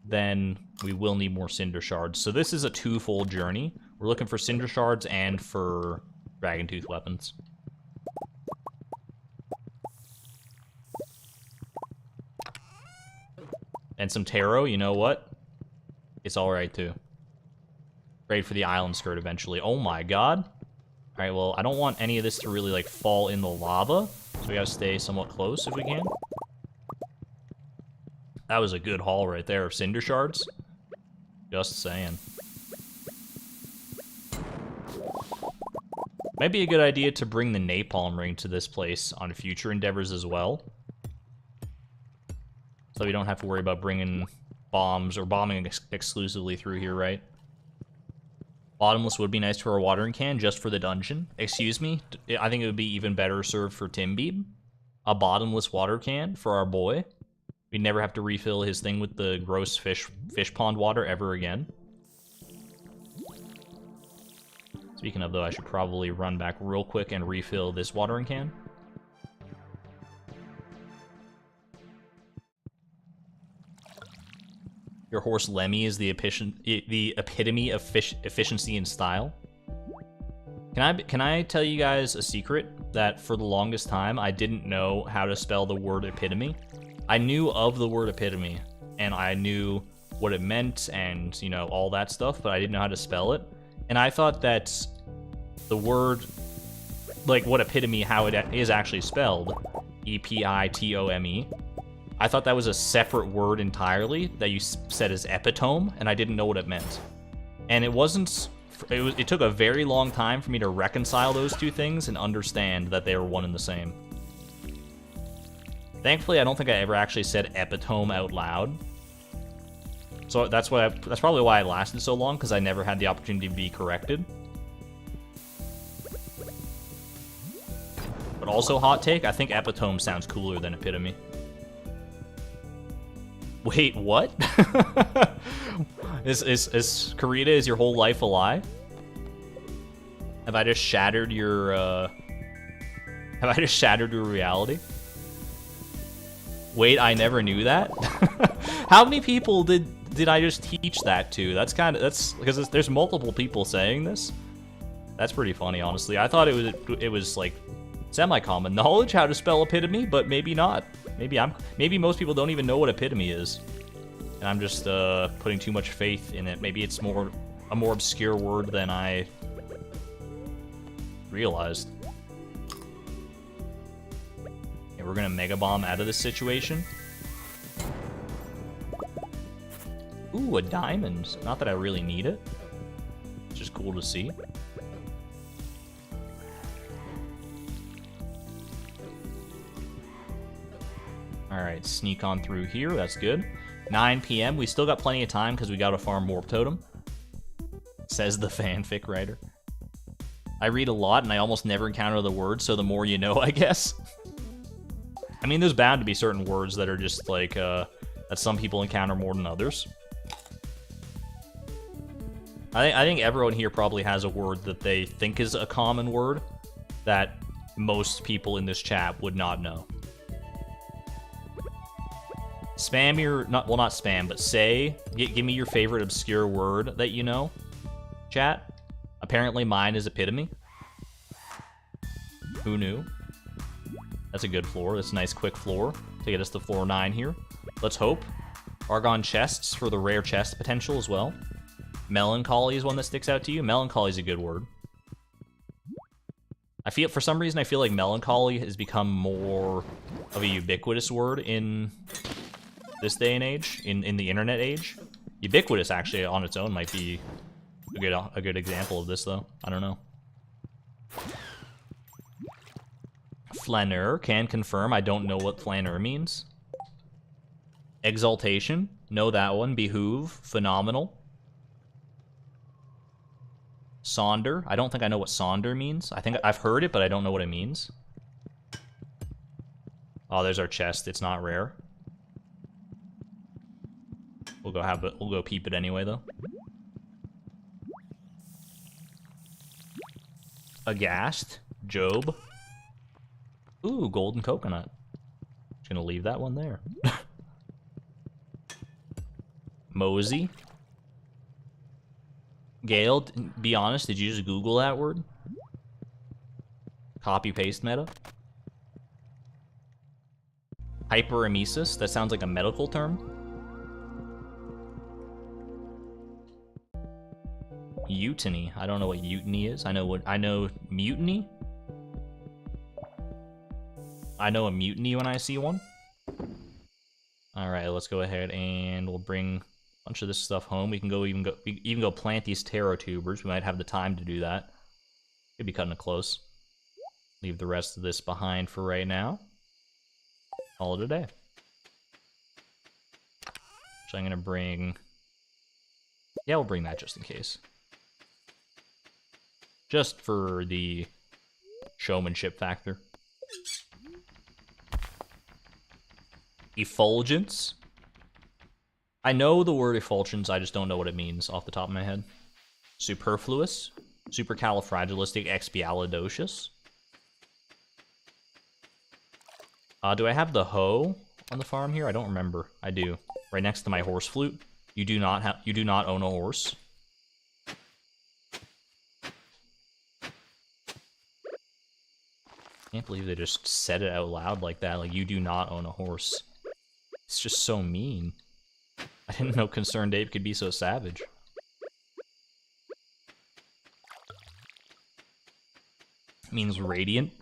then we will need more Cinder Shards. So this is a twofold journey. We're looking for Cinder Shards and for Dragon Tooth weapons. And some tarot, you know what? It's alright too. Trade for the island skirt eventually. Oh my god. Alright, well, I don't want any of this to really, like, fall in the lava. So we gotta stay somewhat close if we can. That was a good haul right there of Cinder Shards. Just saying. Might be a good idea to bring the napalm ring to this place on future endeavors as well. So we don't have to worry about bringing bombs or bombing exclusively through here, right? Bottomless would be nice for our watering can, just for the dungeon. Excuse me? I think it would be even better served for Timbeeb. A bottomless water can for our boy. We'd never have to refill his thing with the gross fish pond water ever again. Speaking of, though, I should probably run back real quick and refill this watering can. Your horse Lemmy is the epitome of efficiency and style. Can I tell you guys a secret? That for the longest time, I didn't know how to spell the word epitome. I knew of the word epitome, and I knew what it meant and, you know, all that stuff, but I didn't know how to spell it. And I thought that the word, like what epitome, how it is actually spelled, E-P-I-T-O-M-E, I thought that was a separate word entirely that you said as epitome, and I didn't know what it meant. And it wasn't... It took a very long time for me to reconcile those two things and understand that they were one and the same. Thankfully, I don't think I ever actually said epitome out loud. So that's probably why it lasted so long, because I never had the opportunity to be corrected. But also, hot take, I think epitome sounds cooler than epitome. Wait, what? Is Karita, is your whole life a lie? Have I just shattered your, reality? Wait, I never knew that? How many people did I just teach that to? That's because there's multiple people saying this. That's pretty funny, honestly. I thought it was like semi-common knowledge how to spell epitome, but maybe not. Maybe most people don't even know what epitome is. And I'm just putting too much faith in it. Maybe it's a more obscure word than I realized. Okay, we're gonna Mega Bomb out of this situation. Ooh, a diamond. Not that I really need it. It's just cool to see. Alright, sneak on through here. That's good. 9 p.m. We still got plenty of time because we got to farm Warp Totem. Says the fanfic writer. I read a lot and I almost never encounter the word, so the more you know, I guess. I mean, there's bound to be certain words that are just like, that some people encounter more than others. I think everyone here probably has a word that they think is a common word that most people in this chat would not know. Spam your, not spam, but say, give me your favorite obscure word that you know, chat. Apparently mine is epitome. Who knew? That's a good floor. That's a nice quick floor to get us to floor 9 here. Let's hope. Argon chests for the rare chest potential as well. Melancholy is one that sticks out to you. Melancholy is a good word. For some reason, I feel like melancholy has become more of a ubiquitous word in this day and age, in the internet age. Ubiquitous, actually, on its own might be a good example of this, though. I don't know. Flaneur, can confirm. I don't know what flaneur means. Exaltation, know that one. Behoove, phenomenal. Sonder, I don't think I know what sonder means. I think I've heard it, but I don't know what it means. Oh, there's our chest. It's not rare. We'll go peep it anyway, though. Aghast, Job. Ooh, golden coconut. Just gonna leave that one there. Mosey. Gale, be honest, did you just Google that word? Copy-paste meta? Hyperemesis, that sounds like a medical term. Mutiny, I don't know what mutiny is. I know mutiny. I know a mutiny when I see one. Alright, let's go ahead and we'll bring bunch of this stuff home. We can even go plant these taro tubers. We might have the time to do that. Could be cutting it close. Leave the rest of this behind for right now. Call it a day. So I'm gonna bring... Yeah, we'll bring that just in case. Just for the showmanship factor. Effulgence. I know the word effulgence, I just don't know what it means off the top of my head. Superfluous. Supercalifragilisticexpialidocious. Do I have the hoe on the farm here? I don't remember. I do. Right next to my horse flute. You do not own a horse. Can't believe they just said it out loud like that. Like, you do not own a horse. It's just so mean. I didn't know Concerned Ape could be so savage. Means radiant.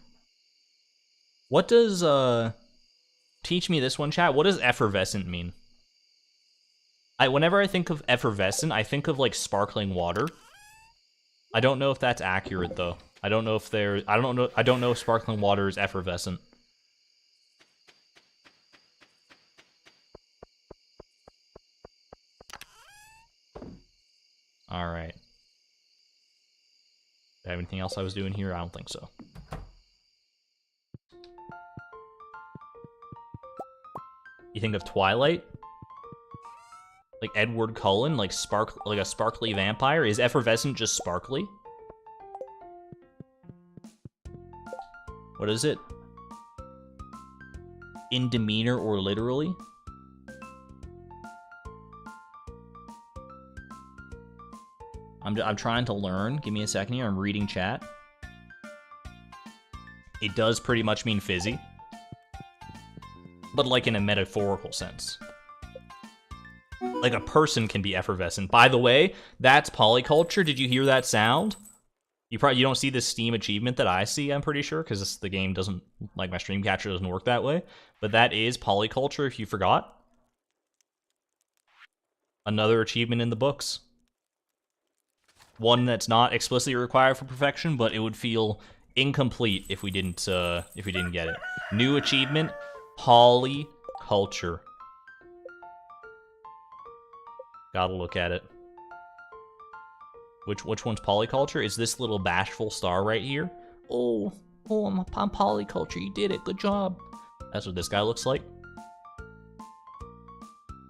What does, teach me this one, chat. What does effervescent mean? Whenever I think of effervescent, I think of, like, sparkling water. I don't know if that's accurate, though. I don't know if sparkling water is effervescent. Alright. Do I have anything else I was doing here? I don't think so. You think of Twilight? Like Edward Cullen, like a sparkly vampire? Is effervescent just sparkly? What is it? In demeanor or literally? I'm trying to learn. Give me a second here. I'm reading chat. It does pretty much mean fizzy. But like in a metaphorical sense. Like, a person can be effervescent. By the way, that's Polyculture. Did you hear that sound? You don't see the Steam achievement that I see, I'm pretty sure, because the game doesn't, like, my stream catcher doesn't work that way. But that is Polyculture, if you forgot. Another achievement in the books. One that's not explicitly required for perfection, but it would feel incomplete if we didn't get it. New achievement, Polyculture. Gotta look at it. Which one's Polyculture? Is this little bashful star right here? Oh, I'm Polyculture. You did it. Good job. That's what this guy looks like.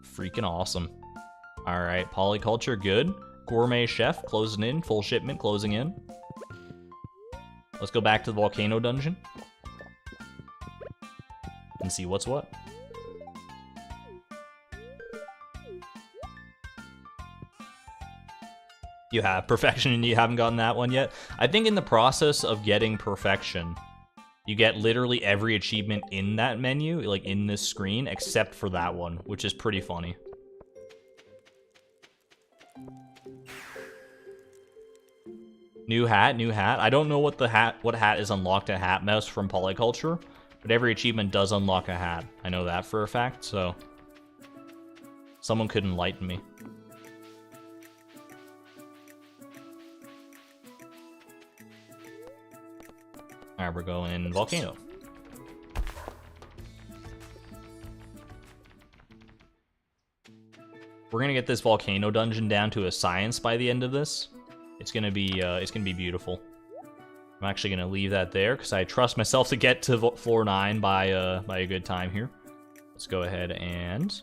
Freaking awesome. All right, Polyculture, good. Gourmet chef closing in. Full shipment closing in. Let's go back to the Volcano dungeon and see what's what. You have perfection and you haven't gotten that one yet. I think in the process of getting perfection, you get literally every achievement in that menu, like in this screen, except for that one, which is pretty funny. New hat, new hat. I don't know what hat is unlocked at Hat Mouse from Polyculture, but every achievement does unlock a hat. I know that for a fact, so someone could enlighten me. Alright, we're going Volcano. We're gonna get this Volcano dungeon down to a science by the end of this. It's gonna be beautiful. I'm actually gonna leave that there because I trust myself to get to floor 9 by a good time here. Let's go ahead and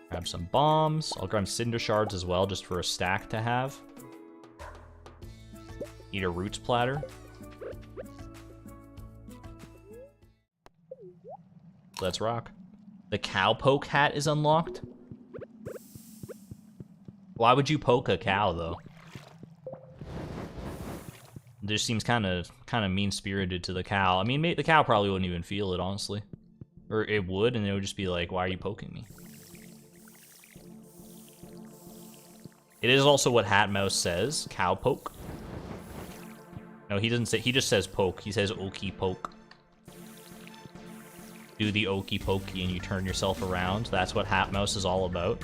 grab some bombs. I'll grab cinder shards as well, just for a stack to have. Eat a roots platter. Let's rock. The cowpoke hat is unlocked. Why would you poke a cow though? It just seems kind of mean-spirited to the cow. I mean, the cow probably wouldn't even feel it, honestly. Or it would, and it would just be like, why are you poking me? It is also what Hat Mouse says, cow poke. No, he doesn't say, he just says poke. He says okie poke. Do the okie pokey and you turn yourself around. That's what Hat Mouse is all about.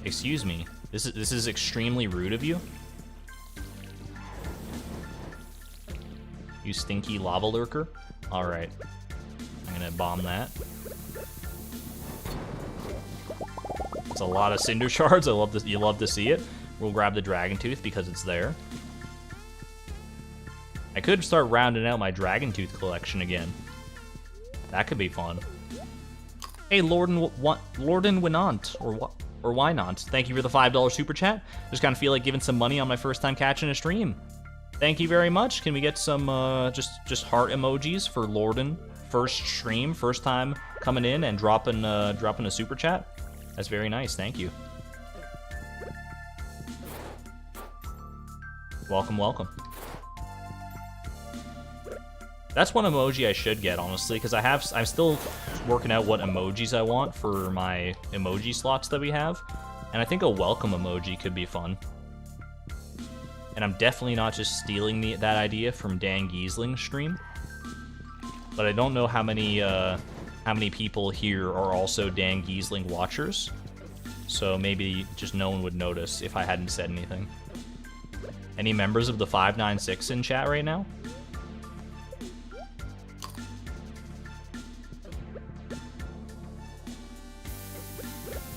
Excuse me. This is extremely rude of you. You stinky lava lurker. Alright. I'm gonna bomb that. It's a lot of cinder shards. You love to see it. We'll grab the dragon tooth because it's there. I could start rounding out my dragon tooth collection again. That could be fun. Hey, Lorden Winant, or why not? Thank you for the $5 super chat. Just kind of feel like giving some money on my first time catching a stream. Thank you very much. Can we get some just heart emojis for Lorden? First stream, first time coming in and dropping a super chat. That's very nice. Thank you. Welcome, welcome. That's one emoji I should get, honestly, because I'm still working out what emojis I want for my emoji slots that we have, and I think a welcome emoji could be fun. And I'm definitely not just stealing that idea from Dan Giesling's stream, but I don't know how many people here are also Dan Giesling watchers, so maybe just no one would notice if I hadn't said anything. Any members of the 596 in chat right now?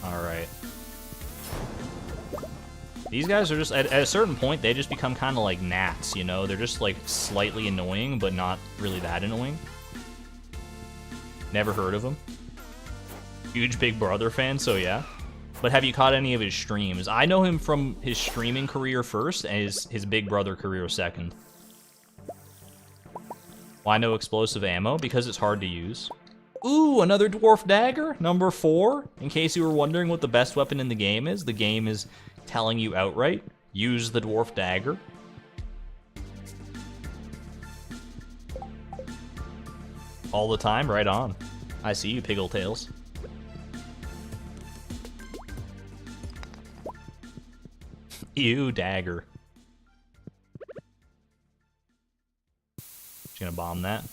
Alright. These guys are just, at a certain point, they just become kind of like gnats, you know? They're just like slightly annoying, but not really that annoying. Never heard of him. Huge Big Brother fan, so yeah. But have you caught any of his streams? I know him from his streaming career first, and his Big Brother career second. Why no explosive ammo? Because it's hard to use. Ooh, another dwarf dagger, number 4. In case you were wondering what the best weapon in the game is telling you outright, use the dwarf dagger. All the time, right on. I see you, Piggletails. You dagger. Just gonna bomb that.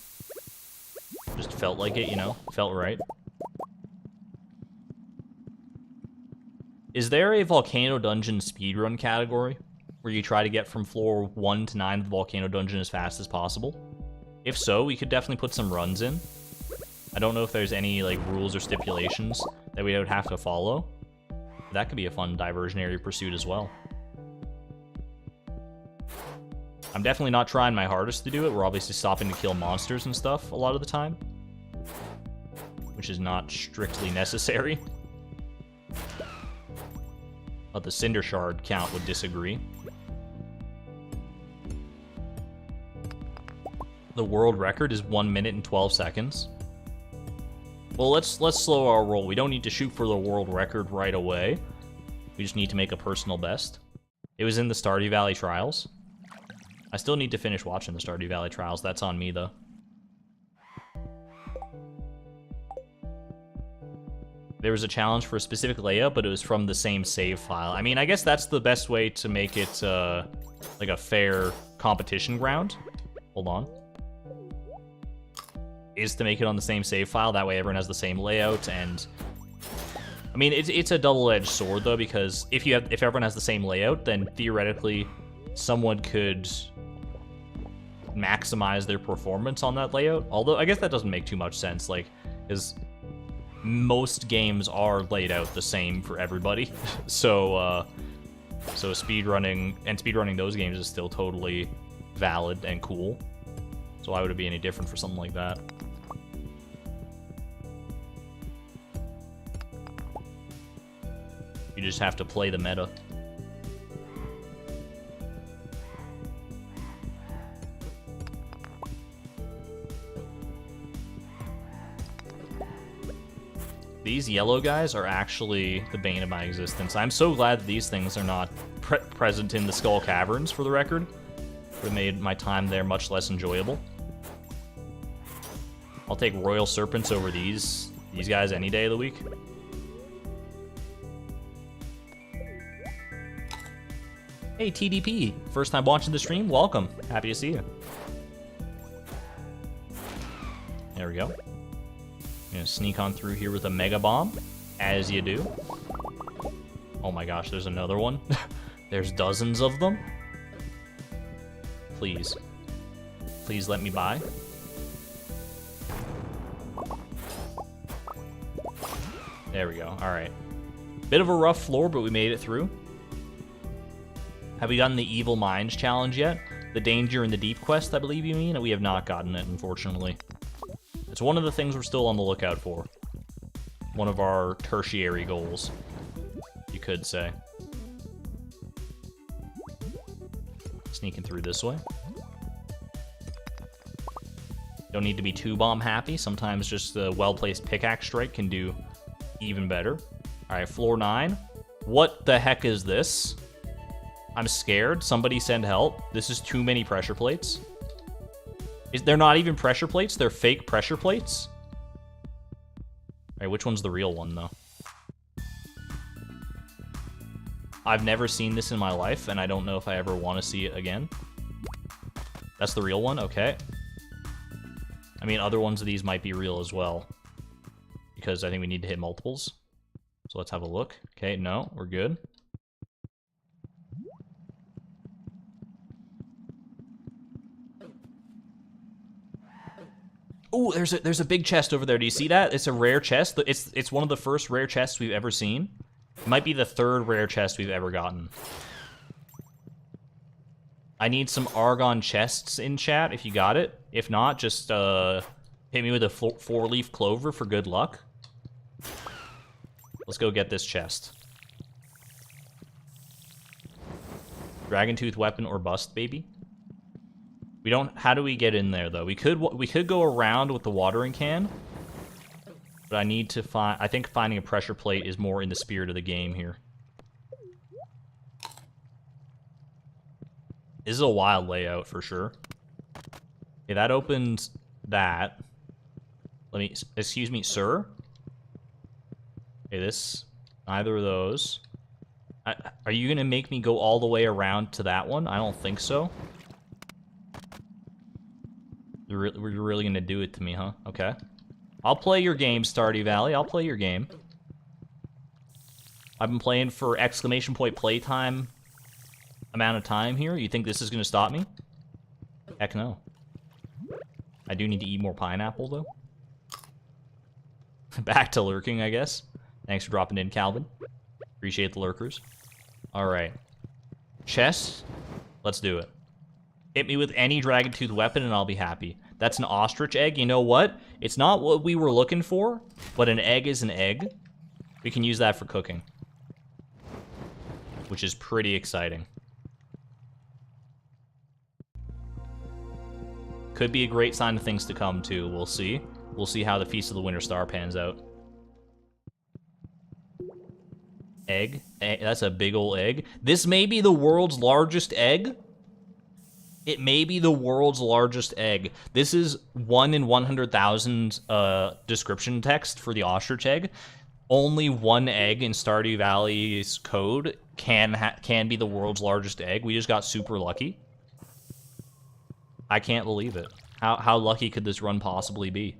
Just felt like it, you know? Felt right. Is there a Volcano Dungeon speedrun category where you try to get from floor 1 to 9 of the Volcano Dungeon as fast as possible? If so, we could definitely put some runs in. I don't know if there's any like rules or stipulations that we would have to follow. That could be a fun diversionary pursuit as well. I'm definitely not trying my hardest to do it. We're obviously stopping to kill monsters and stuff a lot of the time, which is not strictly necessary. But the Cinder Shard count would disagree. The world record is 1 minute and 12 seconds. Well, let's slow our roll. We don't need to shoot for the world record right away. We just need to make a personal best. It was in the Stardew Valley trials. I still need to finish watching the Stardew Valley trials. That's on me, though. There was a challenge for a specific layout, but it was from the same save file. I mean, I guess that's the best way to make it like a fair competition ground. Hold on. Is to make it on the same save file. That way everyone has the same layout. And I mean, it's a double-edged sword, though, because if everyone has the same layout, then theoretically someone could maximize their performance on that layout. Although I guess that doesn't make too much sense, like, because most games are laid out the same for everybody. So speedrunning those games is still totally valid and cool. So why would it be any different for something like that? You just have to play the meta. These yellow guys are actually the bane of my existence. I'm so glad that these things are not present in the Skull Caverns, for the record. It would have made my time there much less enjoyable. I'll take Royal Serpents over these guys any day of the week. Hey, TDP. First time watching the stream? Welcome. Happy to see you. There we go. Gonna sneak on through here with a Mega Bomb, as you do. Oh my gosh, there's another one. There's dozens of them. Please. Please let me by. There we go. Alright. Bit of a rough floor, but we made it through. Have we gotten the Evil Minds challenge yet? The Danger in the Deep quest, I believe you mean? We have not gotten it, unfortunately. It's one of the things we're still on the lookout for. One of our tertiary goals, you could say. Sneaking through this way. Don't need to be too bomb happy. Sometimes just the well-placed pickaxe strike can do even better. Alright, floor 9. What the heck is this? I'm scared. Somebody send help. This is too many pressure plates. They're not even pressure plates, they're fake pressure plates? Alright, which one's the real one, though? I've never seen this in my life, and I don't know if I ever want to see it again. That's the real one? Okay. I mean, other ones of these might be real as well, because I think we need to hit multiples. So let's have a look. Okay, no, we're good. Oh, there's a big chest over there. Do you see that? It's a rare chest. It's one of the first rare chests we've ever seen. It might be the third rare chest we've ever gotten. I need some Argon chests in chat if you got it. If not, just hit me with a 4-leaf clover for good luck. Let's go get this chest. Dragon Tooth weapon or bust, baby. We don't. How do we get in there though? We could go around with the watering can, but I need to find. I think finding a pressure plate is more in the spirit of the game here. This is a wild layout for sure. Okay, that opens that. Let me. Excuse me, sir. Okay, this. Neither of those. Are you gonna make me go all the way around to that one? I don't think so. You're really gonna do it to me, huh? Okay. I'll play your game, Stardew Valley. I'll play your game. I've been playing for exclamation point playtime amount of time here. You think this is gonna stop me? Heck no. I do need to eat more pineapple, though. Back to lurking, I guess. Thanks for dropping in, Calvin. Appreciate the lurkers. Alright. Chest. Let's do it. Hit me with any dragon-toothed weapon and I'll be happy. That's an ostrich egg. You know what? It's not what we were looking for, but an egg is an egg. We can use that for cooking. Which is pretty exciting. Could be a great sign of things to come, too. We'll see. We'll see how the Feast of the Winter Star pans out. Egg. That's a big ol' egg. This may be the world's largest egg. It may be the world's largest egg. This is 1 in 100,000 description text for the ostrich egg. Only one egg in Stardew Valley's code can be the world's largest egg. We just got super lucky. I can't believe it. How lucky could this run possibly be?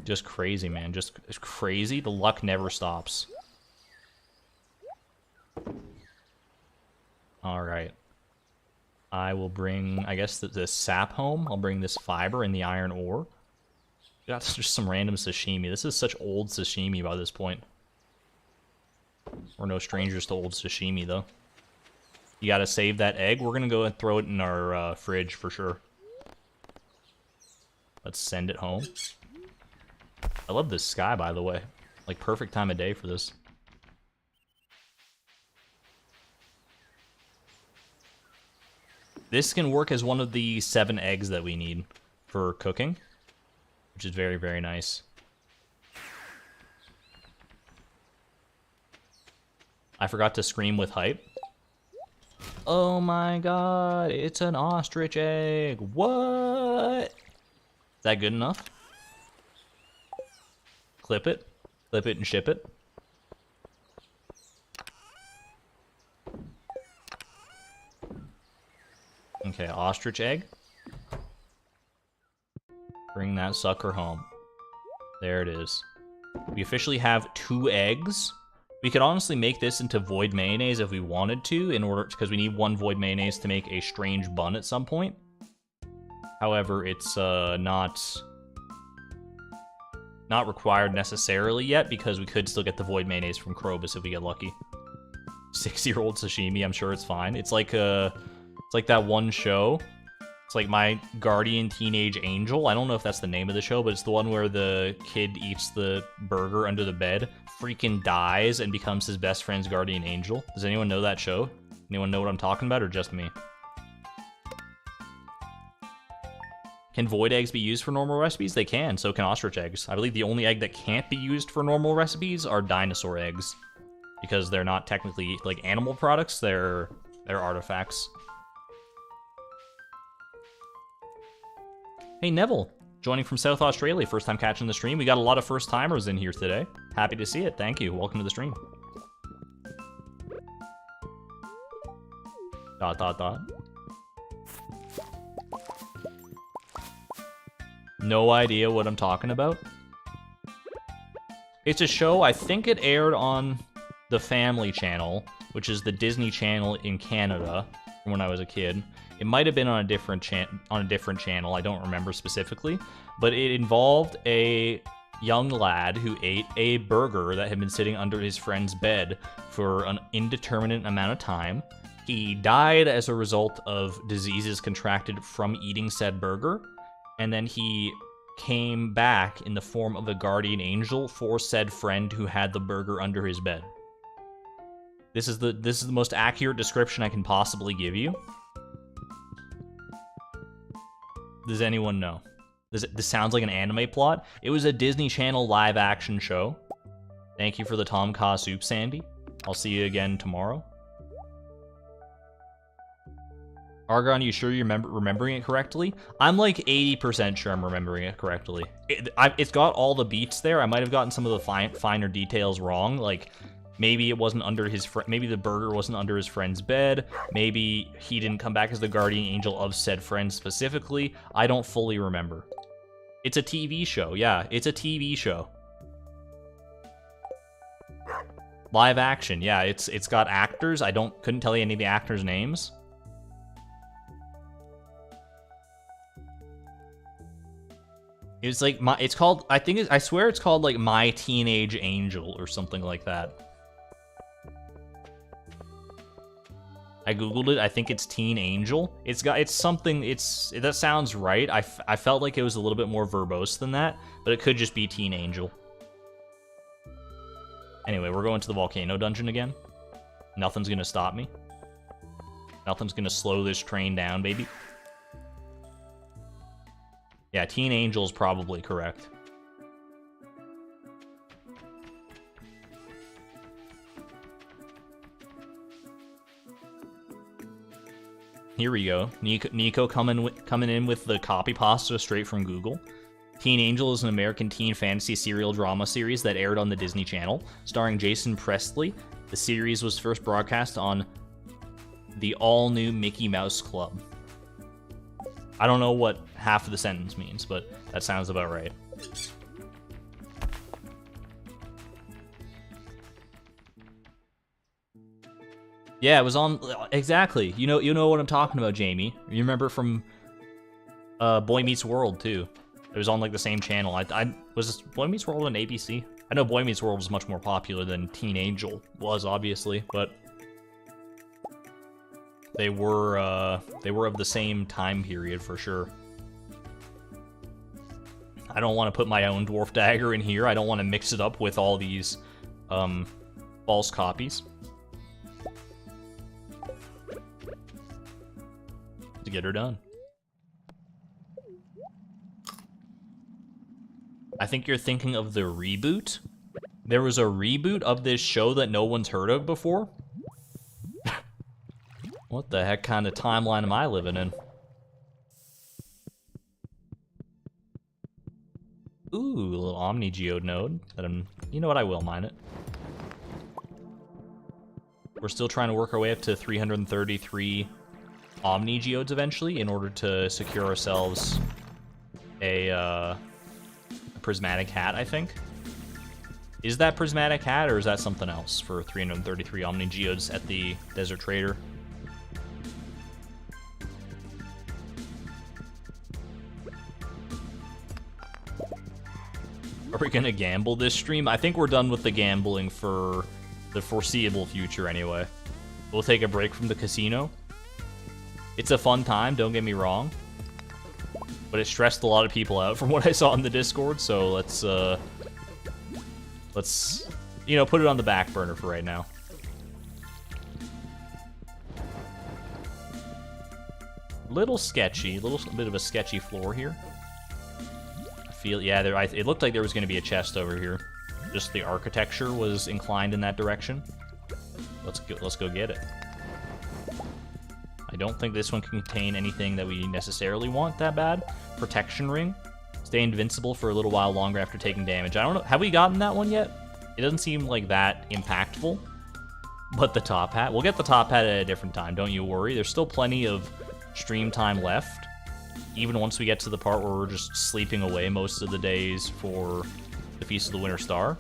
Just crazy, man. Just crazy. The luck never stops. Alright. I will bring, I guess, the sap home. I'll bring this fiber and the iron ore. Got just some random sashimi. This is such old sashimi by this point. We're no strangers to old sashimi, though. You gotta save that egg. We're gonna go and throw it in our fridge for sure. Let's send it home. I love this sky, by the way. Like, perfect time of day for this. This can work as one of the 7 eggs that we need for cooking, which is very, very nice. I forgot to scream with hype. Oh my god, it's an ostrich egg. What? Is that good enough? Clip it and ship it. Okay, ostrich egg. Bring that sucker home. There it is. We officially have 2 eggs. We could honestly make this into void mayonnaise if we wanted to, because we need 1 void mayonnaise to make a strange bun at some point. However, it's not required necessarily yet, because we could still get the void mayonnaise from Krobus if we get lucky. 6-year-old sashimi, I'm sure it's fine. It's like that one show. It's like My Guardian Teenage Angel. I don't know if that's the name of the show, but it's the one where the kid eats the burger under the bed, freaking dies, and becomes his best friend's guardian angel. Does anyone know that show? Anyone know what I'm talking about, or just me? Can void eggs be used for normal recipes? They can, so can ostrich eggs. I believe the only egg that can't be used for normal recipes are dinosaur eggs, because they're not technically, like, animal products, they're artifacts. Hey, Neville, joining from South Australia, first time catching the stream. We got a lot of first timers in here today. Happy to see it. Thank you. Welcome to the stream. ... No idea what I'm talking about. It's a show, I think it aired on the Family Channel, which is the Disney Channel in Canada from when I was a kid. It might have been on a different channel, I don't remember specifically, but it involved a young lad who ate a burger that had been sitting under his friend's bed for an indeterminate amount of time. He died as a result of diseases contracted from eating said burger, and then he came back in the form of a guardian angel for said friend who had the burger under his bed. This is the most accurate description I can possibly give you. Does anyone know? This sounds like an anime plot. It was a Disney Channel live-action show. Thank you for the Tom Kha soup, Sandy. I'll see you again tomorrow. Argon, you sure you're remembering it correctly? I'm like 80% sure I'm remembering it correctly. It's got all the beats there. I might have gotten some of the finer details wrong. Like, maybe it wasn't under his maybe the burger wasn't under his friend's bed. Maybe he didn't come back as the guardian angel of said friend specifically. I don't fully remember. It's a TV show. Yeah, it's a TV show. Live action. Yeah, it's got actors. I couldn't tell you any of the actors' names. It's like it's called, I swear it's called like My Teenage Angel or something like that. I googled it. I think it's Teen Angel. That sounds right. I felt like it was a little bit more verbose than that, but it could just be Teen Angel. Anyway, we're going to the Volcano dungeon again. Nothing's gonna stop me. Nothing's gonna slow this train down, baby. Yeah, Teen Angel's probably correct. Here we go. Nico coming in with the copy pasta straight from Google. Teen Angel is an American teen fantasy serial drama series that aired on the Disney Channel, starring Jason Presley. The series was first broadcast on the all-new Mickey Mouse Club. I don't know what half of the sentence means, but that sounds about right. Yeah, it was on exactly. You know what I'm talking about, Jamie. You remember from Boy Meets World too. It was on like the same channel. Was Boy Meets World on ABC? I know Boy Meets World was much more popular than Teen Angel was, obviously, but they were of the same time period for sure. I don't want to put my own dwarf dagger in here. I don't want to mix it up with all these false copies. To get her done. I think you're thinking of the reboot. There was a reboot of this show that no one's heard of before. What the heck kind of timeline am I living in? Ooh, a little Omni Geode node. You know what? I will mine it. We're still trying to work our way up to 333 Omni Geodes eventually in order to secure ourselves a prismatic hat, I think. Is that prismatic hat or is that something else for 333 Omni Geodes at the Desert Trader? Are we gonna gamble this stream? I think we're done with the gambling for the foreseeable future anyway. We'll take a break from the casino. It's a fun time, don't get me wrong. But it stressed a lot of people out from what I saw in the Discord, so let's put it on the back burner for right now. Little sketchy, little bit of a sketchy floor here. It looked like there was going to be a chest over here. Just the architecture was inclined in that direction. Let's go get it. I don't think this one can contain anything that we necessarily want that bad. Protection ring. Stay invincible for a little while longer after taking damage. I don't know. Have we gotten that one yet? It doesn't seem like that impactful. But the top hat. We'll get the top hat at a different time. Don't you worry. There's still plenty of stream time left. Even once we get to the part where we're just sleeping away most of the days for the Feast of the Winter Star.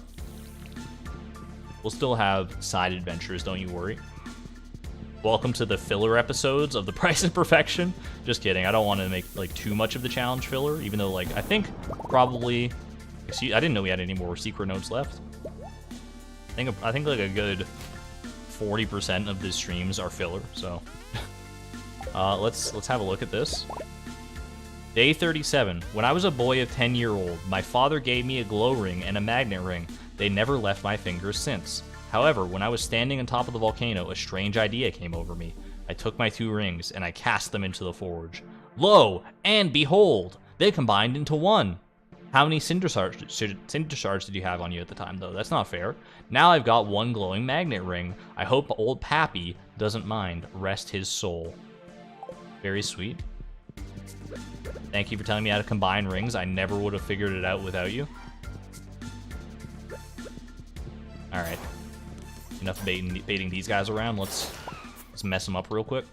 We'll still have side adventures, don't you worry. Welcome to the filler episodes of the Price of Perfection. Just kidding, I don't want to make like too much of the challenge filler, even though like I think probably... I didn't know we had any more secret notes left. I think like a good 40% of the streams are filler, so... let's have a look at this. Day 37. When I was a boy of 10-year-old, my father gave me a glow ring and a magnet ring. They never left my fingers since. However, when I was standing on top of the volcano, a strange idea came over me. I took my 2 rings and I cast them into the forge. Lo and behold, they combined into one. How many cinder shards did you have on you at the time, though? That's not fair. Now I've got 1 glowing magnet ring. I hope old Pappy doesn't mind. Rest his soul. Very sweet. Thank you for telling me how to combine rings. I never would have figured it out without you. Alright. Enough baiting these guys around. Let's mess them up real quick.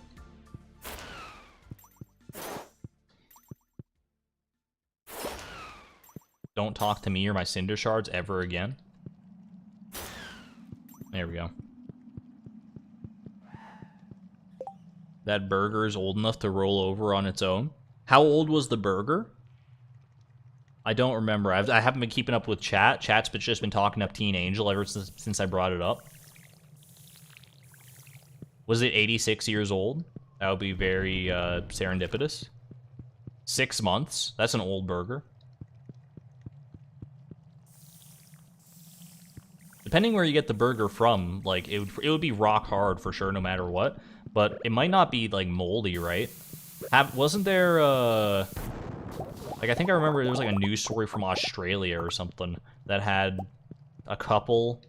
Don't talk to me or my cinder shards ever again. There we go. That burger is old enough to roll over on its own. How old was the burger? I don't remember. I haven't been keeping up with chat. Chat's just been talking up Teen Angel ever since I brought it up. Was it 86 years old? That would be very serendipitous. 6 months. That's an old burger. Depending where you get the burger from, like, it would be rock hard for sure no matter what. But it might not be, like, moldy, right? Wasn't there, like, I think I remember there was, like, a news story from Australia or something that had a couple,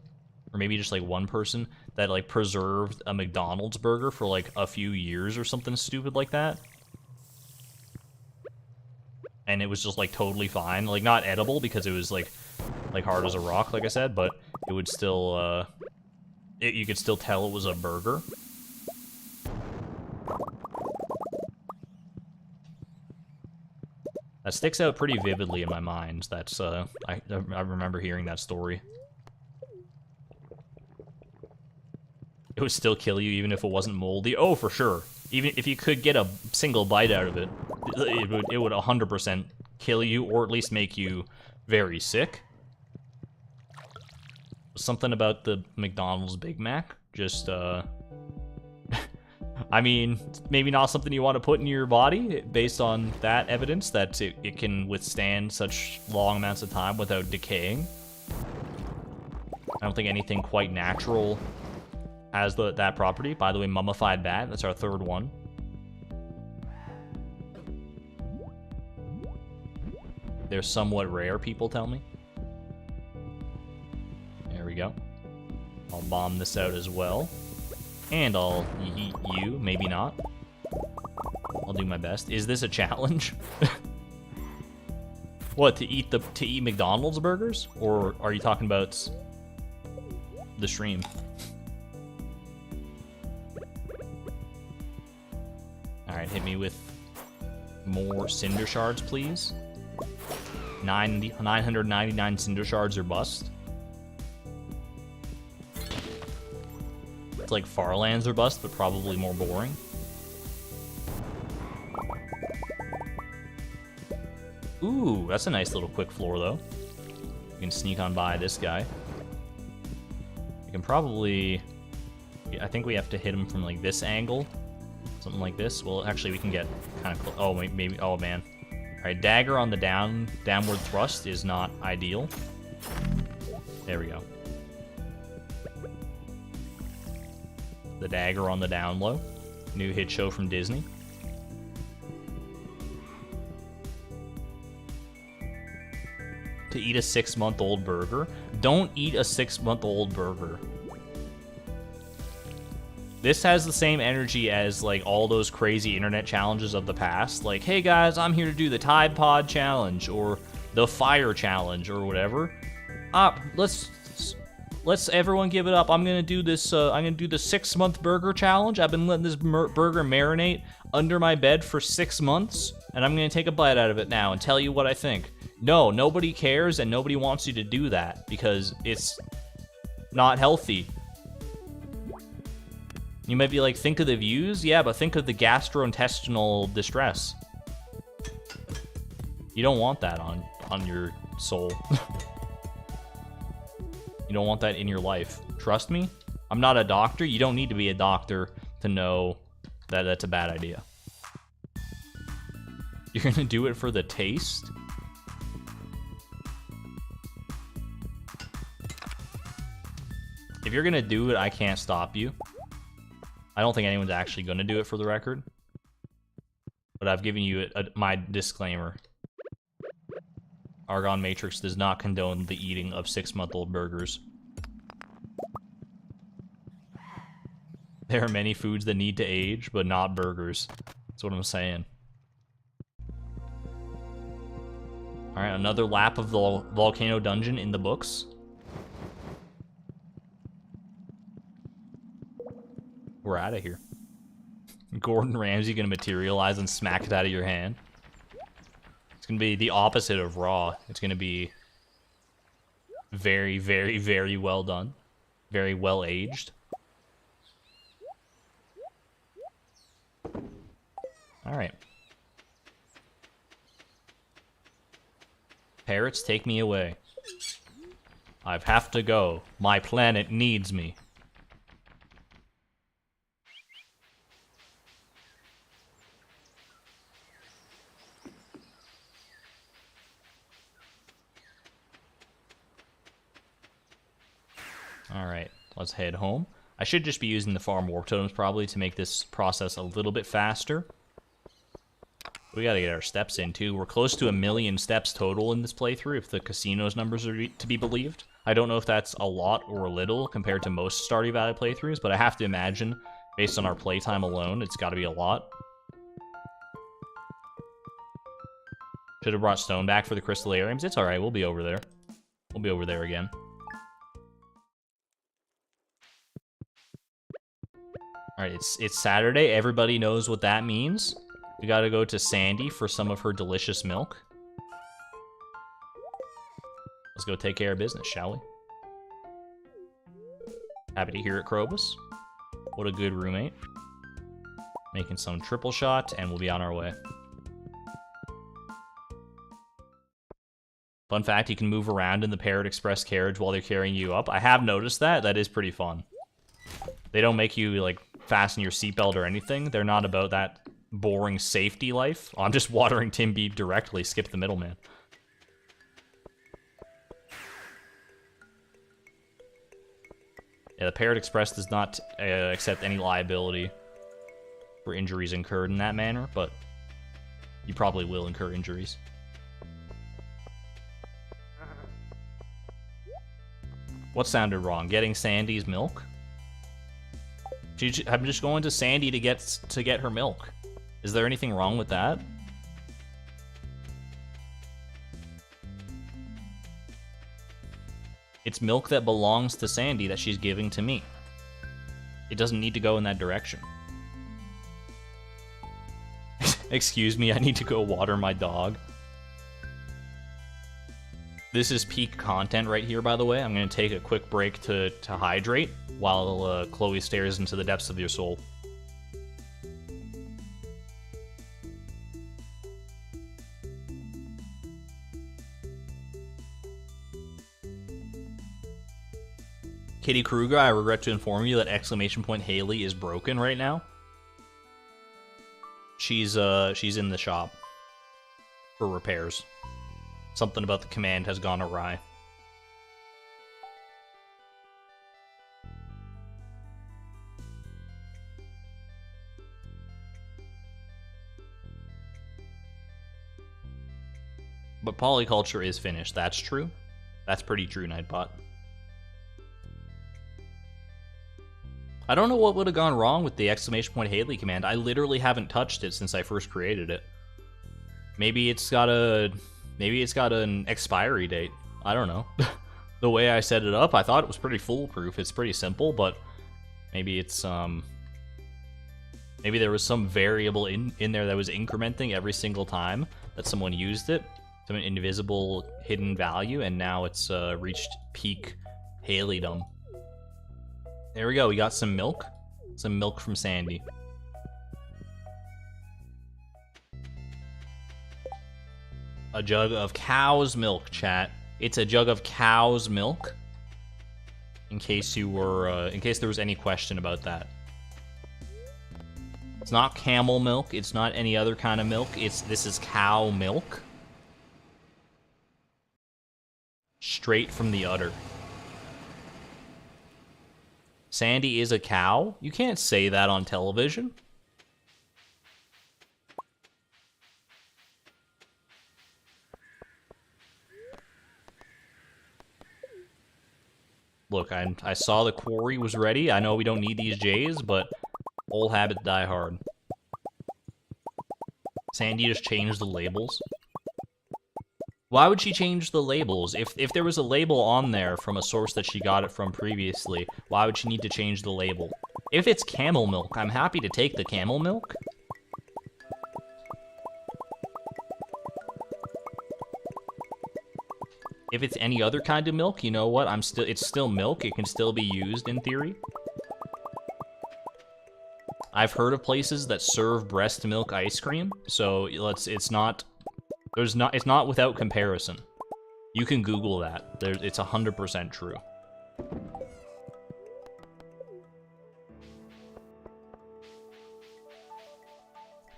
or maybe just, like, one person that, like, preserved a McDonald's burger for, like, a few years or something stupid like that. And it was just, like, totally fine. Like, not edible because it was, like hard as a rock, like I said, but it would still, you could still tell it was a burger. That sticks out pretty vividly in my mind. That's, I remember hearing that story. It would still kill you even if it wasn't moldy. Oh, for sure. Even if you could get a single bite out of it, it would 100% kill you, or at least make you very sick. Something about the McDonald's Big Mac, just, I mean, maybe not something you want to put in your body based on that evidence that it can withstand such long amounts of time without decaying. I don't think anything quite natural has that property. By the way, mummified bat, that's our third one. They're somewhat rare, people tell me. There we go. I'll bomb this out as well. And I'll eat you, maybe not. I'll do my best. Is this a challenge? What, to eat McDonald's burgers? Or are you talking about the stream? Alright, hit me with more cinder shards, please. 999 cinder shards or bust. It's like Farlands or bust, but probably more boring. Ooh, that's a nice little quick floor, though. You can sneak on by this guy. You can probably... I think we have to hit him from, like, this angle. Something like this. Well, actually, we can get kind of close. Oh, maybe... Oh, man. Alright, dagger on the downward thrust is not ideal. There we go. The dagger on the down low. New hit show from Disney. To eat a 6-month-old burger. Don't eat a 6-month-old burger. This has the same energy as, like, all those crazy internet challenges of the past. Like, hey guys, I'm here to do the Tide Pod challenge, or the Fire challenge, or whatever. Let's everyone give it up. I'm gonna do this. I'm gonna do the 6-month burger challenge. I've been letting this burger marinate under my bed for 6 months, and I'm gonna take a bite out of it now and tell you what I think. No, nobody cares, and nobody wants you to do that because it's not healthy. You might be like, think of the views? Yeah, but think of the gastrointestinal distress. You don't want that on your soul. You don't want that in your life. Trust me, I'm not a doctor. You don't need to be a doctor to know that that's a bad idea. You're gonna do it for the taste? If you're gonna do it, I can't stop you. I don't think anyone's actually gonna do it for the record. But I've given you my disclaimer. Argon Matrix does not condone the eating of 6-month-old burgers. There are many foods that need to age, but not burgers. That's what I'm saying. Alright, another lap of the Volcano dungeon in the books. We're out of here. Gordon Ramsay gonna materialize and smack it out of your hand. It's gonna be the opposite of raw. It's gonna be very, very, very well done. Very well aged. Alright. Parrots, take me away. I have to go. My planet needs me. Alright, let's head home. I should just be using the farm warp totems probably to make this process a little bit faster. We gotta get our steps in too. We're close to 1 million steps total in this playthrough if the casino's numbers are to be believed. I don't know if that's a lot or a little compared to most Stardew Valley playthroughs, but I have to imagine, based on our playtime alone, it's gotta be a lot. Should have brought stone back for the crystallariums. It's alright, we'll be over there. We'll be over there again. Alright, it's Saturday. Everybody knows what that means. We gotta go to Sandy for some of her delicious milk. Let's go take care of business, shall we? Happy to hear it, Krobus. What a good roommate. Making some triple shot, and we'll be on our way. Fun fact, you can move around in the Parrot Express carriage while they're carrying you up. I have noticed that. That is pretty fun. They don't make you, like, fasten your seatbelt or anything. They're not about that boring safety life. I'm just watering Tim Beeb directly, skip the middleman. Yeah, the Parrot Express does not accept any liability for injuries incurred in that manner, but you probably will incur injuries. What sounded wrong? Getting Sandy's milk? I'm just going to Sandy to get her milk. Is there anything wrong with that? It's milk that belongs to Sandy that she's giving to me. It doesn't need to go in that direction. Excuse me, I need to go water my dog. This is peak content right here, by the way. I'm going to take a quick break to hydrate while Chloe stares into the depths of your soul. Kitty Kruger, I regret to inform you that exclamation point Haley is broken right now. She's in the shop for repairs. Something about the command has gone awry. But Polyculture is finished, that's true. That's pretty true, Nightbot. I don't know what would have gone wrong with the exclamation point Haley command. I literally haven't touched it since I first created it. Maybe it's got an expiry date. I don't know. The way I set it up, I thought it was pretty foolproof. It's pretty simple, but maybe it's maybe there was some variable in there that was incrementing every single time that someone used it. Some invisible hidden value, and now it's reached peak Haleydom. There we go, we got some milk. Some milk from Sandy. A jug of cow's milk, chat. It's a jug of cow's milk. In case there was any question about that. It's not camel milk, it's not any other kind of milk, this is cow milk. Straight from the udder. Sandy is a cow? You can't say that on television. Look, I saw the quarry was ready. I know we don't need these J's, but old habits die hard. Sandy just changed the labels. Why would she change the labels? If there was a label on there from a source that she got it from previously, why would she need to change the label? If it's camel milk, I'm happy to take the camel milk. If it's any other kind of milk, you know what? It's still milk. It can still be used in theory. I've heard of places that serve breast milk ice cream, so it's not without comparison. You can Google that. It's 100% true.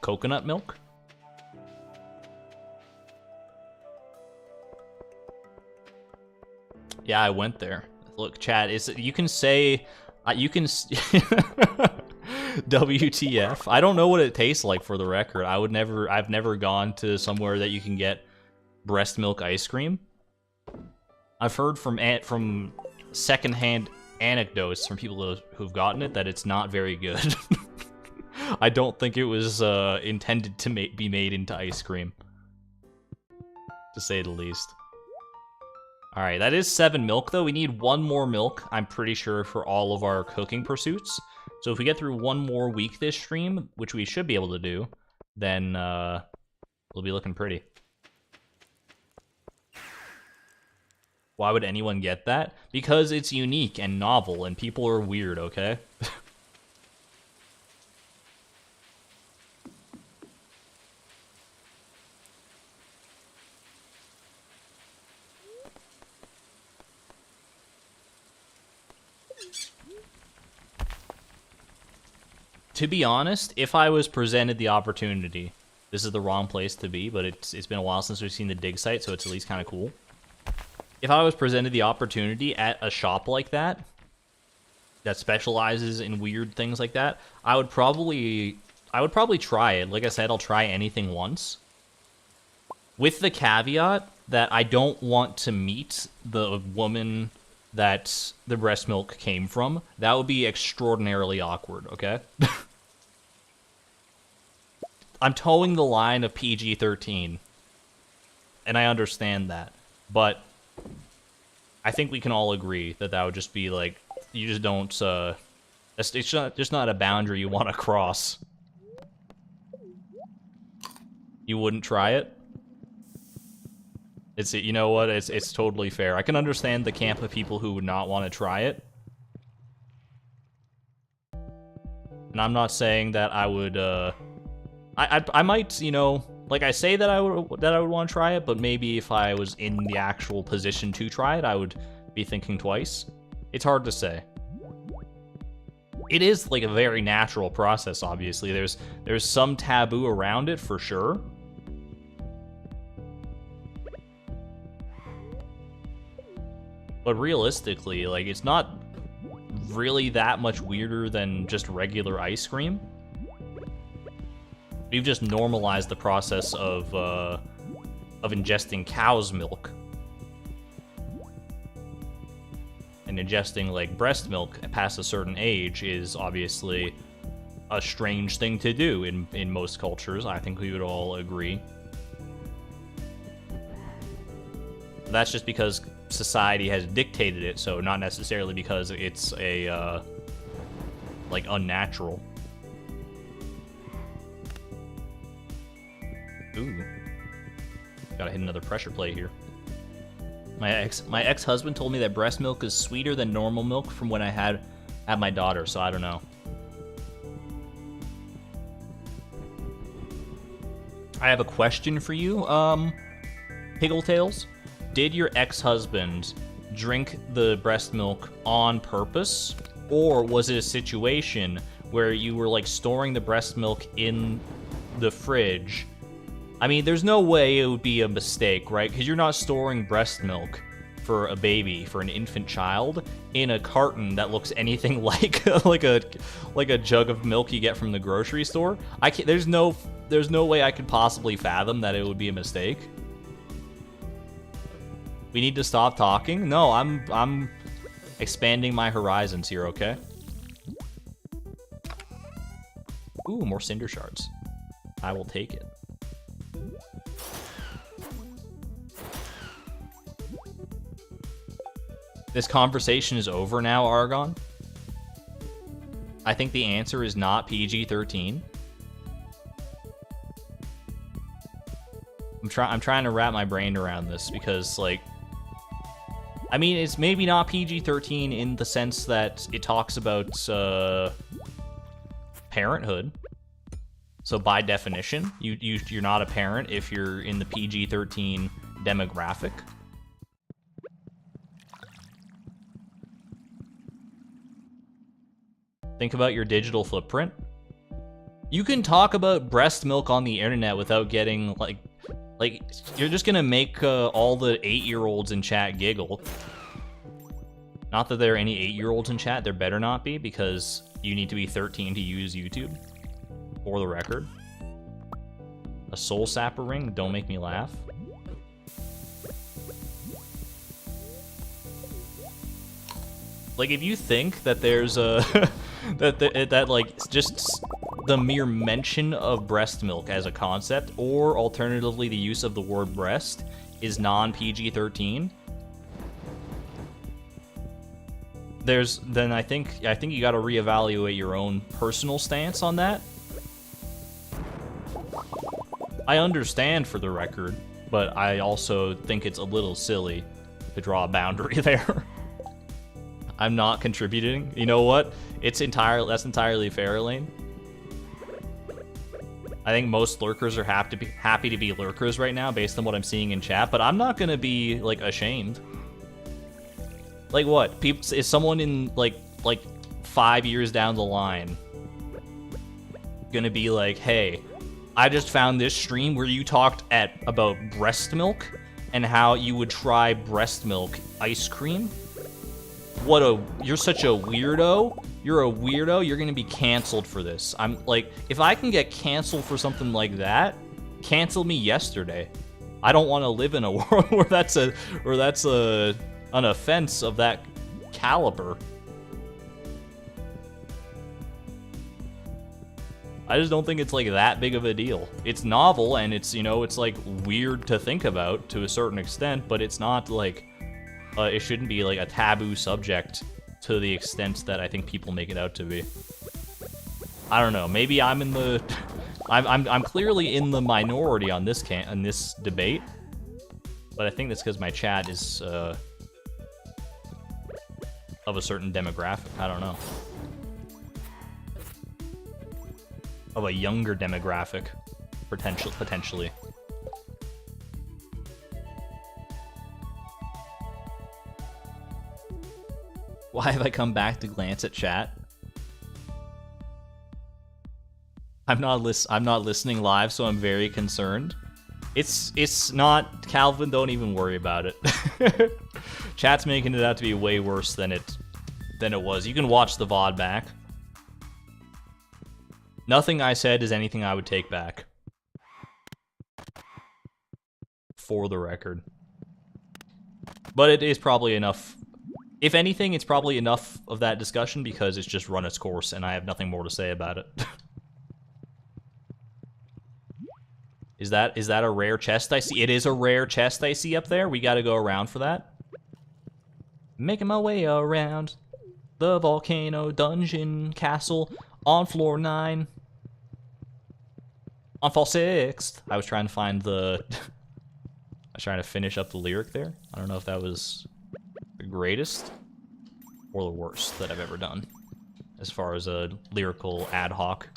Coconut milk? Yeah, I went there. Look, chat, you can say WTF. I don't know what it tastes like, for the record. I've never gone to somewhere that you can get breast milk ice cream. I've heard from secondhand anecdotes from people who've gotten it that it's not very good. I don't think it was intended to be made into ice cream, to say the least. Alright, that is 7 milk, though. We need 1 more milk, I'm pretty sure, for all of our cooking pursuits. So if we get through 1 more week this stream, which we should be able to do, then we'll be looking pretty. Why would anyone get that? Because it's unique and novel, and people are weird, okay? To be honest, if I was presented the opportunity, this is the wrong place to be, but it's been a while since we've seen the dig site, so it's at least kind of cool. If I was presented the opportunity at a shop like that specializes in weird things like that, I would probably try it. Like I said, I'll try anything once. With the caveat that I don't want to meet the woman that the breast milk came from. That would be extraordinarily awkward, okay? I'm towing the line of PG-13, and I understand that, but I think we can all agree that that would just be like, you just don't, it's just not a boundary you want to cross. You wouldn't try it? You know what, it's totally fair. I can understand the camp of people who would not want to try it. And I'm not saying that I would, I might, you know, like I say that I would want to try it, but maybe if I was in the actual position to try it, I would be thinking twice. It's hard to say. It is like a very natural process, obviously. There's some taboo around it for sure. But realistically, like, it's not really that much weirder than just regular ice cream. We've just normalized the process of ingesting cow's milk. And ingesting, like, breast milk past a certain age is obviously a strange thing to do in most cultures. I think we would all agree. That's just because society has dictated it, so not necessarily because it's a, like, unnatural. Ooh. Gotta hit another pressure plate here. My ex-husband told me that breast milk is sweeter than normal milk from when I had my daughter, so I don't know. I have a question for you, Piggletails. Did your ex-husband drink the breast milk on purpose, or was it a situation where you were, like, storing the breast milk in the fridge? I mean, there's no way it would be a mistake, right? Because you're not storing breast milk for a baby, for an infant child, in a carton that looks anything like like a jug of milk you get from the grocery store. There's no way I could possibly fathom that it would be a mistake. We need to stop talking? No, I'm expanding my horizons here, okay? Ooh, more cinder shards. I will take it. This conversation is over now, Argon. I think the answer is not PG-13. I'm trying to wrap my brain around this because, like, I mean, it's maybe not PG-13 in the sense that it talks about parenthood. So by definition, you're not a parent if you're in the PG-13 demographic. Think about your digital footprint. You can talk about breast milk on the internet without getting, like you're just gonna make all the 8-year-olds in chat giggle. Not that there are any 8-year-olds in chat, there better not be, because you need to be 13 to use YouTube, for the record. A soul sapper ring, don't make me laugh. Like, if you think that there's a... that like, just the mere mention of breast milk as a concept, or alternatively the use of the word breast, is non-PG-13, then I think you gotta reevaluate your own personal stance on that. I understand, for the record, but I also think it's a little silly to draw a boundary there. I'm not contributing. You know what? That's entirely fair, Elaine. I think most lurkers are happy to be lurkers right now, based on what I'm seeing in chat. But I'm not gonna be, like, ashamed. Like, what? Is someone in like 5 years down the line gonna be like, "Hey, I just found this stream where you talked about breast milk and how you would try breast milk ice cream? You're such a weirdo. You're a weirdo. You're gonna be canceled for this." I'm like, if I can get canceled for something like that, cancel me yesterday. I don't want to live in a world where that's an offense of that caliber. I just don't think it's like that big of a deal. It's novel and it's, you know, it's like weird to think about to a certain extent, but it's not like it shouldn't be like a taboo subject to the extent that I think people make it out to be. I don't know. Maybe I'm in the I'm clearly in the minority on this debate, but I think that's because my chat is of a certain demographic. I don't know. Of a younger demographic, potentially. Why have I come back to glance at chat? I'm not listening live, so I'm very concerned. It's not, Calvin, don't even worry about it. Chat's making it out to be way worse than it was. You can watch the VOD back. Nothing I said is anything I would take back. For the record. But it is probably enough. If anything, it's probably enough of that discussion because it's just run its course and I have nothing more to say about it. Is that a rare chest I see? It is a rare chest I see up there. We gotta go around for that. Making my way around the Volcano dungeon castle on floor 9. On fall 6th. I was trying to find the... I was trying to finish up the lyric there. I don't know if that was the greatest or the worst that I've ever done as far as a lyrical ad hoc.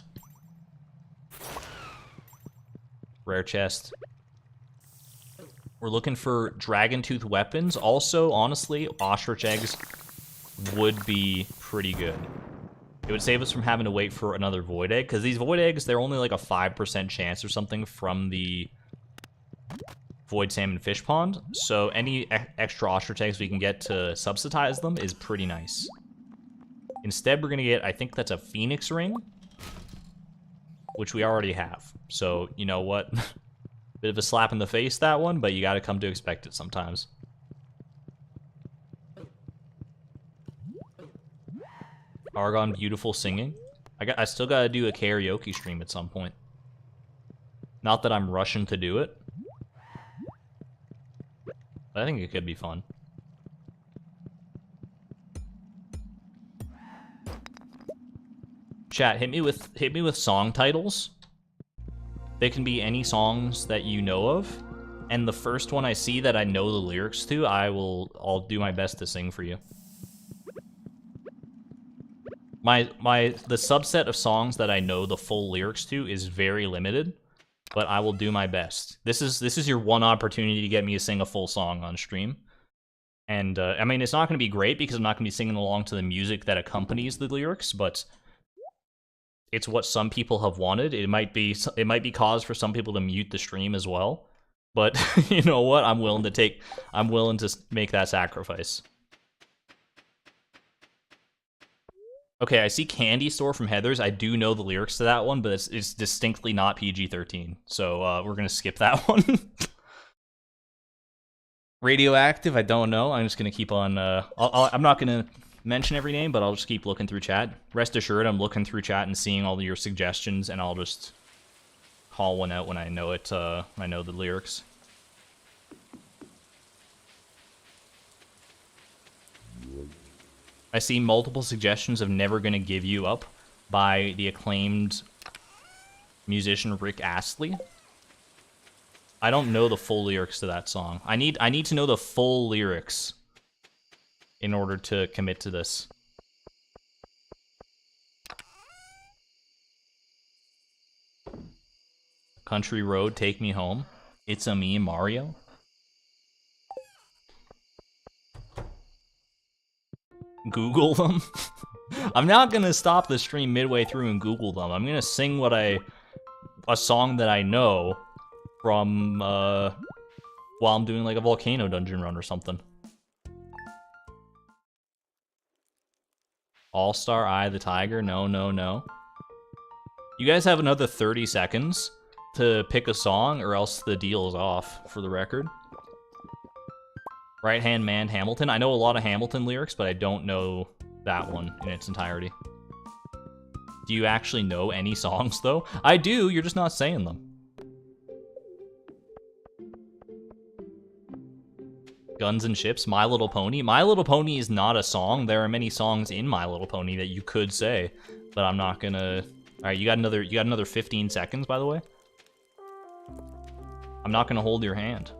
Rare chest. We're looking for dragon tooth weapons. Also, honestly, ostrich eggs would be pretty good. It would save us from having to wait for another void egg, because these void eggs, they're only like a 5% chance or something from the void salmon fish pond, so any extra ostrich eggs we can get to subsidize them is pretty nice. Instead, we're gonna get, I think that's a phoenix ring, which we already have. So, you know what? Bit of a slap in the face, that one, but you gotta come to expect it sometimes. Argon, beautiful singing. I still gotta do a karaoke stream at some point. Not that I'm rushing to do it, but I think it could be fun. Chat, hit me with song titles. They can be any songs that you know of, and the first one I see that I know the lyrics to, I'll do my best to sing for you. The subset of songs that I know the full lyrics to is very limited, but I will do my best. This is your one opportunity to get me to sing a full song on stream. And I mean, it's not going to be great because I'm not going to be singing along to the music that accompanies the lyrics, but it's what some people have wanted. It might be cause for some people to mute the stream as well. But you know what? I'm willing to make that sacrifice. Okay, I see Candy Store from Heather's. I do know the lyrics to that one, but it's distinctly not PG-13. So we're gonna skip that one. Radioactive, I don't know. I'm just gonna keep on. I'm not gonna mention every name, but I'll just keep looking through chat. Rest assured, I'm looking through chat and seeing all your suggestions, and I'll just call one out when I know it. When I know the lyrics. I see multiple suggestions of Never Gonna Give You Up by the acclaimed musician Rick Astley. I don't know the full lyrics to that song. I need to know the full lyrics in order to commit to this. Country Road, Take Me Home. It's a Me, Mario. Google them. I'm not gonna stop the stream midway through and Google them. I'm gonna sing a song that I know from while I'm doing like a Volcano dungeon run or something. All-Star Eye the Tiger. No, no, no. You guys have another 30 seconds to pick a song, or else the deal is off. For the record. Right Hand Man, Hamilton. I know a lot of Hamilton lyrics, but I don't know that one in its entirety. Do you actually know any songs, though? I do, you're just not saying them. Guns and Ships, My Little Pony. My Little Pony is not a song. There are many songs in My Little Pony that you could say, but I'm not gonna... Alright, you got another 15 seconds, by the way. I'm not gonna hold your hand.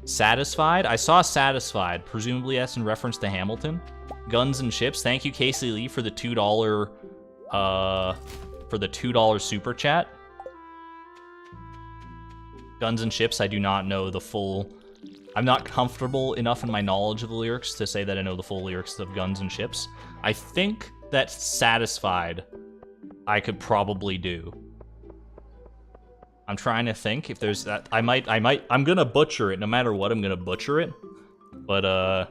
Satisfied? I saw Satisfied. Presumably that's in reference to Hamilton. Guns and Ships. Thank you, Casey Lee, for the $2 super chat. Guns and Ships, I do not know the full... I'm not comfortable enough in my knowledge of the lyrics to say that I know the full lyrics of Guns and Ships. I think that Satisfied I could probably do. I'm trying to think if there's that. I'm gonna butcher it. No matter what, I'm gonna butcher it. But, I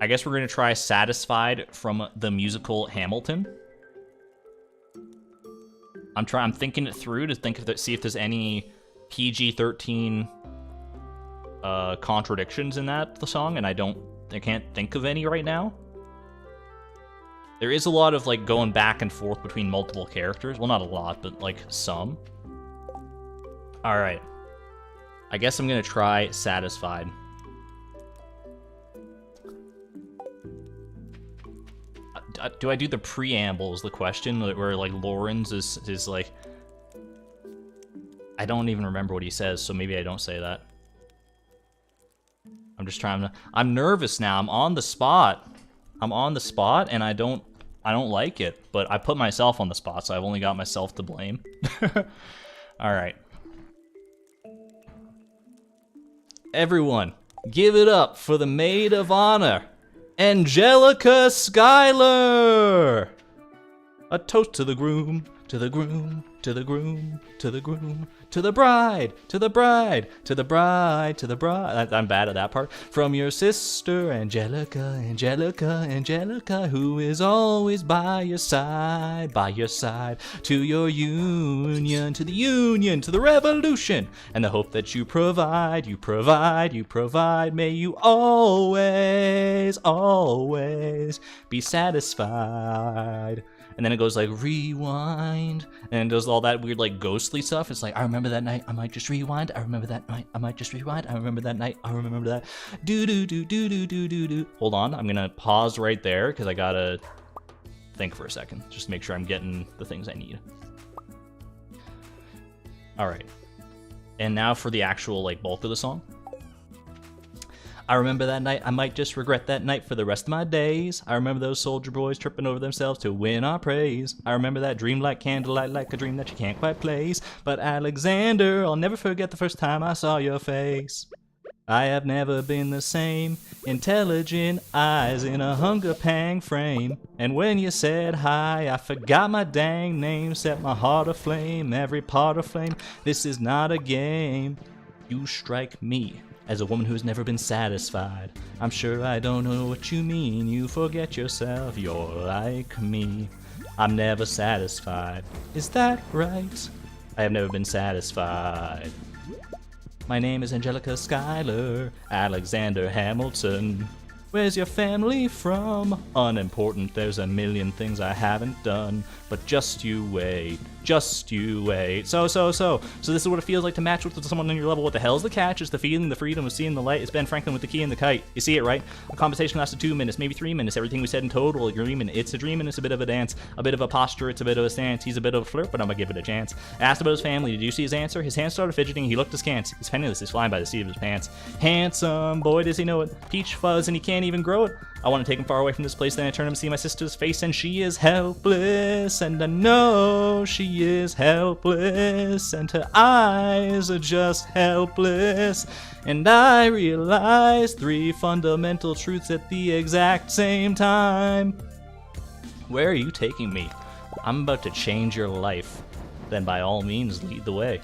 guess we're gonna try Satisfied from the musical Hamilton. I'm thinking it through to see if there's any PG-13 contradictions in the song, and I can't think of any right now. There is a lot of, like, going back and forth between multiple characters. Well, not a lot, but, like, some. Alright. I guess I'm gonna try Satisfied. Do I do the preamble is the question, where, like, Lawrence is like... I don't even remember what he says, so maybe I don't say that. I'm just trying to... I'm nervous now. I'm on the spot. And I don't like it. But I put myself on the spot, so I've only got myself to blame. Alright. Everyone, give it up for the maid of honor, Angelica Schuyler! A toast to the groom, to the groom, to the groom, to the groom, to the bride, to the bride, to the bride, to the bride. I'm bad at that part. From your sister, Angelica, Angelica, Angelica, who is always by your side, to your union, to the union, to the revolution, and the hope that you provide, you provide, you provide. May you always, always be satisfied. And then it goes like rewind, and it does all that weird like ghostly stuff. It's like, I remember that night, I might just rewind. I remember that night, I might just rewind. I remember that night, I remember that. Do do do do do do do do. Hold on, I'm gonna pause right there because I gotta think for a second, just to make sure I'm getting the things I need. All right, and now for the actual like bulk of the song. I remember that night, I might just regret that night for the rest of my days. I remember those soldier boys tripping over themselves to win our praise. I remember that dream like candlelight, like a dream that you can't quite place. But Alexander, I'll never forget the first time I saw your face. I have never been the same, intelligent eyes in a hunger pang frame. And when you said hi, I forgot my dang name, set my heart aflame, every part aflame. This is not a game. You strike me as a woman who's never been satisfied. I'm sure I don't know what you mean. You forget yourself, you're like me. I'm never satisfied. Is that right? I have never been satisfied. My name is Angelica Schuyler, Alexander Hamilton. Where's your family from? Unimportant, there's a million things I haven't done. But just you wait, just you wait. So this is what it feels like to match with someone on your level. What the hell's the catch? It's the feeling, the freedom of seeing the light. It's Ben Franklin with the key and the kite. You see it, right? A conversation lasted 2 minutes, maybe 3 minutes. Everything we said in total agreement. It's a dream and it's a bit of a dance. A bit of a posture, it's a bit of a stance. He's a bit of a flirt, but I'm gonna give it a chance. I asked about his family. Did you see his answer? His hands started fidgeting. He looked askance. He's penniless. He's flying by the seat of his pants. Handsome, boy, does he know it. Peach fuzz and he can't even grow it. I want to take him far away from this place, then I turn him to see my sister's face, and she is helpless, and I know she is helpless, and her eyes are just helpless, and I realize 3 fundamental truths at the exact same time. Where are you taking me? I'm about to change your life. Then by all means, lead the way.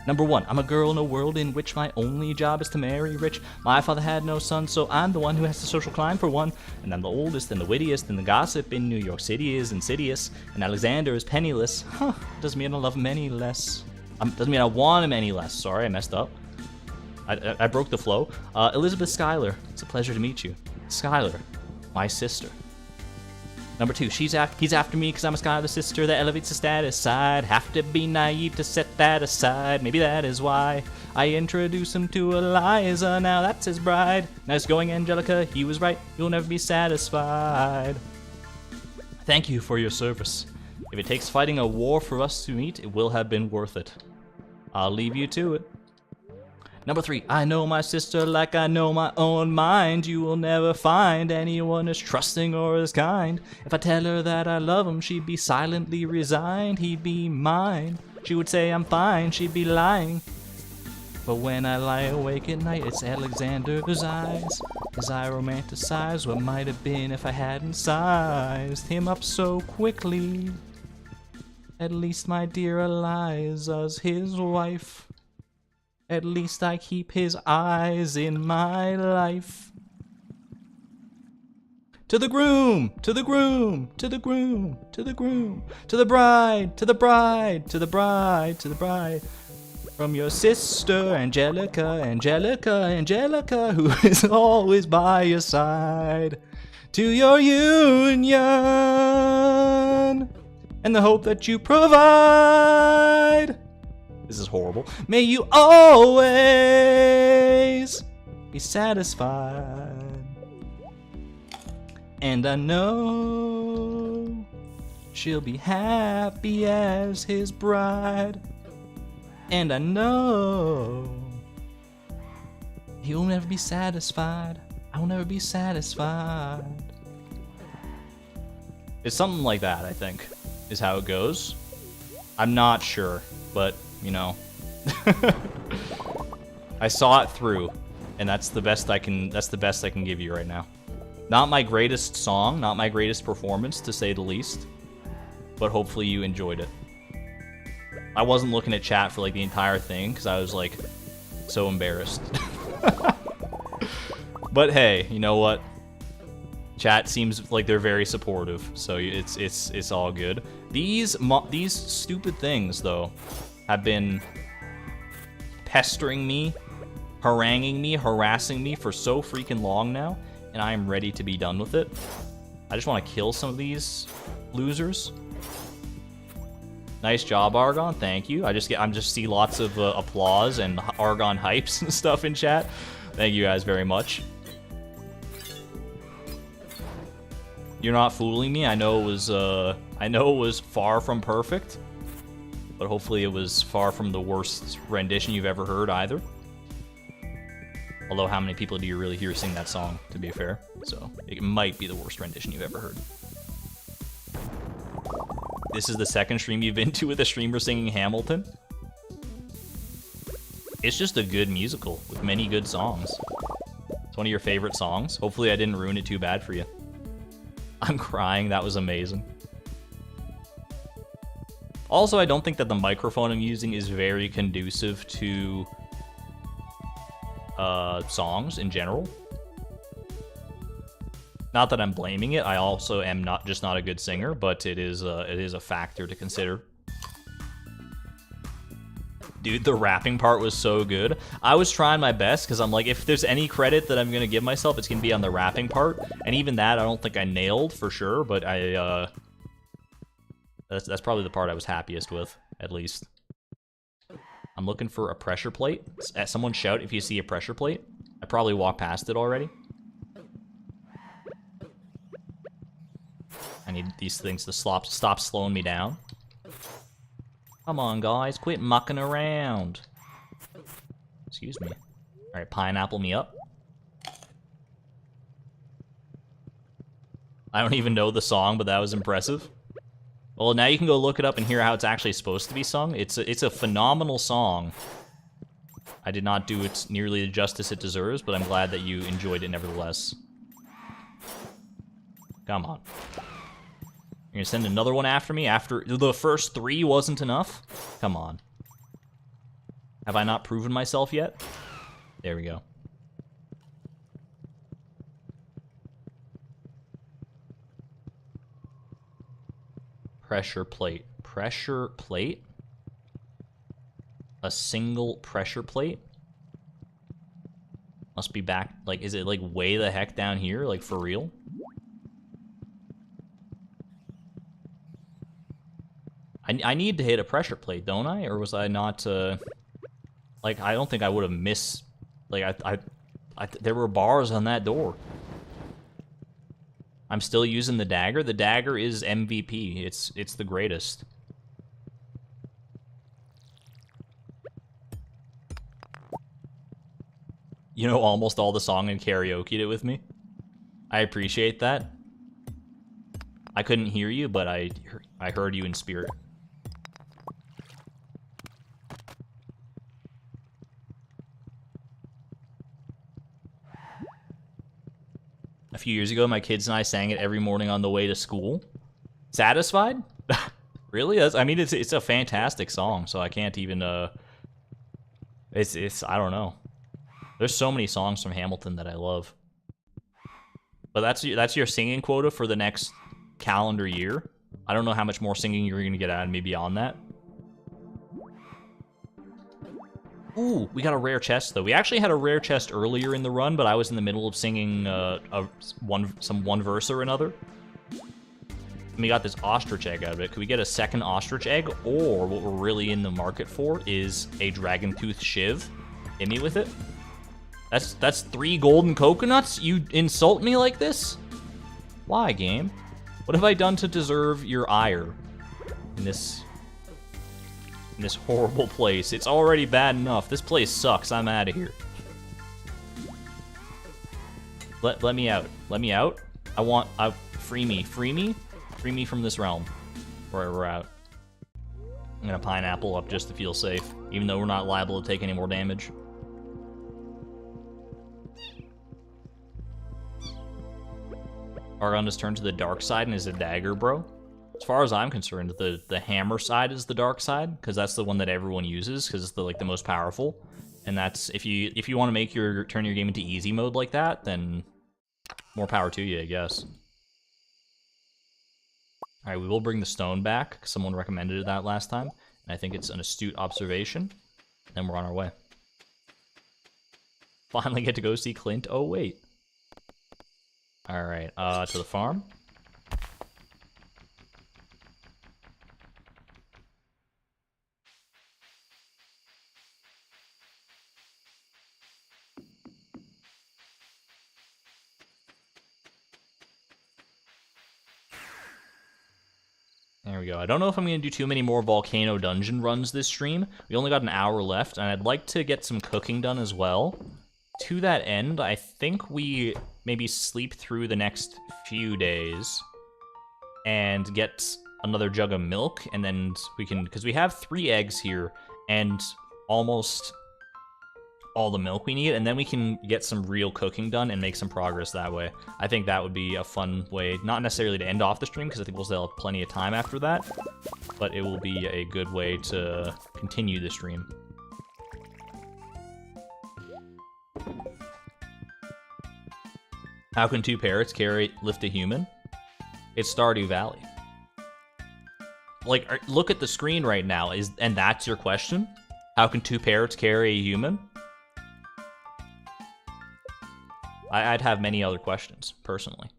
Number 1, I'm a girl in a world in which my only job is to marry rich. My father had no son, so I'm the one who has to social climb for one. And I'm the oldest and the wittiest, and the gossip in New York City is insidious. And Alexander is penniless. Huh, doesn't mean I love him any less. Doesn't mean I want him any less. Sorry, I messed up. I broke the flow. Elizabeth Schuyler, it's a pleasure to meet you. Schuyler, my sister. Number 2, he's after me because I'm a Schuyler sister. That elevates the status. I'd have to be naive to set that aside. Maybe that is why I introduce him to Eliza. Now that's his bride. Nice going, Angelica. He was right. You'll never be satisfied. Thank you for your service. If it takes fighting a war for us to meet, it will have been worth it. I'll leave you to it. Number 3, I know my sister like I know my own mind. You will never find anyone as trusting or as kind. If I tell her that I love him, she'd be silently resigned. He'd be mine. She would say I'm fine, she'd be lying. But when I lie awake at night, it's Alexander's eyes. As I romanticize what might have been if I hadn't sized him up so quickly. At least my dear Eliza's his wife. At least I keep his eyes in my life. To the groom, to the groom, to the groom, to the groom, to the bride, to the bride, to the bride, to the bride. From your sister, Angelica, Angelica, Angelica, who is always by your side. To your union, and the hope that you provide. This is horrible. May you always be satisfied. And I know she'll be happy as his bride. And I know he'll never be satisfied. I'll never be satisfied. It's something like that, I think, is how it goes. I'm not sure, but you know, I saw it through, and that's the best I can give you right now. Not my greatest song, not my greatest performance, to say the least, but hopefully you enjoyed it. I wasn't looking at chat for like the entire thing because I was like so embarrassed. But hey, you know what? Chat seems like they're very supportive, so it's all good. These stupid things though have been pestering me, haranguing me, harassing me for so freaking long now, and I am ready to be done with it. I just want to kill some of these losers. Nice job, Argon. Thank you. I just see lots of applause and Argon hypes and stuff in chat. Thank you guys very much. You're not fooling me. I know it was far from perfect, but hopefully it was far from the worst rendition you've ever heard either. Although, how many people do you really hear sing that song, to be fair? So, it might be the worst rendition you've ever heard. This is the second stream you've been to with a streamer singing Hamilton? It's just a good musical with many good songs. It's one of your favorite songs. Hopefully I didn't ruin it too bad for you. I'm crying, that was amazing. Also, I don't think that the microphone I'm using is very conducive to songs in general. Not that I'm blaming it, I also am not a good singer, but it is a factor to consider. Dude, the rapping part was so good. I was trying my best, because I'm like, if there's any credit that I'm going to give myself, it's going to be on the rapping part. And even that, I don't think I nailed for sure, but that's probably the part I was happiest with, at least. I'm looking for a pressure plate. Someone shout if you see a pressure plate. I probably walked past it already. I need these things to stop slowing me down. Come on, guys, quit mucking around. Excuse me. Alright, pineapple me up. I don't even know the song, but that was impressive. Well, now you can go look it up and hear how it's actually supposed to be sung. It's a phenomenal song. I did not do it nearly the justice it deserves, but I'm glad that you enjoyed it nevertheless. Come on. You're gonna send another one after me after the first 3 wasn't enough? Come on. Have I not proven myself yet? There we go. Pressure plate. Pressure plate? A single pressure plate? Must be back, like, is it like way the heck down here? Like, for real? I need to hit a pressure plate, don't I? Or was I not, like, I don't think I would have missed, like, there were bars on that door. I'm still using the dagger. The dagger is MVP. It's the greatest. You know almost all the song and karaoke'd it with me. I appreciate that. I couldn't hear you, but I heard you in spirit. A few years ago, my kids and I sang it every morning on the way to school. Satisfied? Really? I mean, it's a fantastic song, so I can't even, it's I don't know. There's so many songs from Hamilton that I love. But that's your singing quota for the next calendar year. I don't know how much more singing you're gonna get out of me beyond that. Ooh, we got a rare chest, though. We actually had a rare chest earlier in the run, but I was in the middle of singing one verse or another. And we got this ostrich egg out of it. Could we get a second ostrich egg? Or what we're really in the market for is a dragon tooth shiv. Hit me with it. That's 3 golden coconuts? You insult me like this? Why, game? What have I done to deserve your ire in this horrible place? It's already bad enough. This place sucks. I'm out of here. Let me out. Let me out. Free me. Free me. Free me from this realm. Where we're out. I'm gonna pineapple up just to feel safe, even though we're not liable to take any more damage. Argon has turned to the dark side and is a dagger, bro. As far as I'm concerned, the hammer side is the dark side, because that's the one that everyone uses, because it's the most powerful. And that's if you want to make turn your game into easy mode like that, then more power to you, I guess. All right, we will bring the stone back. Someone recommended that last time, and I think it's an astute observation. Then we're on our way. Finally get to go see Clint. Oh wait. All right, to the farm. There we go. I don't know if I'm going to do too many more Volcano dungeon runs this stream. We only got an hour left, and I'd like to get some cooking done as well. To that end, I think we maybe sleep through the next few days and get another jug of milk, and then we can, because we have 3 eggs here and almost all the milk we need, and then we can get some real cooking done and make some progress that way. I think that would be a fun way, not necessarily to end off the stream, because I think we'll still have plenty of time after that, but it will be a good way to continue the stream. How can 2 parrots lift a human? It's Stardew Valley. Like, look at the screen right now, and that's your question? How can 2 parrots carry a human? I'd have many other questions, personally.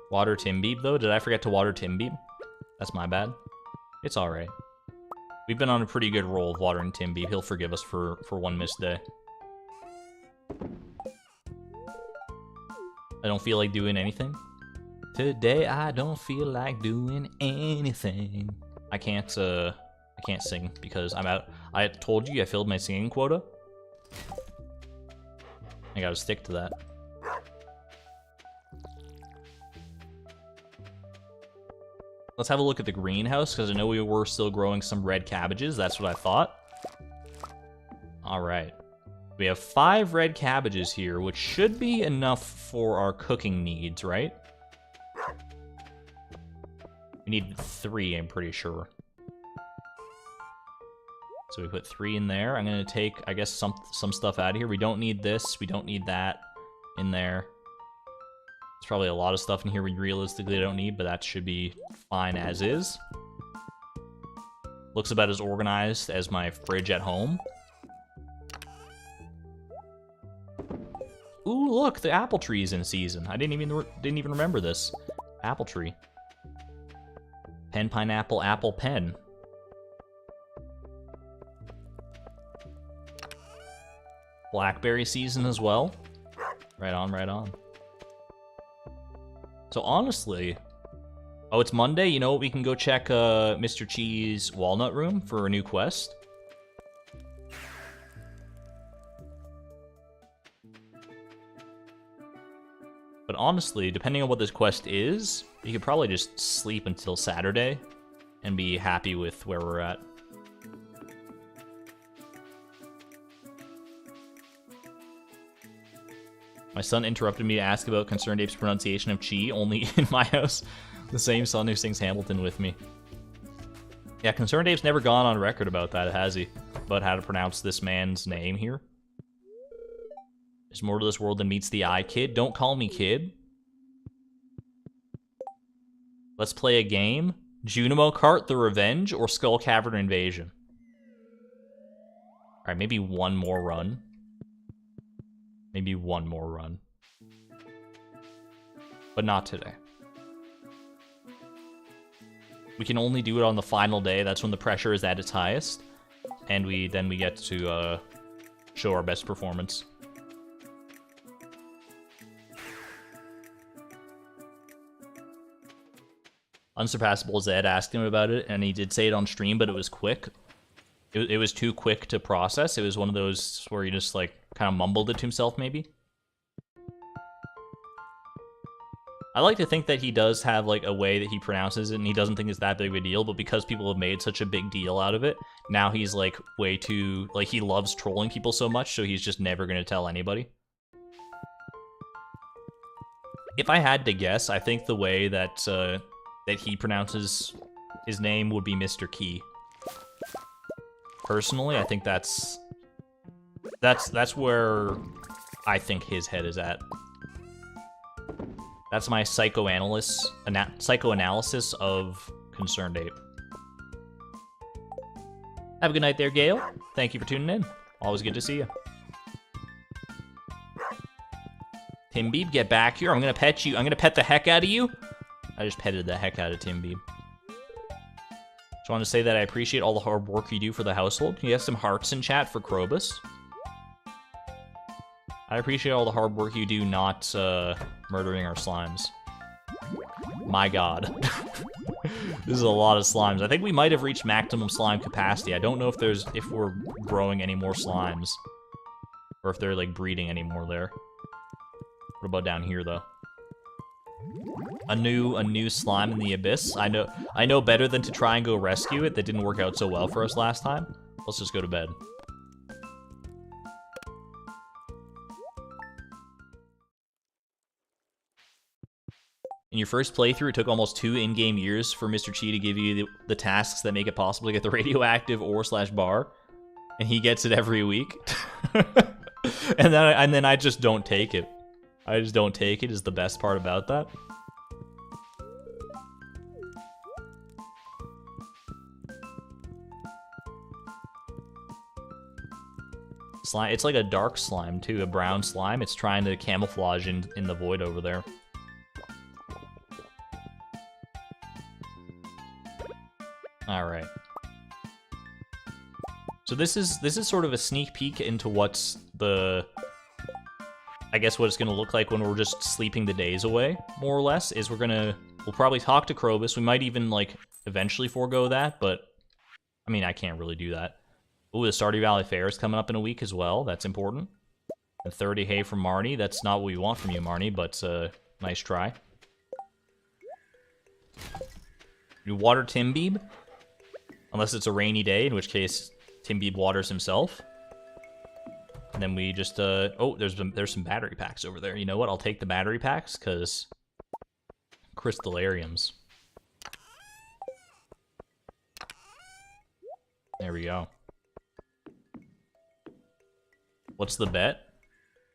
Water Timbeeb, though? Did I forget to water Timbeeb? That's my bad. It's alright. We've been on a pretty good roll of watering Timbeeb. He'll forgive us for one missed day. I don't feel like doing anything. Today I don't feel like doing anything. I can't sing because I'm out. I told you I filled my singing quota. I gotta stick to that. Let's have a look at the greenhouse, because I know we were still growing some red cabbages. That's what I thought. Alright. We have 5 red cabbages here, which should be enough for our cooking needs, right? We need 3, I'm pretty sure. So we put 3 in there. I'm gonna take, I guess, some stuff out of here. We don't need this. We don't need that in there. There's probably a lot of stuff in here we realistically don't need, but that should be fine as is. Looks about as organized as my fridge at home. Ooh, look, the apple tree's in season. I didn't even remember this. Apple tree. Pen, pineapple, apple, pen. Blackberry season as well. Right on, right on. So honestly... Oh, it's Monday? You know what? We can go check Mr. Cheese Walnut Room for a new quest. But honestly, depending on what this quest is, you could probably just sleep until Saturday and be happy with where we're at. My son interrupted me to ask about Concerned Ape's pronunciation of chi, only in my house. The same son who sings Hamilton with me. Yeah, Concerned Ape's never gone on record about that, has he? About how to pronounce this man's name here. There's more to this world than meets the eye, kid. Don't call me kid. Let's play a game. Junimo Kart, The Revenge, or Skull Cavern Invasion? Alright, maybe one more run. Maybe one more run. But not today. We can only do it on the final day. That's when the pressure is at its highest. And then we get to show our best performance. Unsurpassable Zed asked him about it, and he did say it on stream, but it was quick. It was too quick to process. It was one of those where he just, like, kind of mumbled it to himself, maybe. I like to think that he does have, like, a way that he pronounces it, and he doesn't think it's that big of a deal, but because people have made such a big deal out of it, now he's, like, way too... Like, he loves trolling people so much, so he's just never going to tell anybody. If I had to guess, I think the way that he pronounces his name would be Mr. Key. Personally, I think that's where I think his head is at. That's my psychoanalysis of Concerned Ape. Have a good night there, Gail. Thank you for tuning in. Always good to see you. Timbeeb, get back here. I'm gonna pet you. I'm gonna pet the heck out of you. I just petted the heck out of Timbeeb. Just want to say that I appreciate all the hard work you do for the household. You have some hearts in chat for Krobus. I appreciate all the hard work you do not murdering our slimes. My god. This is a lot of slimes. I think we might have reached maximum slime capacity. I don't know if we're growing any more slimes. Or if they're, like, breeding anymore there. What about down here, though? A new slime in the abyss. I know better than to try and go rescue it. That didn't work out so well for us last time. Let's just go to bed. In your first playthrough, it took almost 2 in-game years for Mr. Chi to give you the tasks that make it possible to get the radioactive ore/bar, and he gets it every week. and then I just don't take it. I just don't take it is the best part about that. Slime, it's like a dark slime too, a brown slime. It's trying to camouflage in the void over there. All right. So this is sort of a sneak peek into what's the, I guess what it's gonna look like when we're just sleeping the days away, more or less. Is we'll probably talk to Krobus. We might even like eventually forego that, but I mean I can't really do that. Ooh, the Stardew Valley Fair is coming up in a week as well. That's important. And 30 hay from Marnie. That's not what we want from you, Marnie, but nice try. You water Timbeeb? Unless it's a rainy day, in which case Timbeeb waters himself. And then we just, oh, there's some battery packs over there. You know what? I'll take the battery packs, because crystallariums. There we go. What's the bet?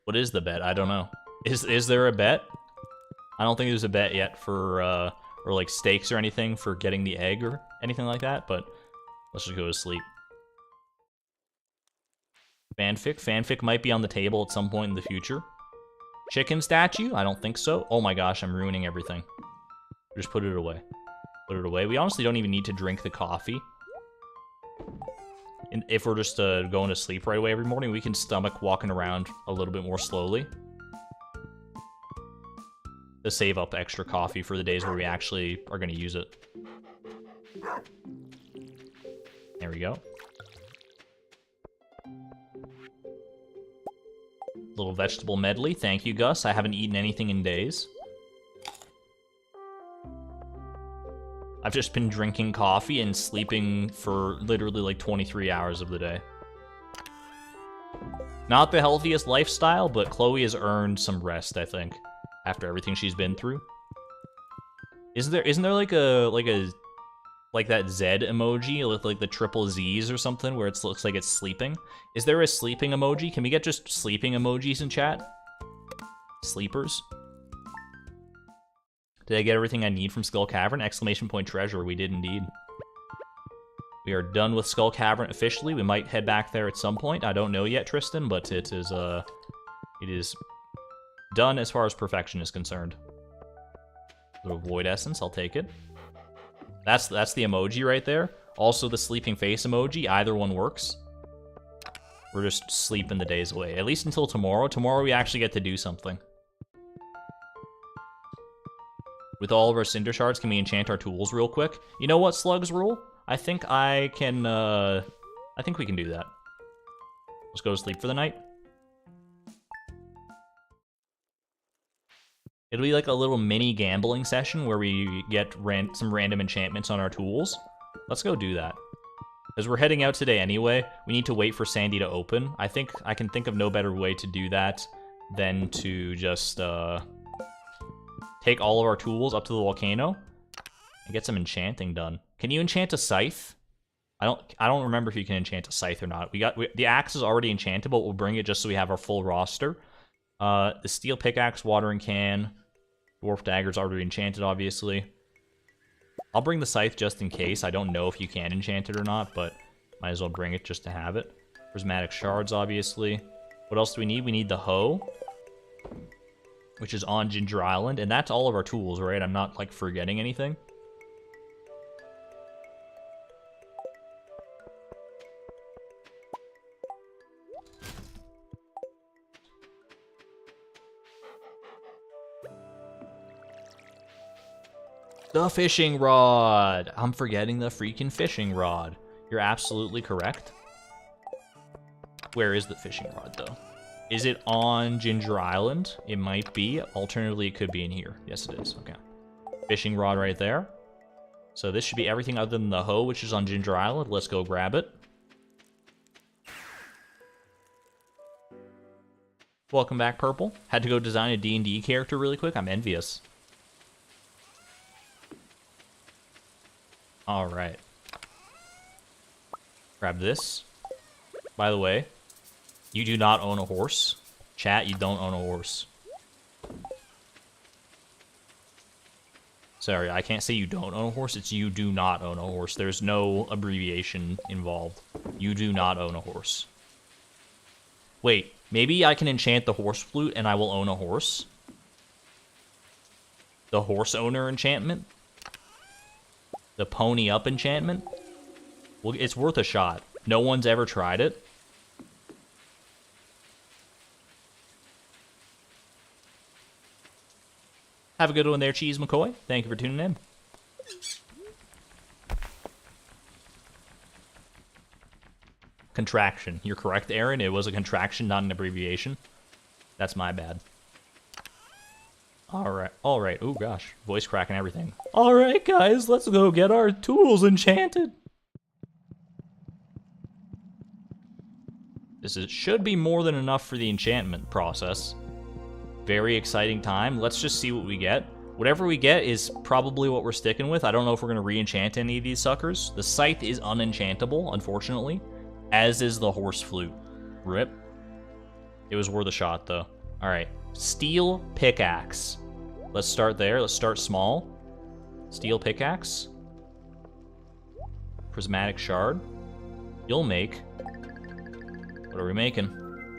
What is the bet? I don't know. Is there a bet? I don't think there's a bet yet for, or like stakes or anything for getting the egg or anything like that, but let's just go to sleep. Fanfic? Fanfic might be on the table at some point in the future. Chicken statue? I don't think so. Oh my gosh, I'm ruining everything. Just put it away. Put it away. We honestly don't even need to drink the coffee. And if we're just going to sleep right away every morning, we can stomach walking around a little bit more slowly. To save up extra coffee for the days where we actually are going to use it. There we go. Little vegetable medley. Thank you, Gus. I haven't eaten anything in days. I've just been drinking coffee and sleeping for literally like 23 hours of the day. Not the healthiest lifestyle, but Chloe has earned some rest, I think, after everything she's been through. Isn't there like that Z emoji with like the triple Z's or something where it looks like it's sleeping? Is there a sleeping emoji? Can we get just sleeping emojis in chat? Sleepers? Did I get everything I need from Skull Cavern? Exclamation point treasure. We did indeed. We are done with Skull Cavern officially. We might head back there at some point. I don't know yet, Tristan, but it is done as far as perfection is concerned. Little void essence, I'll take it. That's the emoji right there. Also the sleeping face emoji. Either one works. We're just sleeping the days away. At least until tomorrow. Tomorrow we actually get to do something. With all of our cinder shards, can we enchant our tools real quick? You know what, Slugs rule? I think I can, I think we can do that. Let's go to sleep for the night. It'll be like a little mini gambling session where we get some random enchantments on our tools. Let's go do that. As we're heading out today anyway, we need to wait for Sandy to open. I think I can think of no better way to do that than to just, take all of our tools up to the volcano and get some enchanting done. Can you enchant a scythe? I don't remember if you can enchant a scythe or not. The axe is already enchanted, but we'll bring it just so we have our full roster. The steel pickaxe, watering can, dwarf dagger's already enchanted, obviously. I'll bring the scythe just in case. I don't know if you can enchant it or not, but might as well bring it just to have it. Prismatic shards, obviously. What else do we need? We need the hoe, which is on Ginger Island, and that's all of our tools, right? I'm not, like, forgetting anything. The fishing rod. I'm forgetting the freaking fishing rod. You're absolutely correct. Where is the fishing rod, though? Is it on Ginger Island? It might be. Alternatively, it could be in here. Yes, it is. Okay. Fishing rod right there. So this should be everything other than the hoe, which is on Ginger Island. Let's go grab it. Welcome back, Purple. Had to go design a D&D character really quick. I'm envious. All right. Grab this. By the way, you do not own a horse. Chat, you don't own a horse. Sorry, I can't say you don't own a horse. It's you do not own a horse. There's no abbreviation involved. You do not own a horse. Wait, maybe I can enchant the horse flute and I will own a horse? The horse owner enchantment? The pony up enchantment? Well, it's worth a shot. No one's ever tried it. Have a good one there, Cheese McCoy. Thank you for tuning in. Contraction. You're correct, Aaron. It was a contraction, not an abbreviation. That's my bad. Alright. Alright. Oh, gosh. Voice crack and everything. Alright, guys. Let's go get our tools enchanted. Should be more than enough for the enchantment process. Very exciting time. Let's just see what we get. Whatever we get is probably what we're sticking with. I don't know if we're going to re-enchant any of these suckers. The scythe is unenchantable, unfortunately. As is the horse flute. Rip. It was worth a shot, though. Alright. Steel pickaxe. Let's start there. Let's start small. Steel pickaxe. Prismatic shard. You'll make... What are we making?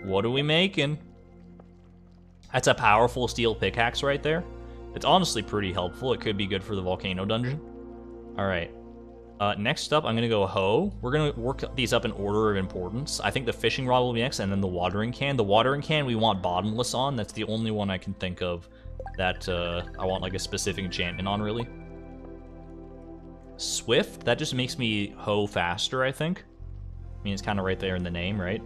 What are we making? That's a powerful steel pickaxe right there. It's honestly pretty helpful. It could be good for the volcano dungeon. Alright. Next up, I'm going to go hoe. We're going to work these up in order of importance. I think the fishing rod will be next, and then the watering can. The watering can we want bottomless on. That's the only one I can think of that I want like a specific enchantment on, really. Swift? That just makes me hoe faster, I think. I mean, it's kind of right there in the name, right?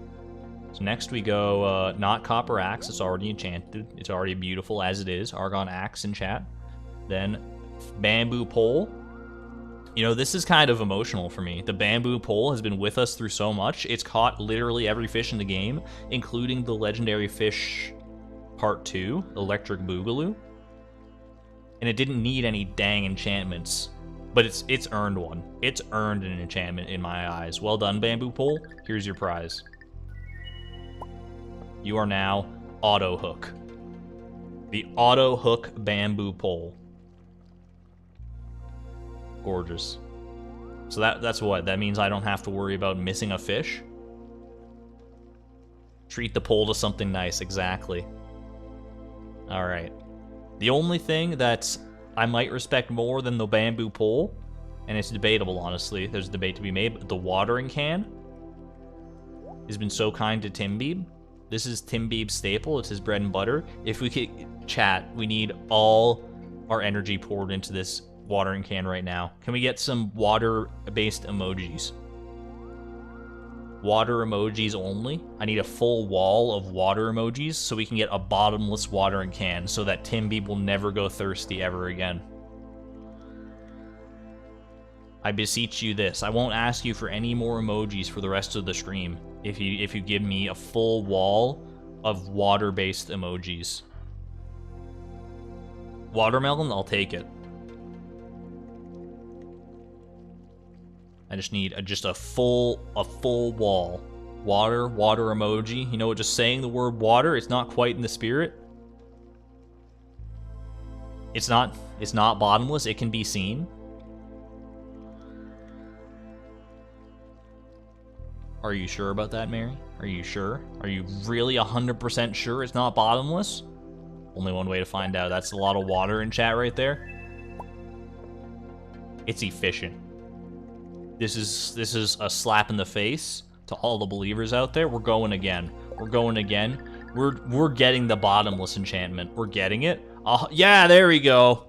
So next we go, not copper axe. It's already enchanted. It's already beautiful as it is. Argon axe in chat. Then bamboo pole. You know, this is kind of emotional for me. The bamboo pole has been with us through so much. It's caught literally every fish in the game, including the legendary fish part 2, Electric Boogaloo. And it didn't need any dang enchantments. But it's earned one. It's earned an enchantment in my eyes. Well done, bamboo pole. Here's your prize. You are now auto hook. The auto hook bamboo pole. Gorgeous. So that's what? That means I don't have to worry about missing a fish? Treat the pole to something nice, exactly. Alright. The only thing that I might respect more than the bamboo pole, and it's debatable, honestly, there's a debate to be made, but the watering can has been so kind to Timbeeb. This is Timbeeb's staple. It's his bread and butter. If we could chat, we need all our energy poured into this watering can right now. Can we get some water-based emojis? Water emojis only. I need a full wall of water emojis so we can get a bottomless watering can so that Timbeeb will never go thirsty ever again. I beseech you this. I won't ask you for any more emojis for the rest of the stream if you give me a full wall of water-based emojis. Watermelon, I'll take it. I just need just a full wall. Water emoji. You know what, just saying the word water, it's not quite in the spirit. It's not bottomless, it can be seen. Are you sure about that, Mary? Are you sure? Are you really 100% sure it's not bottomless? Only one way to find out. That's a lot of water in chat right there. It's efficient. This is a slap in the face to all the believers out there. We're going again. We're going again. We're getting the bottomless enchantment. We're getting it. Yeah, there we go.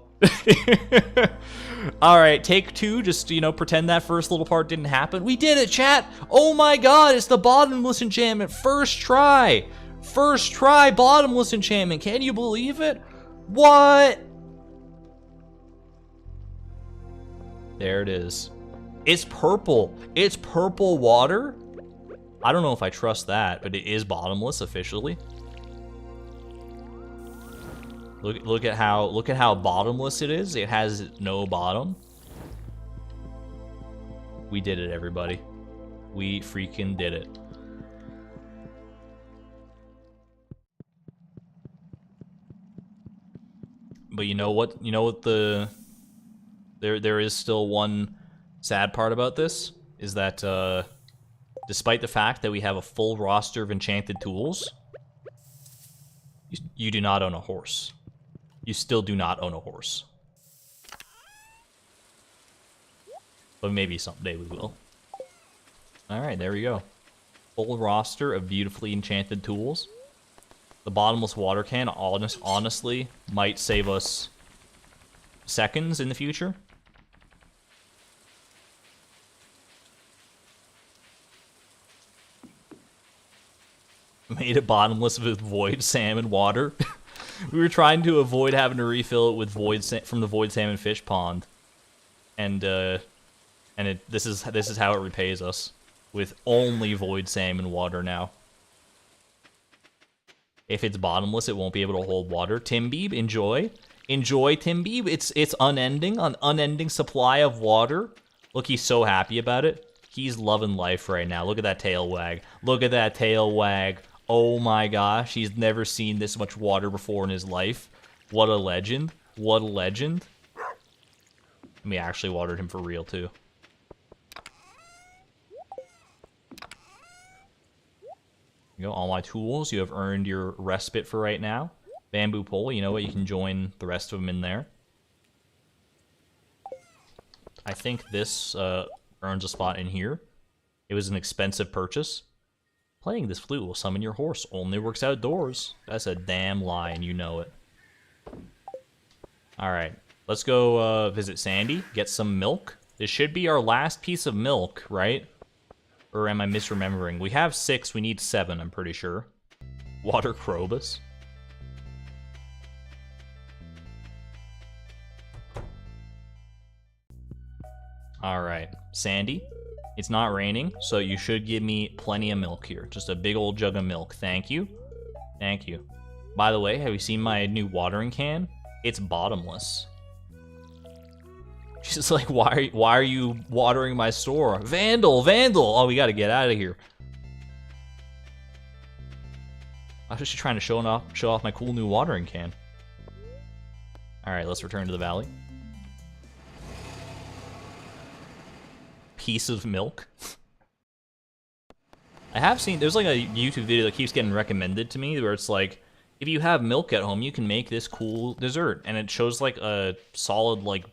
Alright, take two. Just, you know, pretend that first little part didn't happen. We did it, chat! Oh my god, it's the bottomless enchantment. First try! First try bottomless enchantment. Can you believe it? What? There it is. It's purple. It's purple water? I don't know if I trust that, but it is bottomless officially. Look at how bottomless it is. It has no bottom. We did it, everybody. We freaking did it. But you know what? You know what there is still one sad part about this is that despite the fact that we have a full roster of enchanted tools, you do not own a horse. You still do not own a horse. But maybe someday we will. Alright, there we go. Full roster of beautifully enchanted tools. The bottomless water can, honestly, might save us seconds in the future. Made it bottomless with void salmon water. We were trying to avoid having to refill it with from the void salmon fish pond, and this is how it repays us, with only void salmon water now. If it's bottomless, it won't be able to hold water. Timbeeb, enjoy Timbeeb. It's unending, an unending supply of water. Look, he's so happy about it. He's loving life right now. Look at that tail wag. Look at that tail wag. Oh my gosh, he's never seen this much water before in his life. What a legend. What a legend. And we actually watered him for real, too. You go, all my tools. You have earned your respite for right now. Bamboo pole, you know what? You can join the rest of them in there. I think this earns a spot in here. It was an expensive purchase. Playing this flute will summon your horse. Only works outdoors. That's a damn lie, and you know it. Alright, let's go visit Sandy, get some milk. This should be our last piece of milk, right? Or am I misremembering? We have 6, we need 7, I'm pretty sure. Water Krobus. Alright, Sandy. It's not raining, so you should give me plenty of milk here. Just a big old jug of milk. Thank you. Thank you. By the way, have you seen my new watering can? It's bottomless. She's like, why are you watering my store? Vandal! Oh, we gotta get out of here. I was just trying to show off my cool new watering can. Alright, let's return to the valley. Piece of milk. I have seen, there's like a YouTube video that keeps getting recommended to me where it's like, if you have milk at home, you can make this cool dessert. And it shows like a solid, like,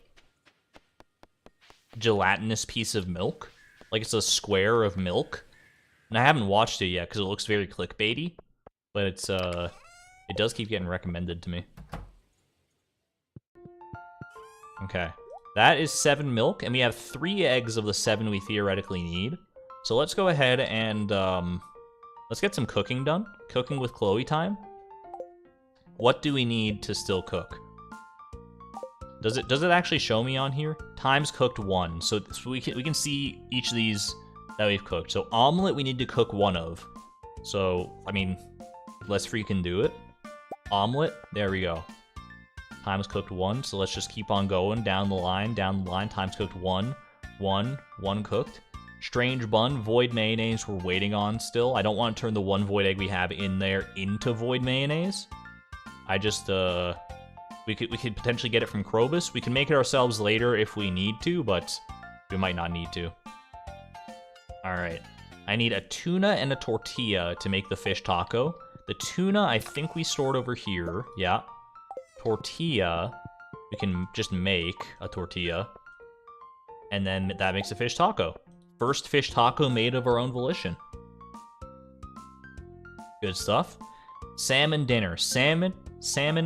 gelatinous piece of milk. Like it's a square of milk. And I haven't watched it yet because it looks very clickbaity. But it's, it does keep getting recommended to me. Okay. That is 7 milk, and we have 3 eggs of the 7 we theoretically need. So let's go ahead and, let's get some cooking done. Cooking with Chloe time. What do we need to still cook? Does it actually show me on here? Times cooked 1, so we can see each of these that we've cooked. So omelet we need to cook 1 of. So, I mean, let's freaking do it. Omelet, there we go. Times cooked 1, so let's just keep on going down the line, times cooked 1, 1 cooked. Strange bun, void mayonnaise we're waiting on still. I don't want to turn the 1 void egg we have in there into void mayonnaise. I just, we could potentially get it from Krobus. We can make it ourselves later if we need to, but we might not need to. Alright, I need a tuna and a tortilla to make the fish taco. The tuna, I think we stored over here, yeah. Tortilla, we can just make a tortilla, and then that makes a fish taco. First fish taco made of our own volition. Good stuff. Salmon dinner. Salmon,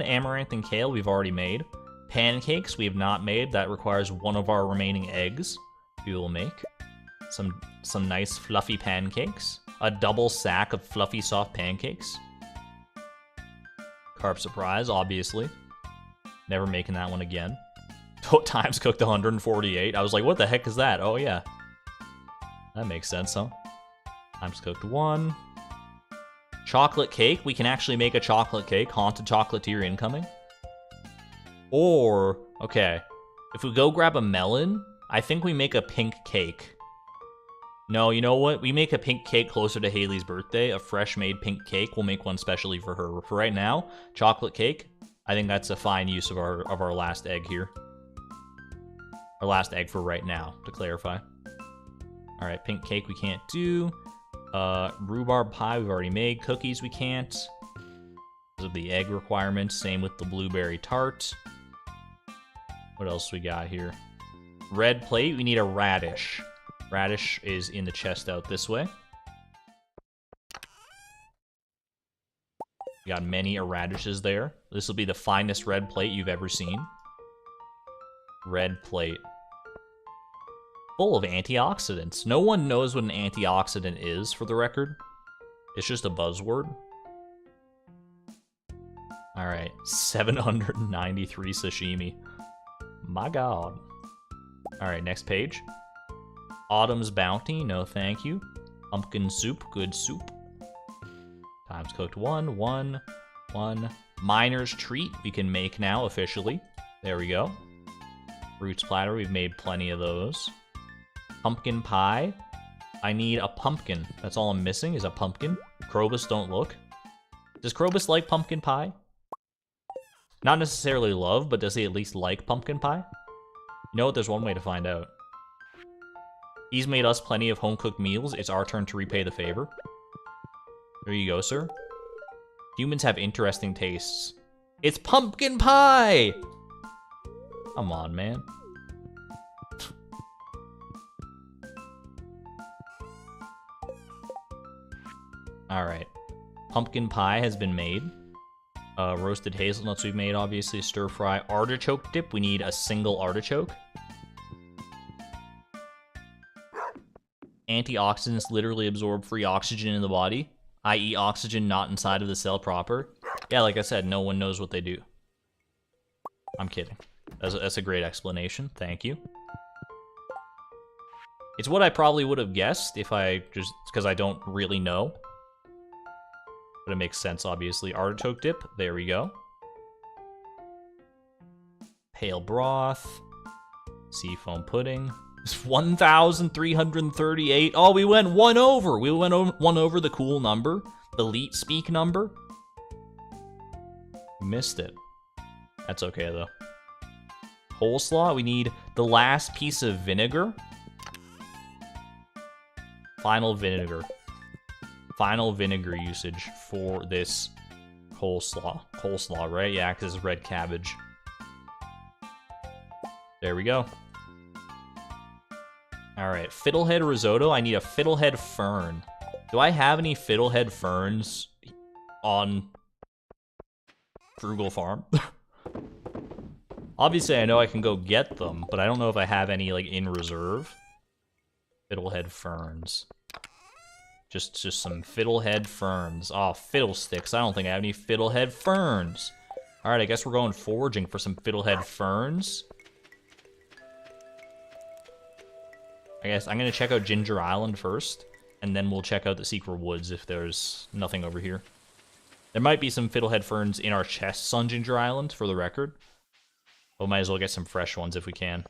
amaranth, and kale we've already made. Pancakes we have not made. That requires one of our remaining eggs. We will make some nice fluffy pancakes. A double sack of fluffy soft pancakes. Carb surprise, obviously. Never making that one again. Times cooked 148. I was like, what the heck is that? Oh yeah. That makes sense, huh? Times cooked 1. Chocolate cake. We can actually make a chocolate cake. Haunted chocolatier incoming. Or, okay, if we go grab a melon, I think we make a pink cake. No, you know what? We make a pink cake closer to Haley's birthday. A fresh made pink cake. We'll make one specially for her. For right now, chocolate cake. I think that's a fine use of our last egg here. Our last egg for right now, to clarify. All right, pink cake we can't do. Rhubarb pie we've already made. Cookies we can't. Because of the egg requirements. Same with the blueberry tart. What else we got here? Red plate, we need a radish. Radish is in the chest out this way. We got many radishes there. This will be the finest red plate you've ever seen. Red plate. Full of antioxidants. No one knows what an antioxidant is, for the record. It's just a buzzword. Alright, 793 sashimi. My god. Alright, next page. Autumn's Bounty, no thank you. Pumpkin soup, good soup. Times cooked 1, 1, 1. Miner's Treat, we can make now officially. There we go. Fruits platter, we've made plenty of those. Pumpkin pie. I need a pumpkin. That's all I'm missing is a pumpkin. Krobus, don't look. Does Krobus like pumpkin pie? Not necessarily love, but does he at least like pumpkin pie? You know what? There's one way to find out. He's made us plenty of home-cooked meals. It's our turn to repay the favor. There you go, sir. Humans have interesting tastes. It's pumpkin pie! Come on, man. Alright. Pumpkin pie has been made. Roasted hazelnuts we've made, obviously. Stir fry. Artichoke dip. We need a single artichoke. Antioxidants literally absorb free oxygen in the body, i.e. oxygen not inside of the cell proper. Yeah, like I said, no one knows what they do. I'm kidding. That's a great explanation. Thank you. It's what I probably would have guessed if I just... because I don't really know. But it makes sense, obviously. Artichoke dip. There we go. Pale broth. Seafoam pudding. 1,338. Oh, we went one over. We went one over the cool number. The elite speak number. We missed it. That's okay, though. Coleslaw. We need the last piece of vinegar. Final vinegar. Final vinegar usage for this coleslaw. Coleslaw, right? Yeah, because it's red cabbage. There we go. Alright, fiddlehead risotto. I need a fiddlehead fern. Do I have any fiddlehead ferns on Frugal Farm? Obviously, I know I can go get them, but I don't know if I have any, like, in reserve. Fiddlehead ferns. Just some fiddlehead ferns. Oh, fiddlesticks. I don't think I have any fiddlehead ferns. Alright, I guess we're going foraging for some fiddlehead ferns. I guess I'm gonna check out Ginger Island first, and then we'll check out the Secret Woods if there's nothing over here. There might be some fiddlehead ferns in our chests on Ginger Island, for the record. But we might as well get some fresh ones if we can.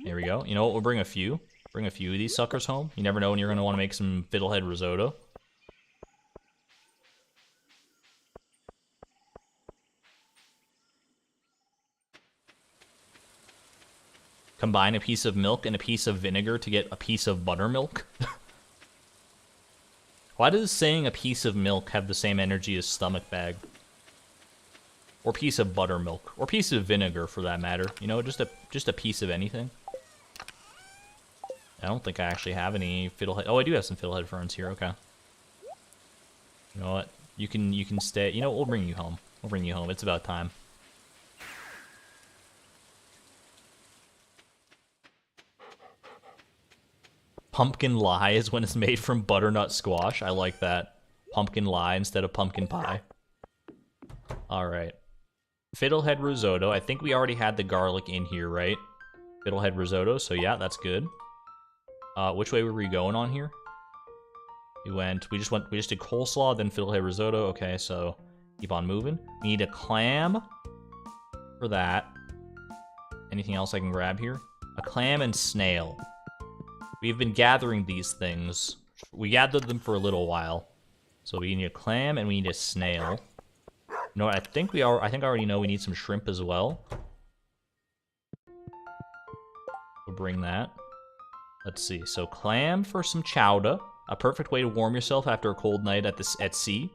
There we go. You know what? We'll bring a few. Bring a few of these suckers home. You never know when you're gonna want to make some fiddlehead risotto. Combine a piece of milk and a piece of vinegar to get a piece of buttermilk. Why does saying a piece of milk have the same energy as stomach bag? Or piece of buttermilk. Or piece of vinegar, for that matter. You know, just a piece of anything. I don't think I actually have any fiddlehead... Oh, I do have some fiddlehead ferns here, okay. You know what? You can stay... You know what? We'll bring you home. We'll bring you home. It's about time. Pumpkin lye is when it's made from butternut squash. I like that. Pumpkin lye instead of pumpkin pie. Alright. Fiddlehead risotto. I think we already had the garlic in here, right? Fiddlehead risotto, so yeah, that's good. Which way were we going on here? We just did coleslaw, then fiddlehead risotto. Okay, so keep on moving. We need a clam for that. Anything else I can grab here? A clam and snail. We've been gathering these things. We gathered them for a little while. So we need a clam and we need a snail. You know what, I think I already know we need some shrimp as well. We'll bring that. Let's see. So clam for some chowder. A perfect way to warm yourself after a cold night at sea.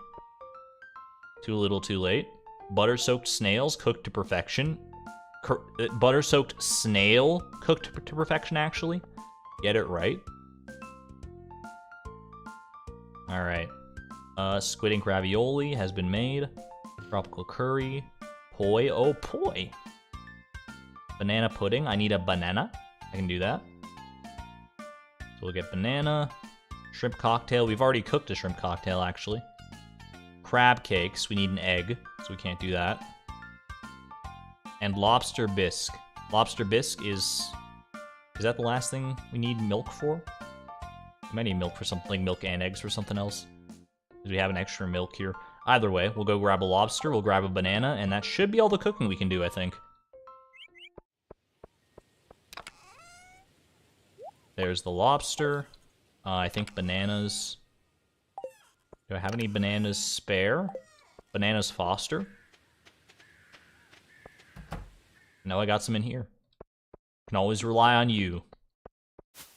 Too little, too late. Butter-soaked snails cooked to perfection. Butter-soaked snail cooked to perfection, actually. Get it right. Alright. Squid ink ravioli has been made. Tropical curry. Poi. Oh, poi. Banana pudding. I need a banana. I can do that. So we'll get banana. Shrimp cocktail. We've already cooked a shrimp cocktail, actually. Crab cakes. We need an egg, so we can't do that. And lobster bisque. Lobster bisque is that the last thing we need milk for? We might need milk for something, like milk and eggs for something else. Because we have an extra milk here. Either way, we'll go grab a lobster, we'll grab a banana, and that should be all the cooking we can do, I think. There's the lobster. I think bananas. Do I have any bananas spare? Bananas Foster? No, I got some in here. Can always rely on you,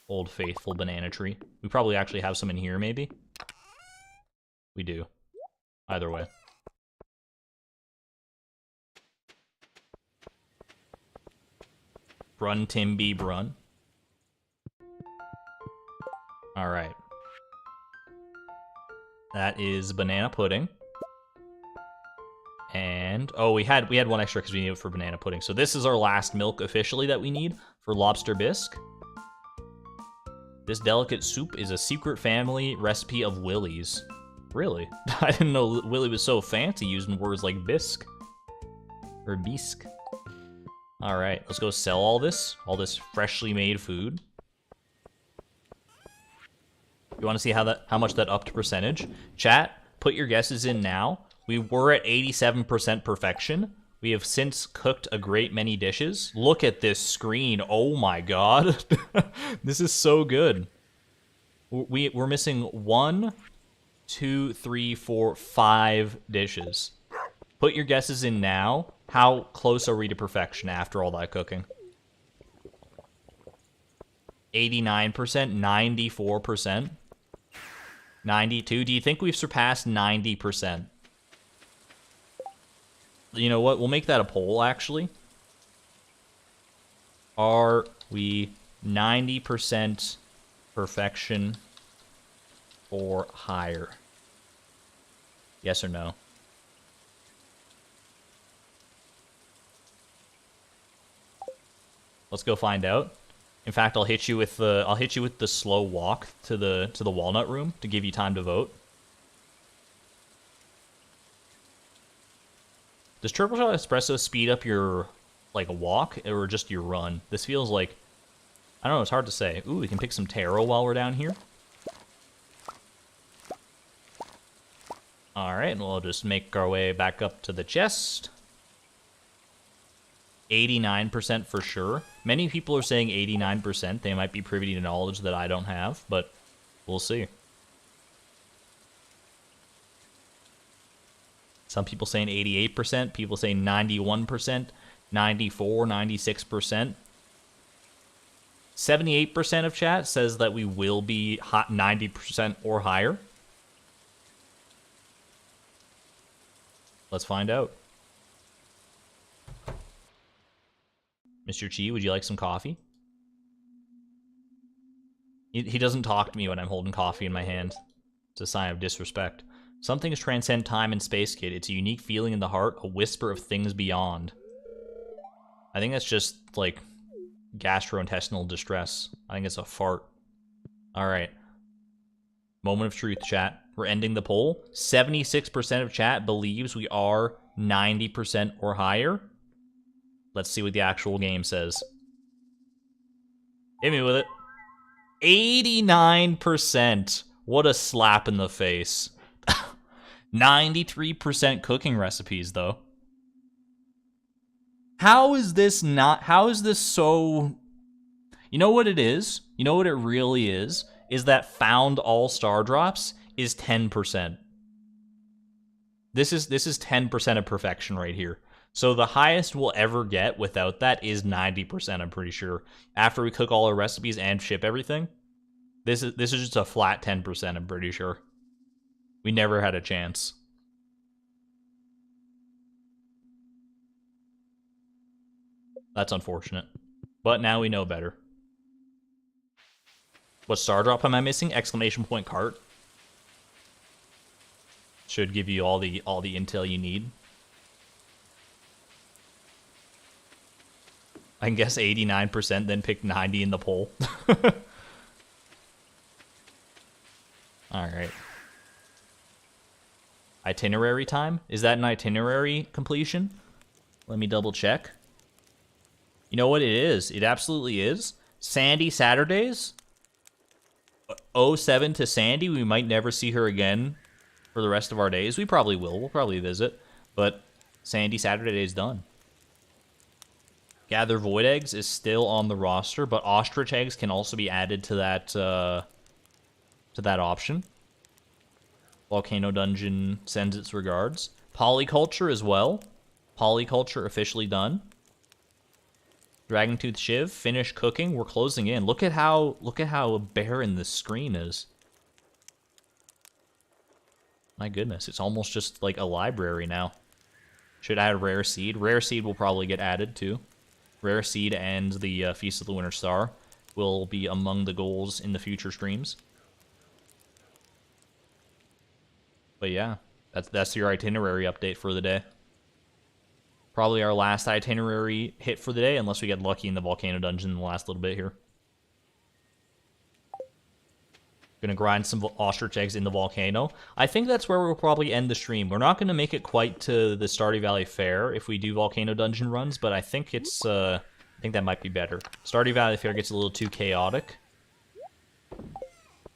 old faithful banana tree. We probably actually have some in here, maybe? We do. Either way. Brun Timby Brun. Alright. That is banana pudding. And, oh, we had one extra because we need it for banana pudding. So this is our last milk officially that we need for lobster bisque. This delicate soup is a secret family recipe of Willie's. Really? I didn't know Willie was so fancy using words like bisque. Or bisque. Alright, let's go sell all this freshly made food. You want to see how much that upped percentage? Chat, put your guesses in now. We were at 87% perfection. We have since cooked a great many dishes. Look at this screen. Oh my god. This is so good. We're missing 1, 2, 3, 4, 5 dishes. Put your guesses in now. How close are we to perfection after all that cooking? 89%, 94%, 92%. Do you think we've surpassed 90%? You know what? We'll make that a poll, actually. Are we 90% perfection or higher? Yes or no? Let's go find out. In fact, I'll hit you with the slow walk to the walnut room to give you time to vote. Does Triple Shot Espresso speed up your like a walk or just your run? This feels like, I don't know, it's hard to say. Ooh, we can pick some taro while we're down here. Alright, and we'll just make our way back up to the chest. 89% for sure. Many people are saying 89%. They might be privy to knowledge that I don't have, but we'll see. Some people saying 88%, people saying 91%, 94, 96%. 78% of chat says that we will be hot 90% or higher. Let's find out. Mr. Chi, would you like some coffee? He doesn't talk to me when I'm holding coffee in my hand. It's a sign of disrespect. Some things transcend time and space, kid. It's a unique feeling in the heart, a whisper of things beyond. I think that's just, like, gastrointestinal distress. I think it's a fart. Alright. Moment of truth, chat. We're ending the poll. 76% of chat believes we are 90% or higher. Let's see what the actual game says. Hit me with it. 89%. What a slap in the face. 93% cooking recipes, though. How is this so... You know what it is? You know what it really is? Is that found all star drops is 10%. This is 10% of perfection right here. So the highest we'll ever get without that is 90%, I'm pretty sure. After we cook all our recipes and ship everything, this is just a flat 10%, I'm pretty sure. We never had a chance. That's unfortunate. But now we know better. What star drop am I missing? Exclamation point kart. Should give you all the intel you need. I can guess 89%, then pick 90 in the poll. Alright. Itinerary time? Is that an itinerary completion? Let me double check. You know what it is? It absolutely is. Sandy Saturdays? 07 to Sandy. We might never see her again for the rest of our days. We probably will. We'll probably visit. But Sandy Saturday is done. Gather void eggs is still on the roster, but ostrich eggs can also be added to that option. Volcano Dungeon sends its regards. Polyculture as well. Polyculture officially done. Dragontooth Shiv, finish cooking. We're closing in. Look at how barren this screen is. My goodness, it's almost just like a library now. Should add Rare Seed. Rare Seed will probably get added too. Rare Seed and the Feast of the Winter Star will be among the goals in the future streams. But yeah, that's your itinerary update for the day. Probably our last itinerary hit for the day, unless we get lucky in the Volcano Dungeon in the last little bit here. Gonna grind some ostrich eggs in the volcano. I think that's where we'll probably end the stream. We're not gonna make it quite to the Stardew Valley Fair if we do Volcano Dungeon runs, but I think it's I think that might be better. Stardew Valley Fair gets a little too chaotic.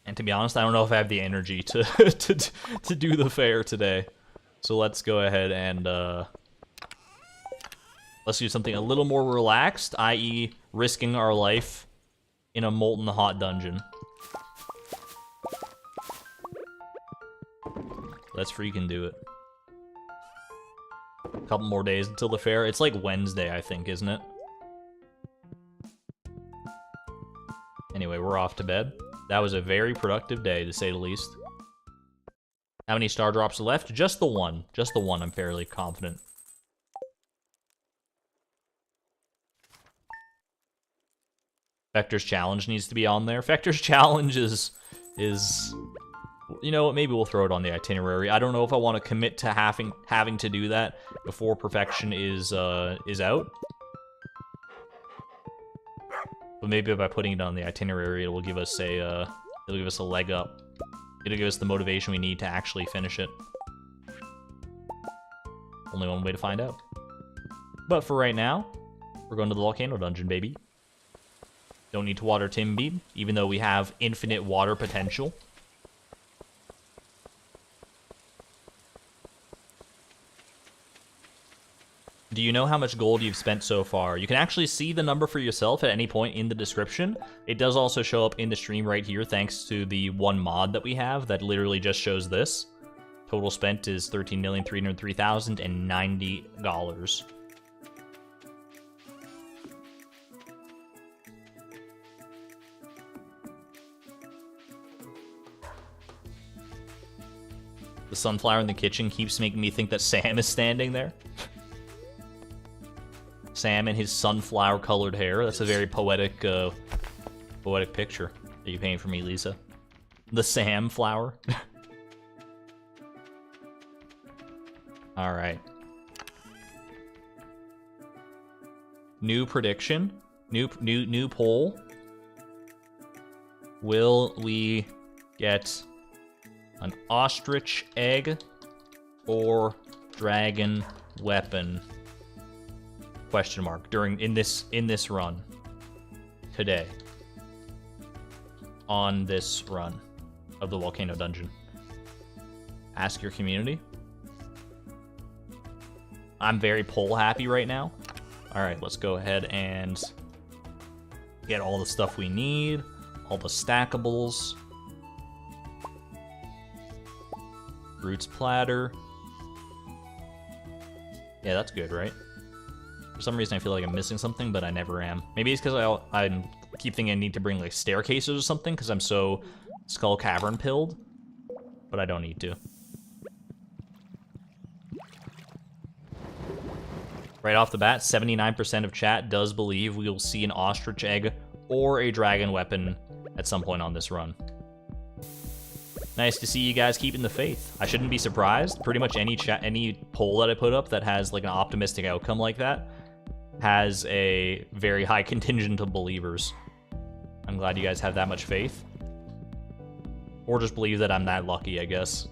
And to be honest, I don't know if I have the energy to to do the fair today. So let's go ahead and let's do something a little more relaxed, i.e. risking our life in a molten hot dungeon. Let's freaking do it. A couple more days until the fair. It's like Wednesday, I think, isn't it? Anyway, we're off to bed. That was a very productive day, to say the least. How many star drops are left? Just the one. Just the one, I'm fairly confident. Vector's Challenge needs to be on there. Vector's Challenge is... You know what, maybe we'll throw it on the itinerary. I don't know if I want to commit to having to do that before Perfection is out. But maybe by putting it on the itinerary, it'll give us a leg up. It'll give us the motivation we need to actually finish it. Only one way to find out. But for right now, we're going to the Volcano Dungeon, baby. Don't need to water Timbeeb, even though we have infinite water potential. Do you know how much gold you've spent so far? You can actually see the number for yourself at any point in the description. It does also show up in the stream right here, thanks to the one mod that we have that literally just shows this. Total spent is $13,303,090. The sunflower in the kitchen keeps making me think that Sam is standing there. Sam and his sunflower-colored hair. That's a very poetic picture that you painted for me, Lisa. The Sam flower. All right. New prediction. New poll. Will we get an ostrich egg or dragon weapon? Question mark in this run today. On this run of the Volcano dungeon. Ask your community. I'm very poll happy right now. All right, let's go ahead and get all the stuff we need, all the stackables. Roots platter. Yeah, that's good, right? For some reason, I feel like I'm missing something, but I never am. Maybe it's because I keep thinking I need to bring like staircases or something because I'm so skull cavern pilled, but I don't need to. Right off the bat, 79% of chat does believe we will see an ostrich egg or a dragon weapon at some point on this run. Nice to see you guys keeping the faith. I shouldn't be surprised. Pretty much any poll that I put up that has like an optimistic outcome like that has a very high contingent of believers. I'm glad you guys have that much faith. Or just believe that I'm that lucky, I guess.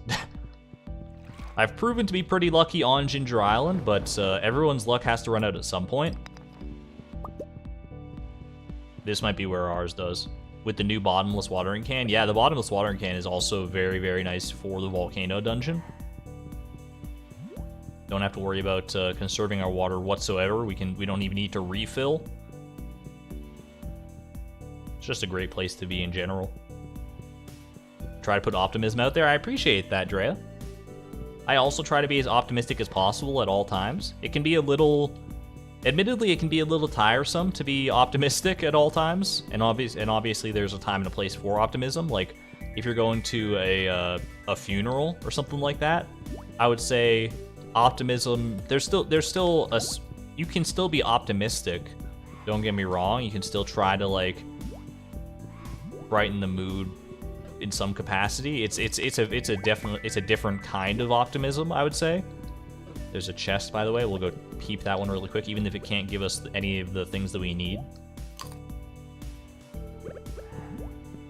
I've proven to be pretty lucky on Ginger Island, but everyone's luck has to run out at some point. This might be where ours does. With the new bottomless watering can. Yeah, the bottomless watering can is also very, very nice for the Volcano dungeon. Don't have to worry about conserving our water whatsoever. We don't even need to refill. It's just a great place to be in general. Try to put optimism out there. I appreciate that, Drea. I also try to be as optimistic as possible at all times. It can be a little... Admittedly, it can be a little tiresome to be optimistic at all times. And obviously, there's a time and a place for optimism. Like, if you're going to a funeral or something like that, I would say optimism... You can still be optimistic. Don't get me wrong. You can still try to, like, brighten the mood in some capacity. It's a different kind of optimism, I would say. There's a chest, by the way. We'll go peep that one really quick, even if it can't give us any of the things that we need.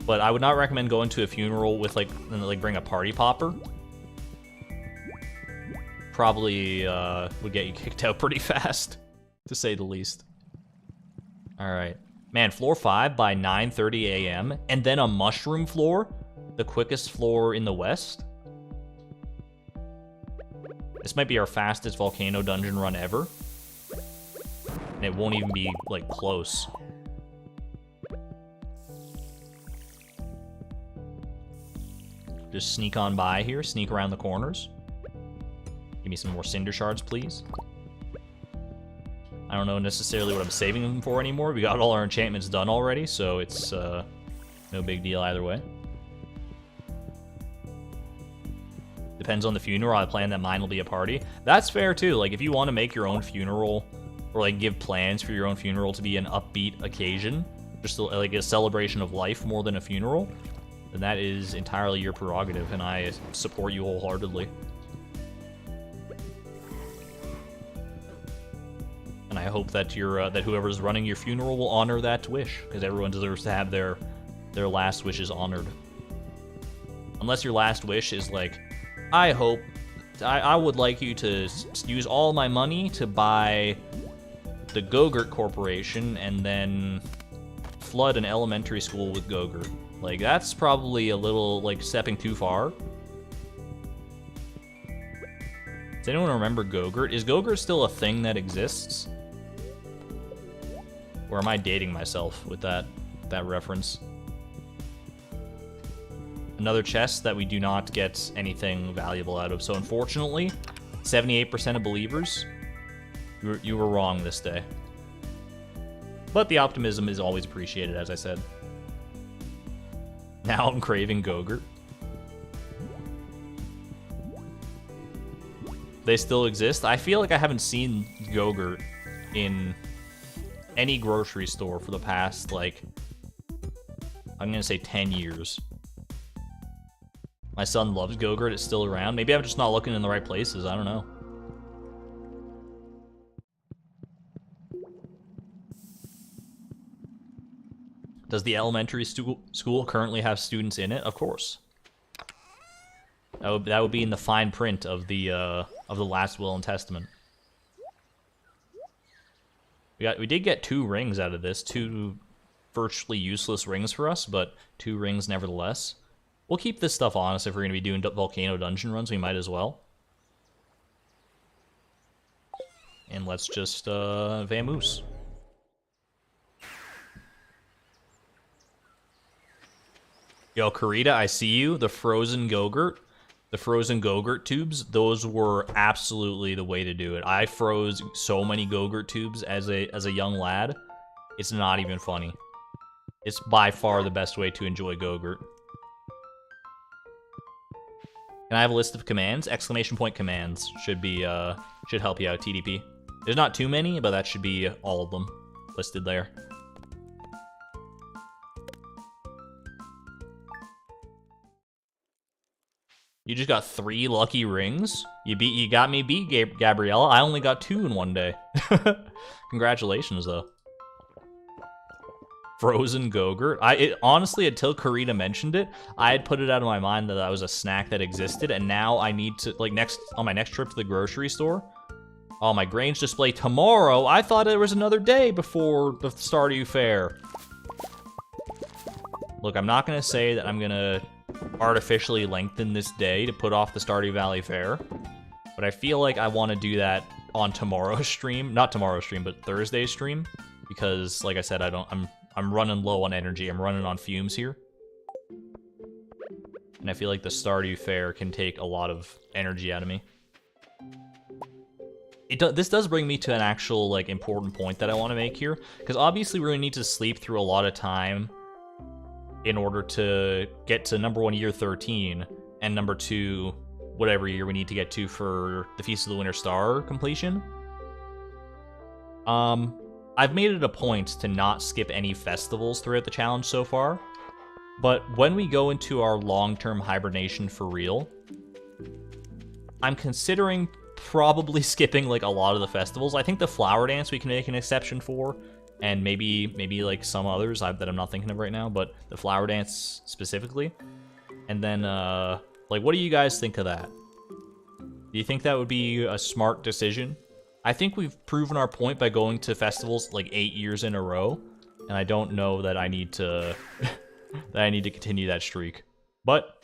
But I would not recommend going to a funeral with bring a party popper. Probably would get you kicked out pretty fast, to say the least. All right. Man, floor 5 by 9:30 a.m. and then a mushroom floor, the quickest floor in the West. This might be our fastest Volcano dungeon run ever. And it won't even be, like, close. Just sneak on by here, sneak around the corners. Give me some more cinder shards, please. I don't know necessarily what I'm saving them for anymore. We got all our enchantments done already, so it's no big deal either way. Depends on the funeral. I plan that mine will be a party. That's fair too. Like, if you want to make your own funeral, or like give plans for your own funeral to be an upbeat occasion, just like a celebration of life more than a funeral, then that is entirely your prerogative, and I support you wholeheartedly. And I hope that that whoever's running your funeral will honor that wish, because everyone deserves to have their last wishes honored. Unless your last wish is like, I would like you to use all my money to buy the Go-Gurt Corporation and then flood an elementary school with Go-Gurt. Like, that's probably a little, like, stepping too far. Does anyone remember Go-Gurt? Is Go-Gurt still a thing that exists? Or am I dating myself with that reference? Another chest that we do not get anything valuable out of. So unfortunately, 78% of believers, you were wrong this day. But the optimism is always appreciated, as I said. Now I'm craving Go-Gurt. They still exist. I feel like I haven't seen Go-Gurt in any grocery store for the past, like, I'm gonna say 10 years. My son loves Go-Gurt. It's still around. Maybe I'm just not looking in the right places. I don't know. Does the elementary school currently have students in it? Of course. That would be in the fine print of the last will and testament. We did get 2 rings out of this, 2 virtually useless rings for us, but 2 rings nevertheless. We'll keep this stuff on us if we're going to be doing Volcano dungeon runs. We might as well. And let's just vamoose. Yo, Karita, I see you. The frozen Go-Gurt. The frozen Go-Gurt tubes, those were absolutely the way to do it. I froze so many Go-Gurt tubes as a young lad. It's not even funny. It's by far the best way to enjoy Go-Gurt. Can I have a list of commands? Exclamation point commands should help you out, TDP. There's not too many, but that should be all of them listed there. You just got 3 lucky rings? You got me beat, Gabriella. I only got 2 in one day. Congratulations, though. Frozen Go-Gurt. Honestly, until Karita mentioned it, I had put it out of my mind that that was a snack that existed, and now I need to, like, on my next trip to the grocery store. Oh, my Grange display tomorrow? I thought it was another day before the Stardew Fair. Look, I'm not gonna say that I'm gonna artificially lengthen this day to put off the Stardew Valley Fair, but I feel like I want to do that on tomorrow's stream. Not tomorrow's stream, but Thursday's stream, because, like I said, I'm running low on energy. I'm running on fumes here. And I feel like the Stardew Fair can take a lot of energy out of me. This does bring me to an actual, like, important point that I want to make here, because obviously we're going to need to sleep through a lot of time in order to get to number 1, year 13, and number 2, whatever year we need to get to for the Feast of the Winter Star completion. I've made it a point to not skip any festivals throughout the challenge so far, but when we go into our long-term hibernation for real, I'm considering probably skipping, like, a lot of the festivals. I think the Flower Dance we can make an exception for, and maybe like some others that I'm not thinking of right now, but the Flower Dance specifically. And then, like, what do you guys think of that? Do you think that would be a smart decision? I think we've proven our point by going to festivals like 8 years in a row, and I don't know that I need to that I need to continue that streak. But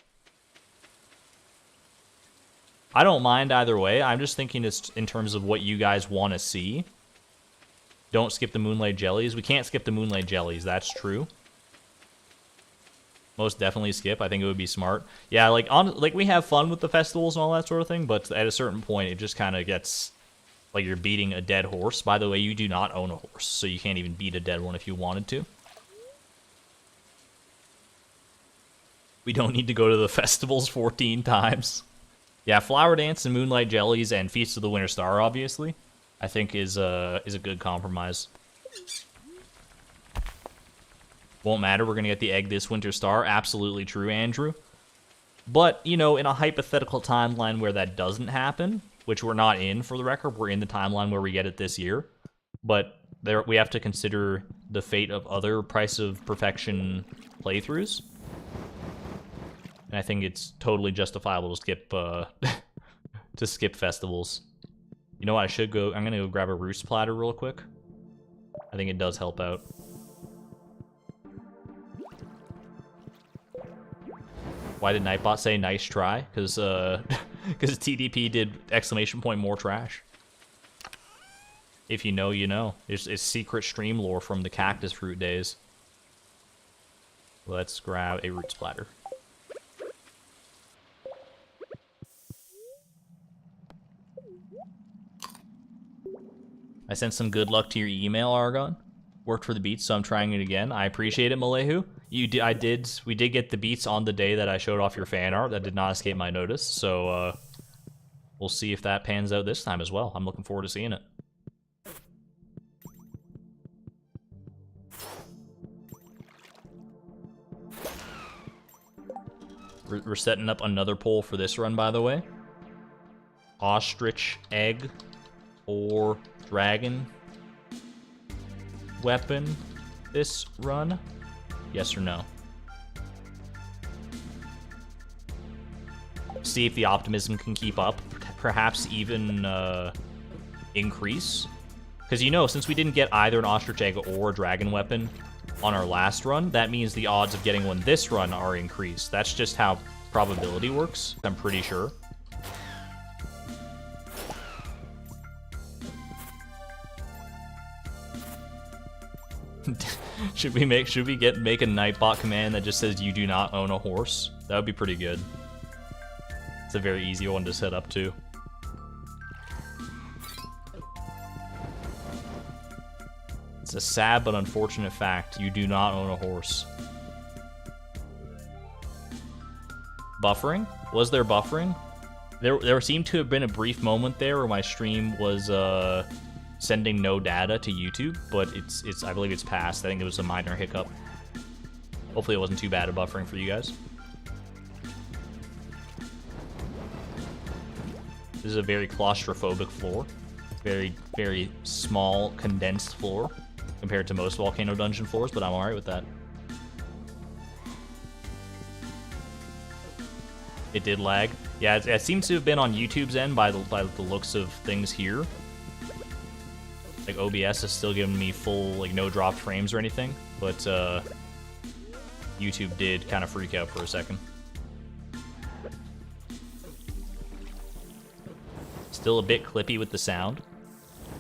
I don't mind either way. I'm just thinking it's in terms of what you guys want to see. Don't skip the Moonlight jellies. We can't skip the Moonlight jellies, that's true. Most definitely skip. I think it would be smart. Yeah, like we have fun with the festivals and all that sort of thing, but at a certain point it just kind of gets like you're beating a dead horse. By the way, you do not own a horse, so you can't even beat a dead one if you wanted to. We don't need to go to the festivals 14 times. Yeah, Flower Dance and Moonlight jellies and Feast of the Winter Star, obviously, I think is a good compromise. Won't matter, we're gonna get the egg this Winter Star. Absolutely true, Andrew. But, you know, in a hypothetical timeline where that doesn't happen, which we're not in for the record, we're in the timeline where we get it this year. But there we have to consider the fate of other Price of Perfection playthroughs. And I think it's totally justifiable to skip to skip festivals. You know what, I should go. I'm gonna go grab a roost platter real quick. I think it does help out. Why did Nightbot say nice try? Because TDP did exclamation point more trash. If you know, you know. It's secret stream lore from the cactus fruit days. Let's grab a root splatter. I sent some good luck to your email, Argon. Worked for the beats, so I'm trying it again. I appreciate it, Malehu. We did get the beats on the day that I showed off your fan art. That did not escape my notice, so we'll see if that pans out this time as well. I'm looking forward to seeing it. We're setting up another poll for this run, by the way. Ostrich egg or dragon weapon this run. Yes or no? See if the optimism can keep up, perhaps even increase. Because, you know, since we didn't get either an ostrich egg or a dragon weapon on our last run, that means the odds of getting one this run are increased. That's just how probability works, I'm pretty sure. Should we make a Nightbot command that just says you do not own a horse? That would be pretty good. It's a very easy one to set up too. It's a sad but unfortunate fact. You do not own a horse. Buffering? Was there buffering? There seemed to have been a brief moment there where my stream was sending no data to YouTube, but it's I believe it's passed. I think it was a minor hiccup. Hopefully it wasn't too bad of buffering for you guys. This is a very claustrophobic floor. Very, very small, condensed floor compared to most Volcano dungeon floors, but I'm alright with that. It did lag. Yeah, it seems to have been on YouTube's end by the looks of things here. Like, OBS is still giving me full, like, no dropped frames or anything, but YouTube did kind of freak out for a second. Still a bit clippy with the sound.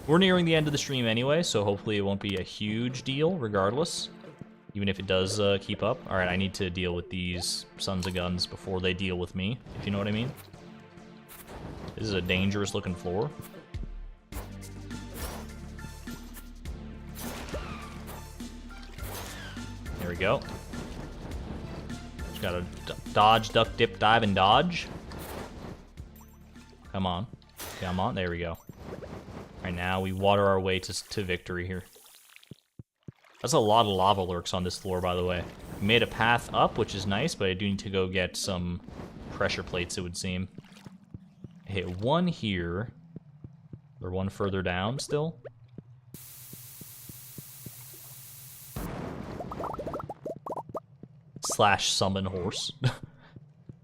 We're nearing the end of the stream anyway, so hopefully it won't be a huge deal regardless, even if it does keep up. Alright, I need to deal with these sons of guns before they deal with me, if you know what I mean. This is a dangerous looking floor. There we go. Just gotta dodge, duck, dip, dive, and dodge. Come on. Come on, there we go. Alright, now we water our way to victory here. That's a lot of lava lurks on this floor, by the way. We made a path up, which is nice, but I do need to go get some pressure plates, it would seem. I hit one here. Or one further down still. Slash summon horse.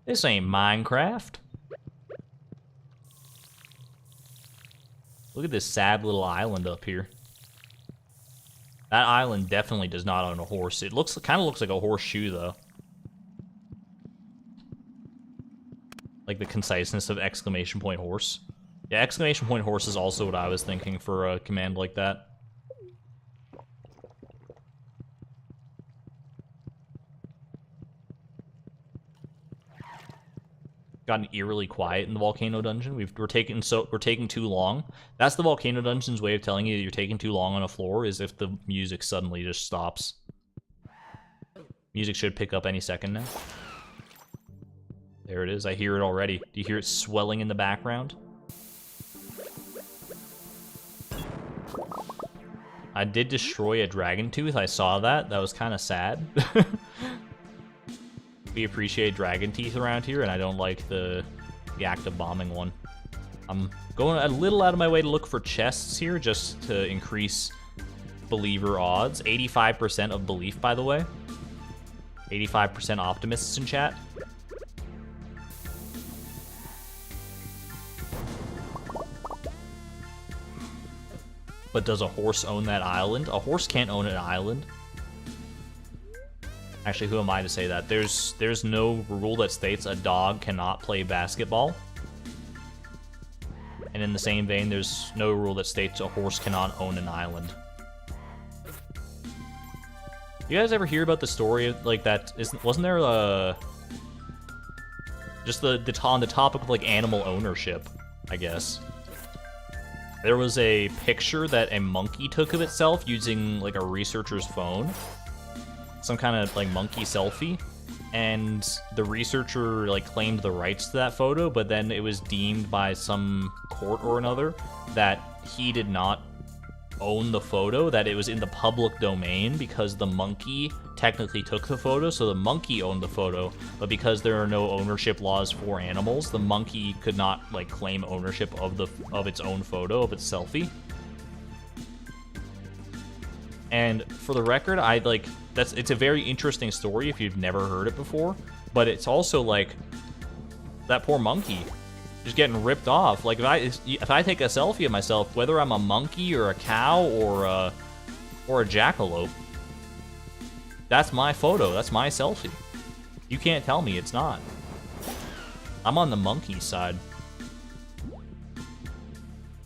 This ain't Minecraft. Look at this sad little island up here. That island definitely does not own a horse. It kind of looks like a horseshoe, though. Like the conciseness of exclamation point horse. Yeah, exclamation point horse is also what I was thinking for a command like that. Gotten eerily quiet in the Volcano dungeon. We're taking too long. That's the Volcano dungeon's way of telling you that you're taking too long on a floor, is if the music suddenly just stops. Music should pick up any second now. There it is. I hear it already. Do you hear it swelling in the background? I did destroy a dragon tooth. I saw that. That was kind of sad. We appreciate dragon teeth around here, and I don't like the act of bombing one. I'm going a little out of my way to look for chests here, just to increase believer odds. 85% of belief, by the way. 85% optimists in chat. But does a horse own that island? A horse can't own an island. Actually, who am I to say that? There's no rule that states a dog cannot play basketball. And in the same vein, there's no rule that states a horse cannot own an island. You guys ever hear about the story of, like, that? Wasn't there a... Just on the topic of, like, animal ownership, I guess. There was a picture that a monkey took of itself using, like, a researcher's phone. Some kind of, like, monkey selfie, and the researcher, like, claimed the rights to that photo, but then it was deemed by some court or another that he did not own the photo, that it was in the public domain because the monkey technically took the photo, so the monkey owned the photo, but because there are no ownership laws for animals, the monkey could not, like, claim ownership of its own photo, of its selfie. And for the record, it's a very interesting story if you've never heard it before, but it's also like that poor monkey just getting ripped off. Like if I take a selfie of myself, whether I'm a monkey or a cow or a jackalope, that's my photo. That's my selfie. You can't tell me it's not. I'm on the monkey side.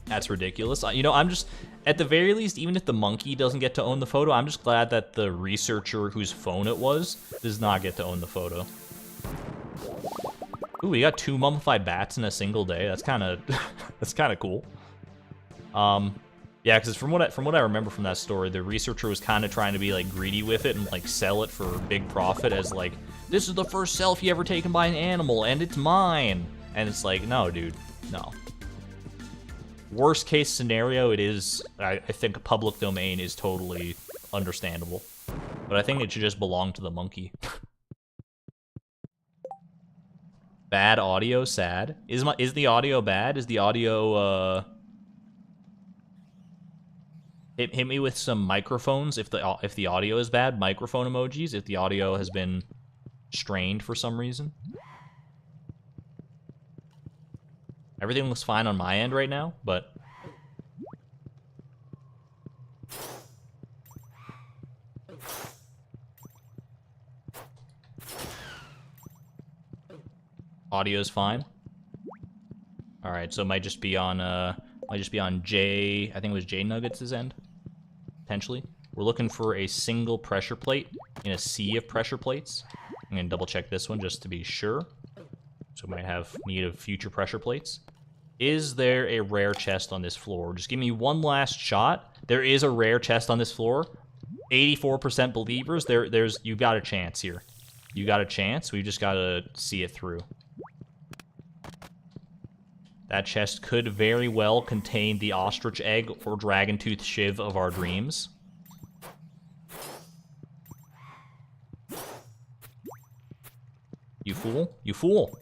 That's ridiculous. You know, I'm just, at the very least, even if the monkey doesn't get to own the photo, I'm just glad that the researcher whose phone it was does not get to own the photo. Ooh, we got 2 mummified bats in a single day. That's kind of that's kind of cool. Yeah, because from what I remember from that story, the researcher was kind of trying to be like greedy with it and like sell it for big profit as like, this is the first selfie ever taken by an animal and it's mine. And it's like, no, dude, no. Worst case scenario, it is, I think a public domain is totally understandable. But I think it should just belong to the monkey. Bad audio, sad. Is the audio bad? Is the audio, hit me with some microphones if the audio is bad, microphone emojis, if the audio has been strained for some reason. Everything looks fine on my end right now, but audio's fine. All right, so it might just be on J. I think it was J Nuggets' end, potentially. We're looking for a single pressure plate in a sea of pressure plates. I'm gonna double check this one just to be sure. So we might have need of future pressure plates. Is there a rare chest on this floor? Just give me one last shot. There is a rare chest on this floor. 84% believers. You got a chance here. You got a chance. We just gotta see it through. That chest could very well contain the ostrich egg or dragon tooth shiv of our dreams. You fool. You fool.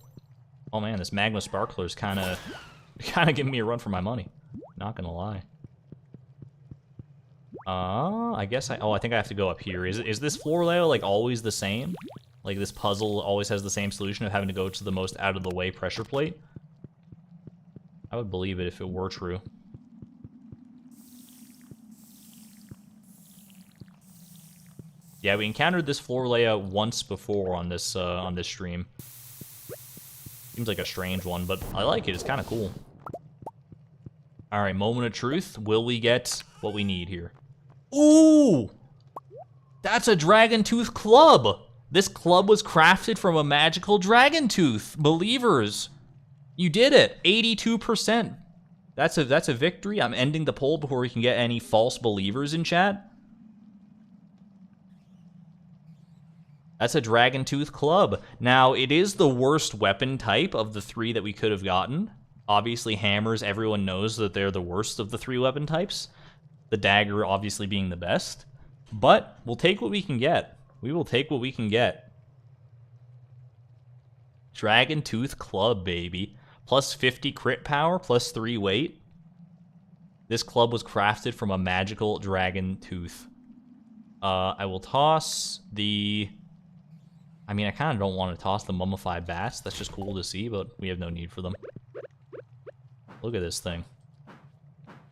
Oh man, this magma sparkler is kind of giving me a run for my money. Not gonna lie. I guess I think I have to go up here. Is this floor layout like always the same? Like this puzzle always has the same solution of having to go to the most out of the way pressure plate? I would believe it if it were true. Yeah, we encountered this floor layout once before on this stream. Seems like a strange one, but I like it. It's kind of cool. All right, moment of truth. Will we get what we need here? Ooh! That's a dragon tooth club! This club was crafted from a magical dragon tooth. Believers, you did it. 82%. That's a victory. I'm ending the poll before we can get any false believers in chat. That's a dragon tooth club. Now, it is the worst weapon type of the 3 that we could have gotten. Obviously, hammers, everyone knows that they're the worst of the 3 weapon types. The dagger obviously being the best. But we'll take what we can get. We will take what we can get. Dragon tooth club, baby. Plus 50 crit power, plus 3 weight. This club was crafted from a magical dragon tooth. I will toss the... I mean, I kind of don't want to toss the mummified bats. That's just cool to see, but we have no need for them. Look at this thing.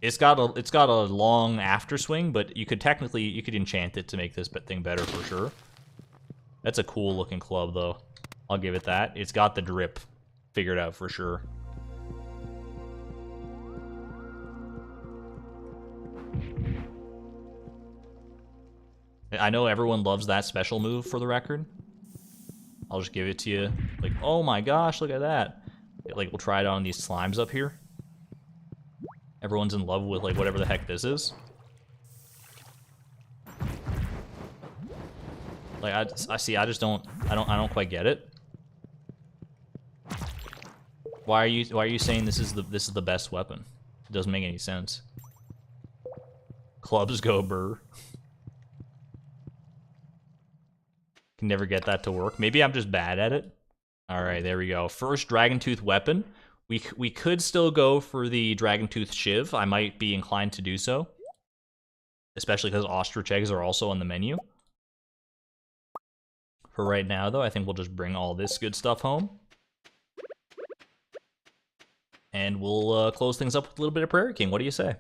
It's got a long after swing, but you could enchant it to make this thing better for sure. That's a cool looking club though. I'll give it that. It's got the drip figured out for sure. I know everyone loves that special move for the record. I'll just give it to you. Like, oh my gosh, look at that. Like, we'll try it on these slimes up here. Everyone's in love with, like, whatever the heck this is. Like, I don't quite get it. Why are you saying this is the best weapon? It doesn't make any sense. Clubs go burr. Can never get that to work. Maybe I'm just bad at it. All right, there we go. First dragon tooth weapon. We could still go for the dragon tooth shiv. I might be inclined to do so, especially because ostrich eggs are also on the menu. For right now, though, I think we'll just bring all this good stuff home. And we'll close things up with a little bit of Prairie King. What do you say?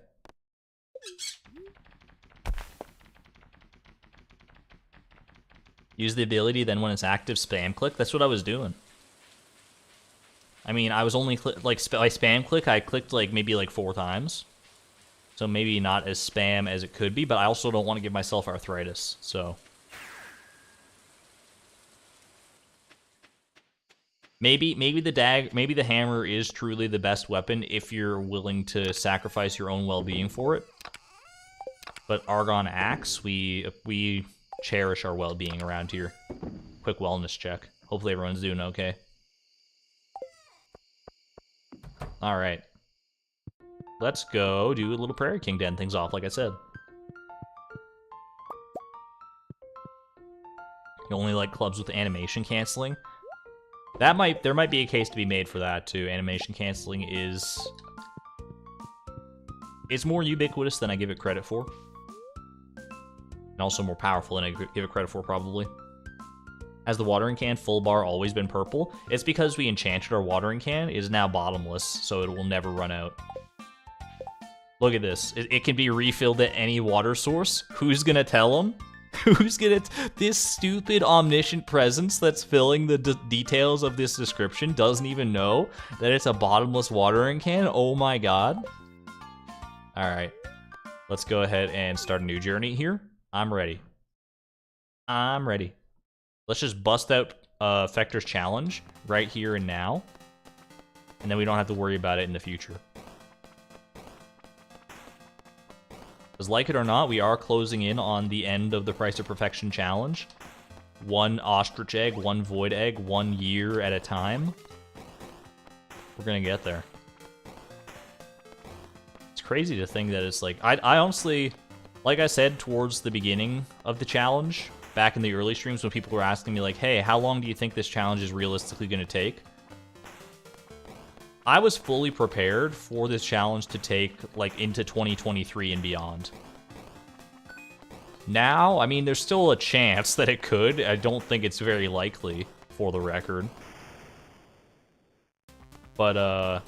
Use the ability, then when it's active, spam click. That's what I was doing. I mean, I was only, by spam click, I clicked, maybe 4 times. So maybe not as spam as it could be, but I also don't want to give myself arthritis, so... Maybe the hammer is truly the best weapon if you're willing to sacrifice your own well-being for it. But Argon Axe, we cherish our well-being around here. Quick wellness check. Hopefully everyone's doing okay. Alright. Let's go do a little Prairie King to end things off, like I said. You only like clubs with animation canceling? There might be a case to be made for that too. Animation canceling it's more ubiquitous than I give it credit for. And also more powerful than I give it credit for, probably. Has the watering can full bar always been purple? It's because we enchanted our watering can. It is now bottomless, so it will never run out. Look at this. It can be refilled at any water source. Who's gonna tell them? Who's gonna... This stupid omniscient presence that's filling the details of this description doesn't even know that it's a bottomless watering can? Oh my god. Alright. Let's go ahead and start a new journey here. I'm ready. I'm ready. Let's just bust out Fector's Challenge right here and now. And then we don't have to worry about it in the future. Because like it or not, we are closing in on the end of the Price of Perfection challenge. 1 ostrich egg, 1 void egg, 1 year at a time. We're gonna get there. It's crazy to think that it's like... I honestly, like I said towards the beginning of the challenge, back in the early streams when people were asking me like, hey, how long do you think this challenge is realistically gonna take? I was fully prepared for this challenge to take, into 2023 and beyond. Now, I mean, there's still a chance that it could. I don't think it's very likely, for the record. But,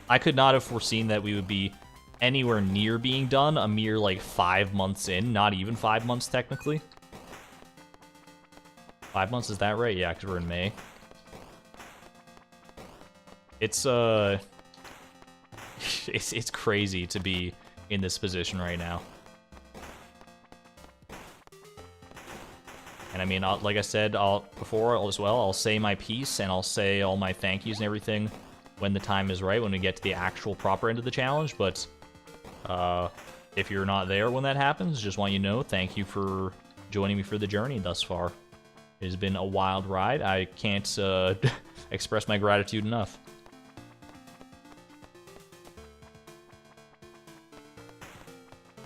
I could not have foreseen that we would be anywhere near being done a mere, 5 months in. Not even 5 months, technically. 5 months, is that right? Yeah, because we're in May. It's it's crazy to be in this position right now. And I mean, like I said before as well, I'll say my piece and I'll say all my thank yous and everything when the time is right, when we get to the actual proper end of the challenge. But if you're not there when that happens, just want you to know, thank you for joining me for the journey thus far. It has been a wild ride. I can't express my gratitude enough.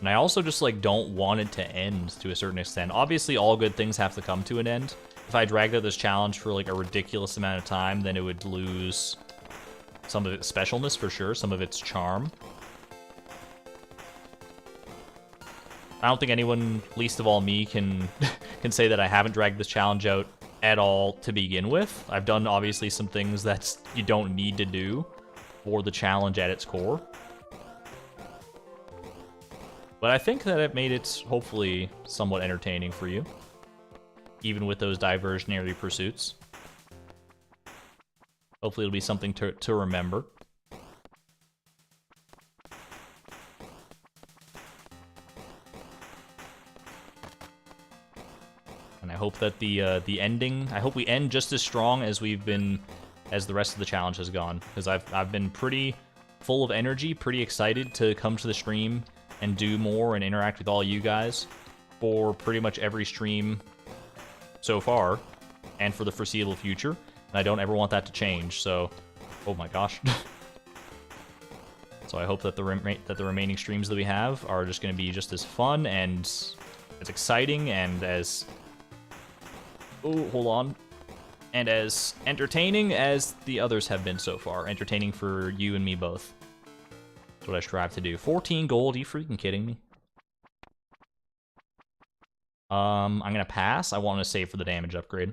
And I also just, don't want it to end to a certain extent. Obviously, all good things have to come to an end. If I dragged out this challenge for, a ridiculous amount of time, then it would lose some of its specialness, for sure, some of its charm. I don't think anyone, least of all me, can say that I haven't dragged this challenge out at all to begin with. I've done, obviously, some things that you don't need to do for the challenge at its core. But I think that it made it, hopefully, somewhat entertaining for you. Even with those diversionary pursuits. Hopefully it'll be something to remember. And I hope that the ending... I hope we end just as strong as we've been... as the rest of the challenge has gone. Because I've been pretty full of energy, pretty excited to come to the stream and do more and interact with all you guys for pretty much every stream so far and for the foreseeable future. And I don't ever want that to change, so... Oh my gosh. So I hope that the remaining streams that we have are just going to be just as fun and as exciting and as... Oh, hold on. And as entertaining as the others have been so far. Entertaining for you and me both. That's what I strive to do. 14 gold, are you freaking kidding me? I'm gonna pass. I want to save for the damage upgrade.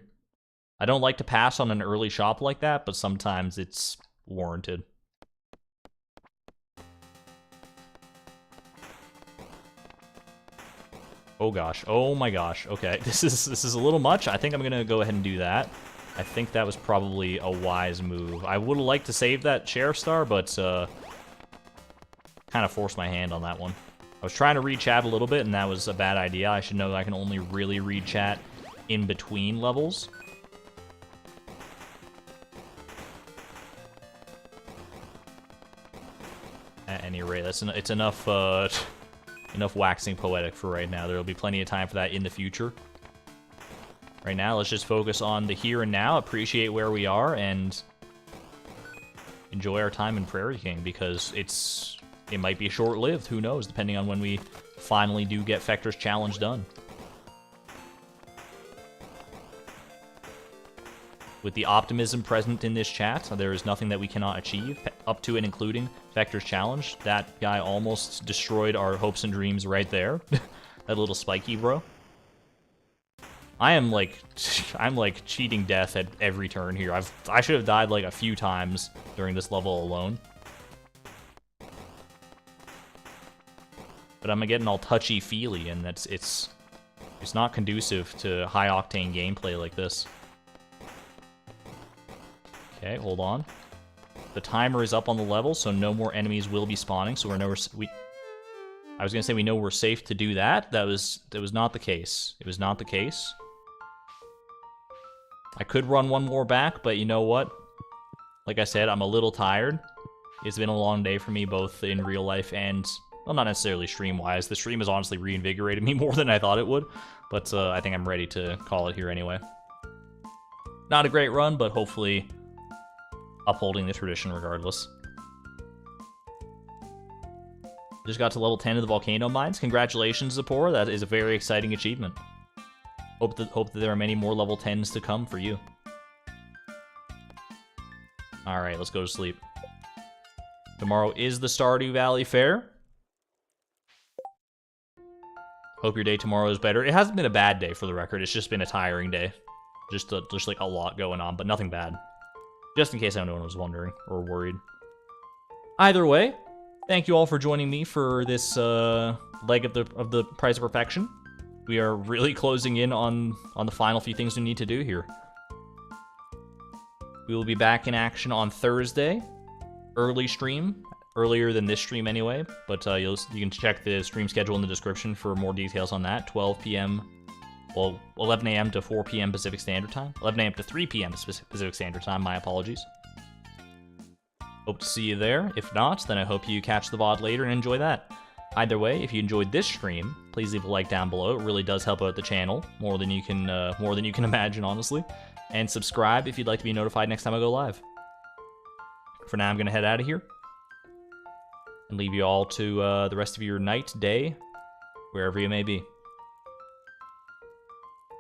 I don't like to pass on an early shop like that, but sometimes it's warranted. Oh gosh. Oh my gosh. Okay. This is a little much. I think I'm gonna go ahead and do that. I think that was probably a wise move. I would have liked to save that sheriff star, but kind of forced my hand on that one. I was trying to read chat a little bit, and that was a bad idea. I should know that I can only really read chat in between levels. At any rate, it's enough enough waxing poetic for right now. There will be plenty of time for that in the future. Right now, let's just focus on the here and now, appreciate where we are, and enjoy our time in Prairie King, because it might be short-lived, who knows, depending on when we finally do get Fector's challenge done. With the optimism present in this chat, there is nothing that we cannot achieve, up to and including Fector's challenge. That guy almost destroyed our hopes and dreams right there. That little spiky bro. I'm like cheating death at every turn here. I should have died like a few times during this level alone. But I'm getting all touchy-feely, and it's not conducive to high-octane gameplay like this. Okay, hold on. The timer is up on the level, so no more enemies will be spawning. So I was gonna say we know we're safe to do that. That was not the case. It was not the case. I could run one more back, but you know what? Like I said, I'm a little tired. It's been a long day for me, both in real life and, well, not necessarily stream-wise. The stream has honestly reinvigorated me more than I thought it would, but I think I'm ready to call it here anyway. Not a great run, but hopefully upholding the tradition regardless. Just got to level 10 of the Volcano mines. Congratulations, Zipporah. That is a very exciting achievement. Hope that there are many more level 10s to come for you. Alright, let's go to sleep. Tomorrow is the Stardew Valley Fair. Hope your day tomorrow is better. It hasn't been a bad day, for the record. It's just been a tiring day. Just like a lot going on, but nothing bad. Just in case anyone was wondering or worried. Either way, thank you all for joining me for this leg of the Price of Perfection. We are really closing in on the final few things we need to do here. We will be back in action on Thursday. Early stream. Earlier than this stream anyway. But you can check the stream schedule in the description for more details on that. 12 p.m. Well, 11 a.m. to 4 p.m. Pacific Standard Time. 11 a.m. to 3 p.m. Pacific Standard Time. My apologies. Hope to see you there. If not, then I hope you catch the VOD later and enjoy that. Either way, if you enjoyed this stream, please leave a like down below. It really does help out the channel more than you can imagine, honestly. And subscribe if you'd like to be notified next time I go live. For now, I'm gonna head out of here and leave you all to the rest of your night, day, wherever you may be.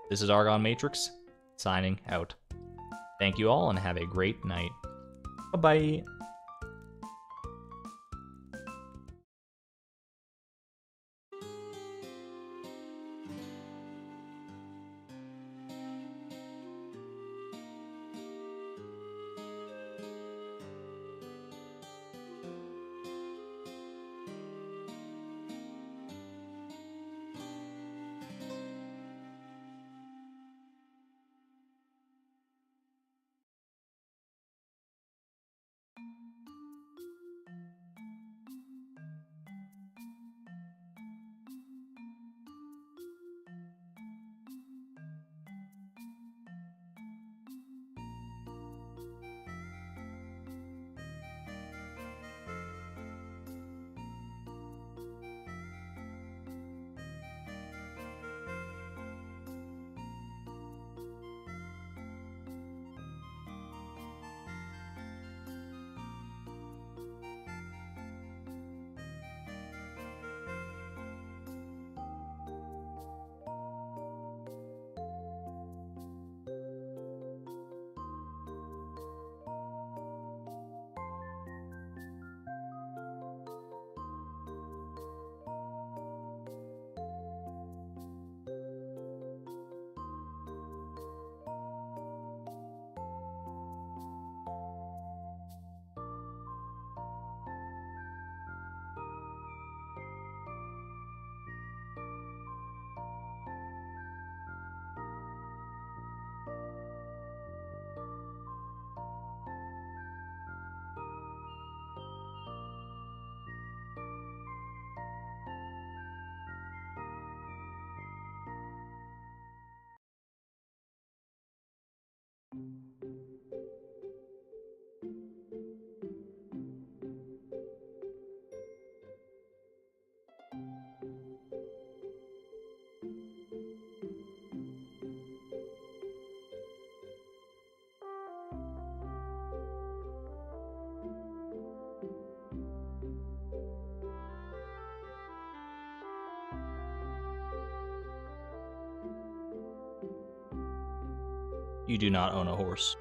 This is Argon Matrix, signing out. Thank you all, and have a great night. Bye-bye. you do not own a horse.